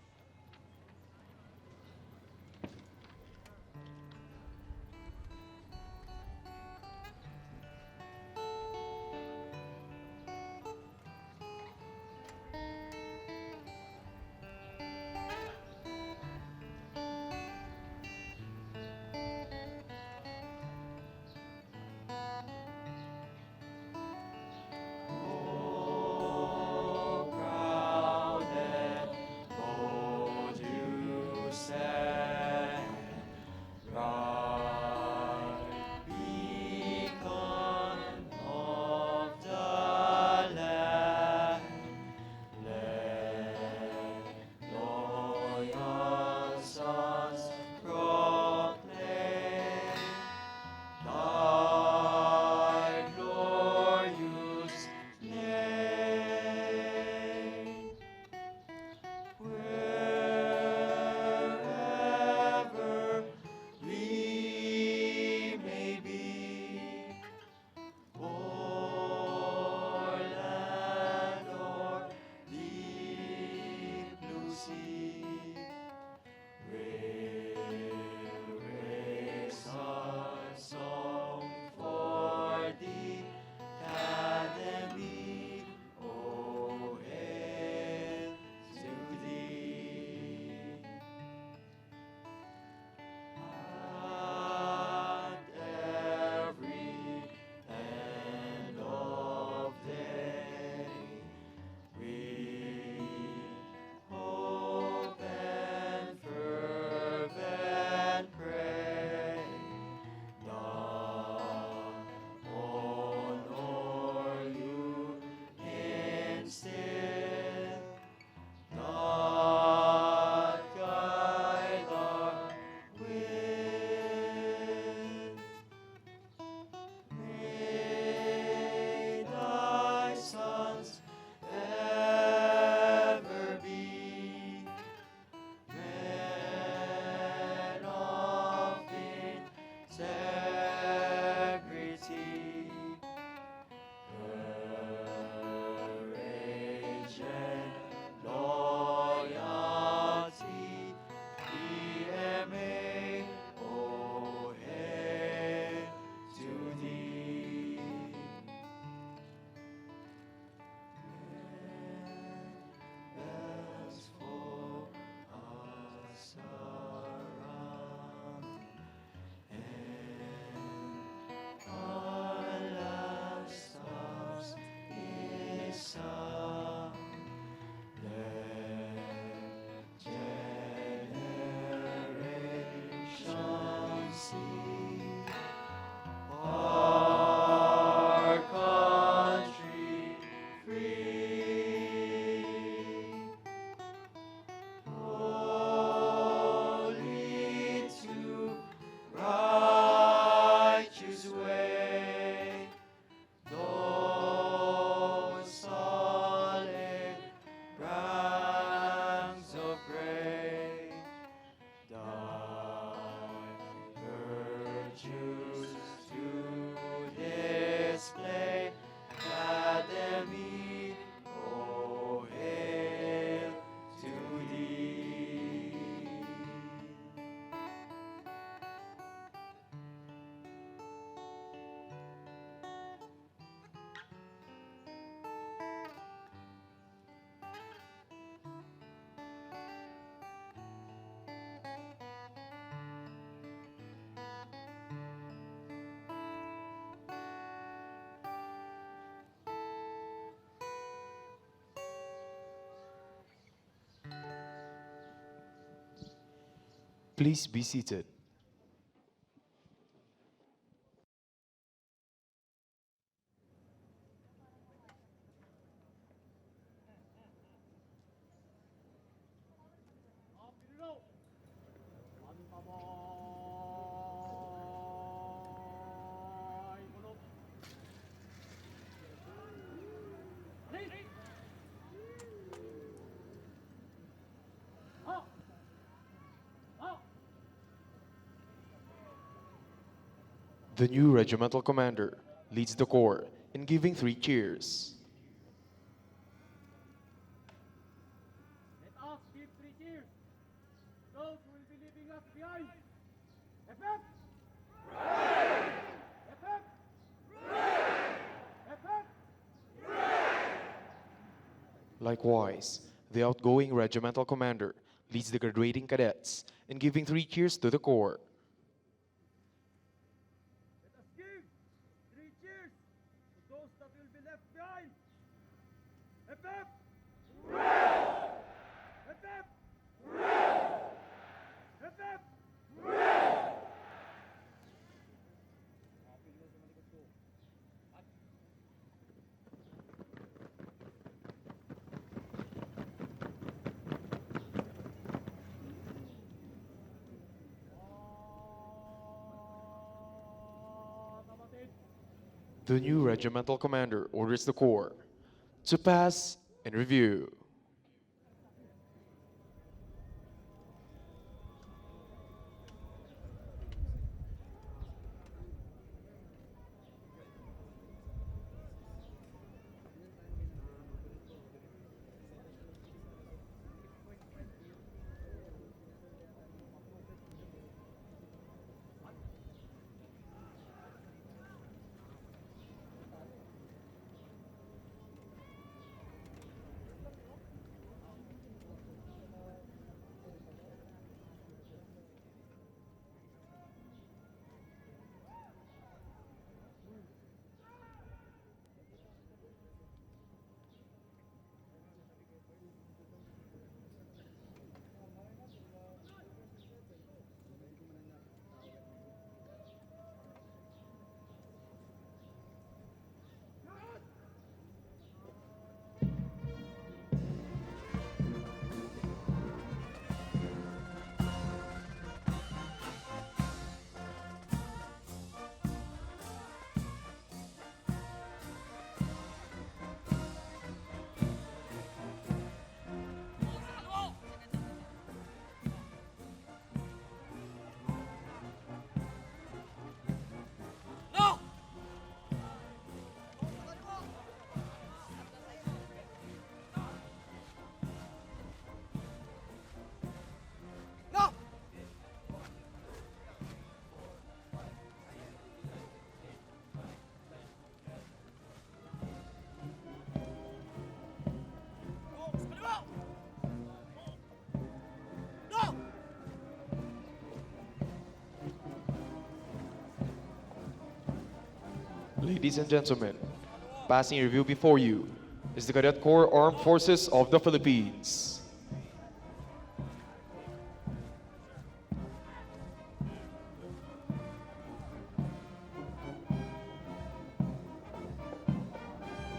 Please be seated. The new regimental commander leads the corps in giving 3 cheers. Let us give 3 cheers. Those who will be leaving us behind. FF! FF! FF! Likewise, the outgoing regimental commander leads the graduating cadets in giving 3 cheers to the corps. Let us give 3 cheers to those that will be left behind. FF! FF! FF! The new regimental commander orders the corps to pass and review. Ladies and gentlemen, passing review before you is the Cadet Corps Armed Forces of the Philippines.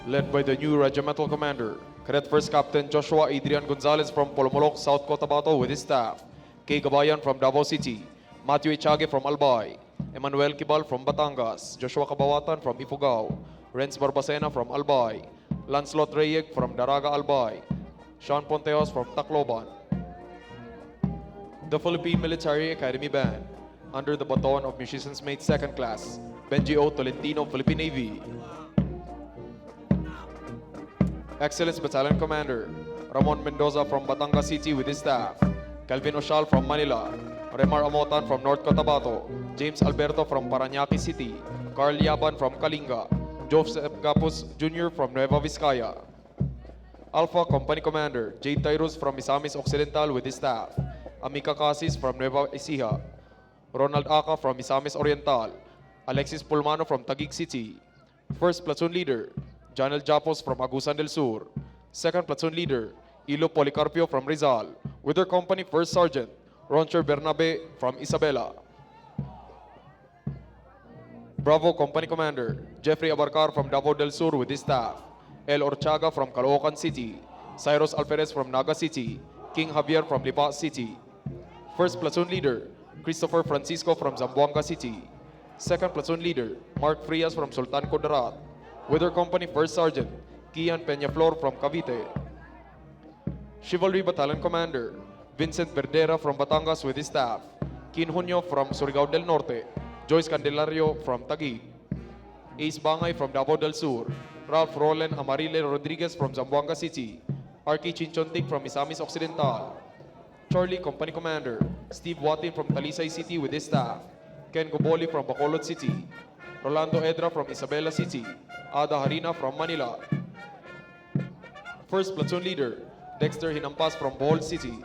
Led by the new regimental commander, Cadet First Captain Joshua Adrian Gonzalez from Polomolok, South Cotabato with his staff, Kay Gabayan from Davao City, Matthew Echage from Albay, Emmanuel Kibal from Batangas, Joshua Kabawatan from Ifugao, Renz Barbacena from Albay, Lancelot Reyeg from Daraga Albay, Sean Ponteos from Tacloban. The Philippine Military Academy Band, under the baton of Musician's Mate 2nd Class, Benji O. Tolentino, Philippine Navy. Excellence Battalion Commander, Ramon Mendoza from Batangas City with his staff, Calvin Oshal from Manila, Remar Amotan from North Cotabato, James Alberto from Parañaque City, Carl Yaban from Kalinga, Joseph Gapus Jr. from Nueva Vizcaya. Alpha Company Commander, Jade Tyrus from Misamis Occidental with his staff, Amika Casis from Nueva Ecija, Ronald Aka from Misamis Oriental, Alexis Pulmano from Taguig City. First Platoon Leader, Janel Japos from Agusan del Sur. Second Platoon Leader, Ilo Policarpio from Rizal, with their company First Sergeant, Roncher Bernabe from Isabela. Bravo Company Commander Jeffrey Abarcar from Davao del Sur with his staff. El Orchaga from Caloocan City. Cyrus Alferez from Naga City. King Javier from Lipa City. First Platoon Leader Christopher Francisco from Zamboanga City. Second Platoon Leader Mark Frias from Sultan Kudarat. Weather Company First Sergeant Kian Peñaflor from Cavite. Chivalry Battalion Commander Vincent Verdera from Batangas with his staff. Kin Junio from Surigao del Norte. Joyce Candelario from Taguig. Ace Bangay from Davao del Sur. Ralph Roland Amarile Rodriguez from Zamboanga City. Arky Chinchontic from Misamis Occidental. Charlie Company Commander Steve Watin from Talisay City with his staff. Ken Goboli from Bacolod City. Rolando Edra from Isabela City. Ada Harina from Manila. First Platoon Leader Dexter Hinampas from Bohol City.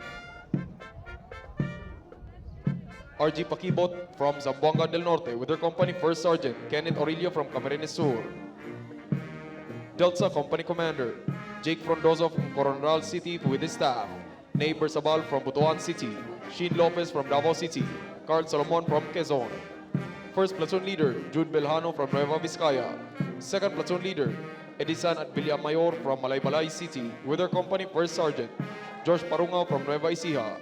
RG Pakibot from Zamboanga del Norte with their company First Sergeant Kenneth Aurelio from Camarines Sur. Delta Company Commander Jake Frondozo from Coronadal City with his staff. Ney Bersabal from Butuan City. Sheen Lopez from Davao City. Carl Solomon from Quezon. First Platoon Leader Jude Belhano from Nueva Vizcaya. Second Platoon Leader Edisan at Villamayor from Malaybalay City with their company First Sergeant Josh Parungaw from Nueva Ecija.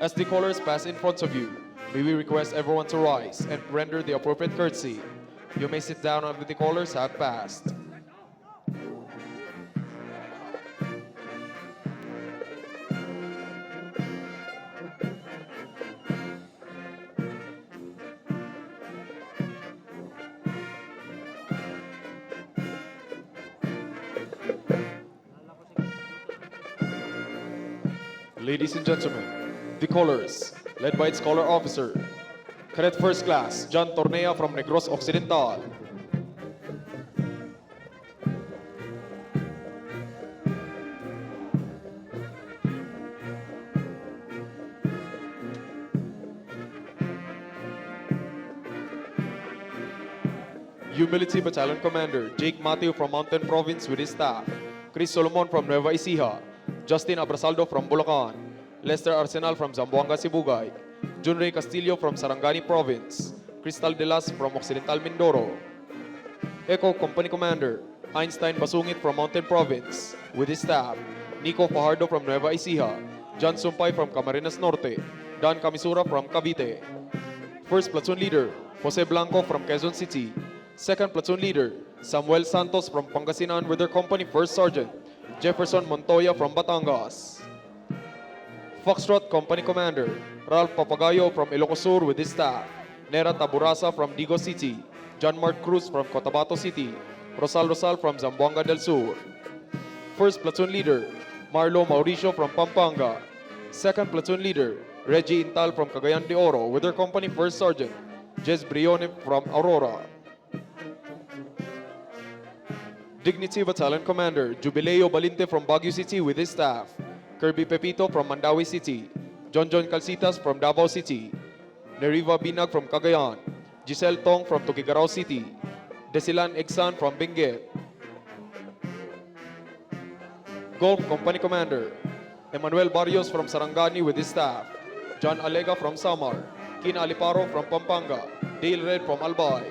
As the callers pass in front of you, may we request everyone to rise and render the appropriate courtesy. You may sit down after the callers have passed. Ladies and gentlemen, the callers, led by its caller officer, Cadet First Class John Tornea from Negros Occidental. Humility Battalion Commander Jake Mateo from Mountain Province with his staff. Chris Solomon from Nueva Ecija. Justin Abrasaldo from Bulacan. Lester Arsenal from Zamboanga Sibugay. Junrey Castillo from Sarangani Province. Crystal De Las from Occidental Mindoro. Echo Company Commander Einstein Basungit from Mountain Province with his staff. Nico Fajardo from Nueva Ecija. John Sumpay from Camarines Norte. Dan Camisura from Cavite. First Platoon Leader Jose Blanco from Quezon City. Second Platoon Leader Samuel Santos from Pangasinan with their company First Sergeant Jefferson Montoya from Batangas. Foxtrot Company Commander Ralph Papagayo from Ilocos Sur with his staff. Nera Taburasa from Digo City. John Mark Cruz from Cotabato City. Rosal from Zamboanga del Sur. First Platoon Leader Marlo Mauricio from Pampanga. Second Platoon Leader Reggie Intal from Cagayan de Oro with their company First Sergeant Jez Brione from Aurora. Dignity Battalion Commander Jubileo Balinte from Baguio City with his staff. Kirby Pepito from Mandawi City. John Calcitas from Davao City. Neriva Binag from Cagayan. Giselle Tong from Tuguegarao City. Desilan Egsan from Benguet. Golf Company Commander Emmanuel Barrios from Sarangani with his staff. John Alega from Samar. Kin Aliparo from Pampanga. Dale Red from Albay.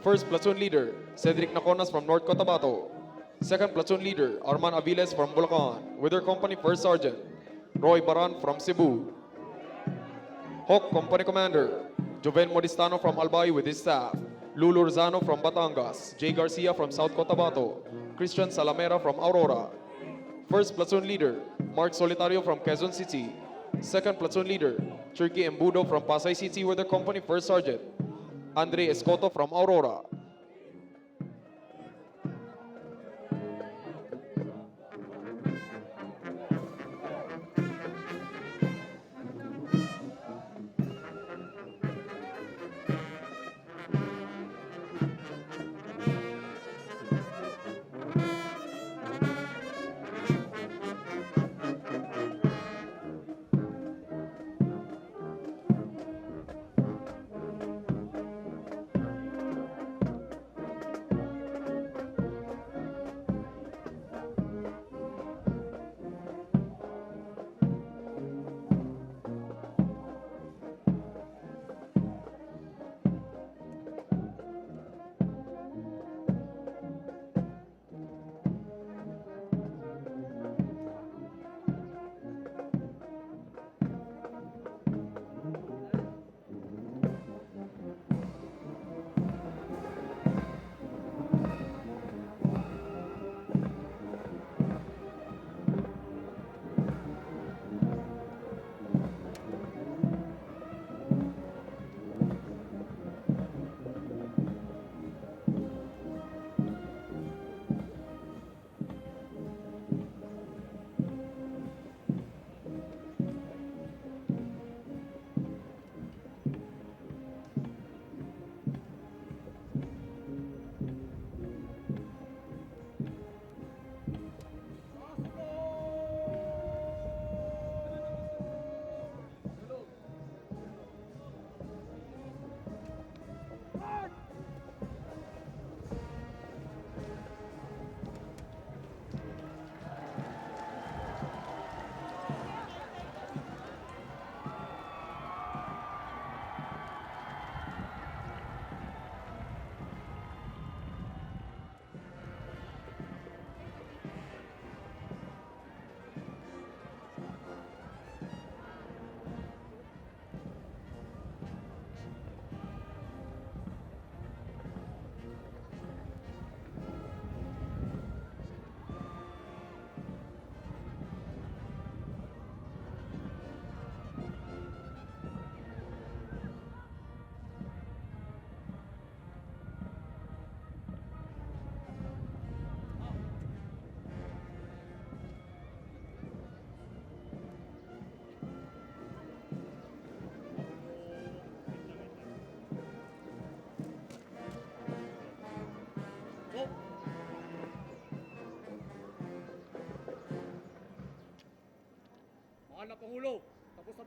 First Platoon Leader Cedric Naconas from North Cotabato. Second Platoon Leader Arman Aviles from Bulacan with their company First Sergeant Roy Baran from Cebu. Hawk Company Commander Joven Modistano from Albay with his staff. Lulu Rizano from Batangas. Jay Garcia from South Cotabato. Christian Salamera from Aurora. First Platoon Leader Mark Solitario from Quezon City. Second Platoon Leader Turkey Embudo from Pasay City with their company First Sergeant Andre Escoto from Aurora.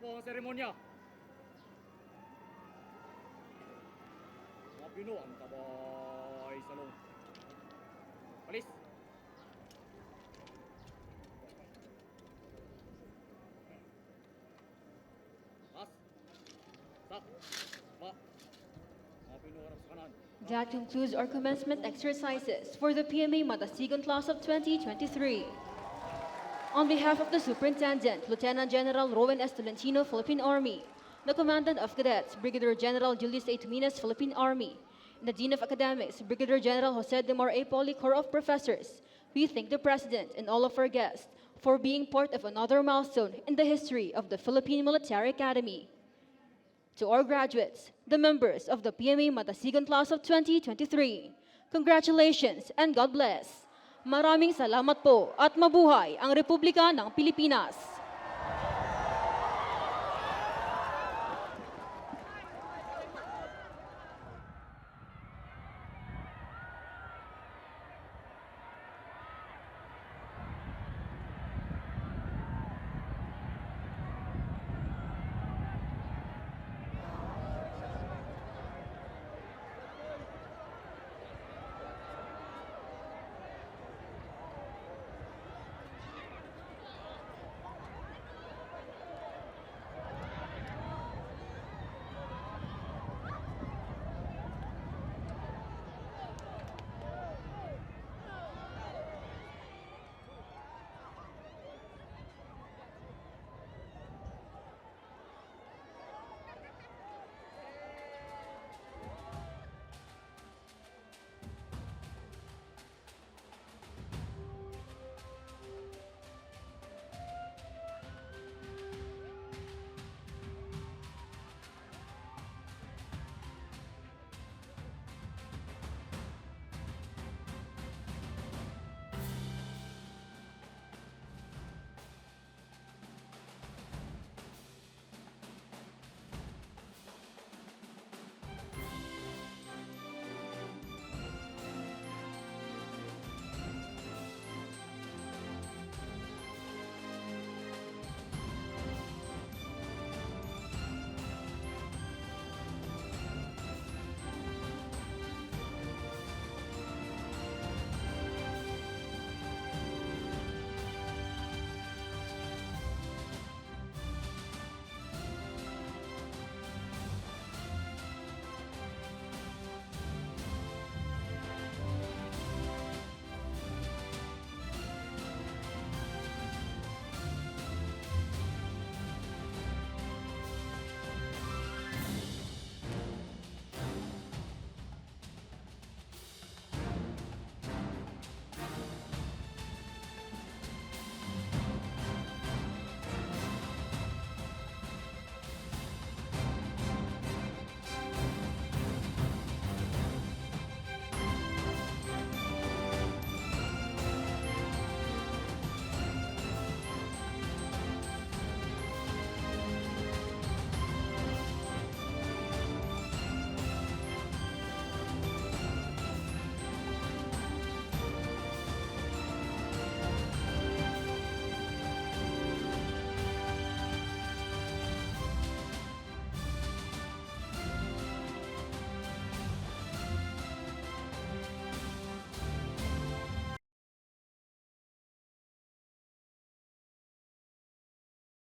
po ang seremonya. Mga Pino, ang tabay salong. Palis! Pas! Sak! Ba! Mga Pino, harap sa kanan. That concludes our commencement exercises for the PMA MADASIGON class of 2023. On behalf of the Superintendent, Lieutenant General Rowan S. Tolentino, Philippine Army, the Commandant of Cadets, Brigadier General Julius A. Tuminas, Philippine Army, and the Dean of Academics, Brigadier General Jose de Mar A. Poli, Corps of Professors, we thank the President and all of our guests for being part of another milestone in the history of the Philippine Military Academy. To our graduates, the members of the PMA MADASIGON class of 2023, congratulations and God bless. Maraming salamat po at mabuhay ang Republika ng Pilipinas.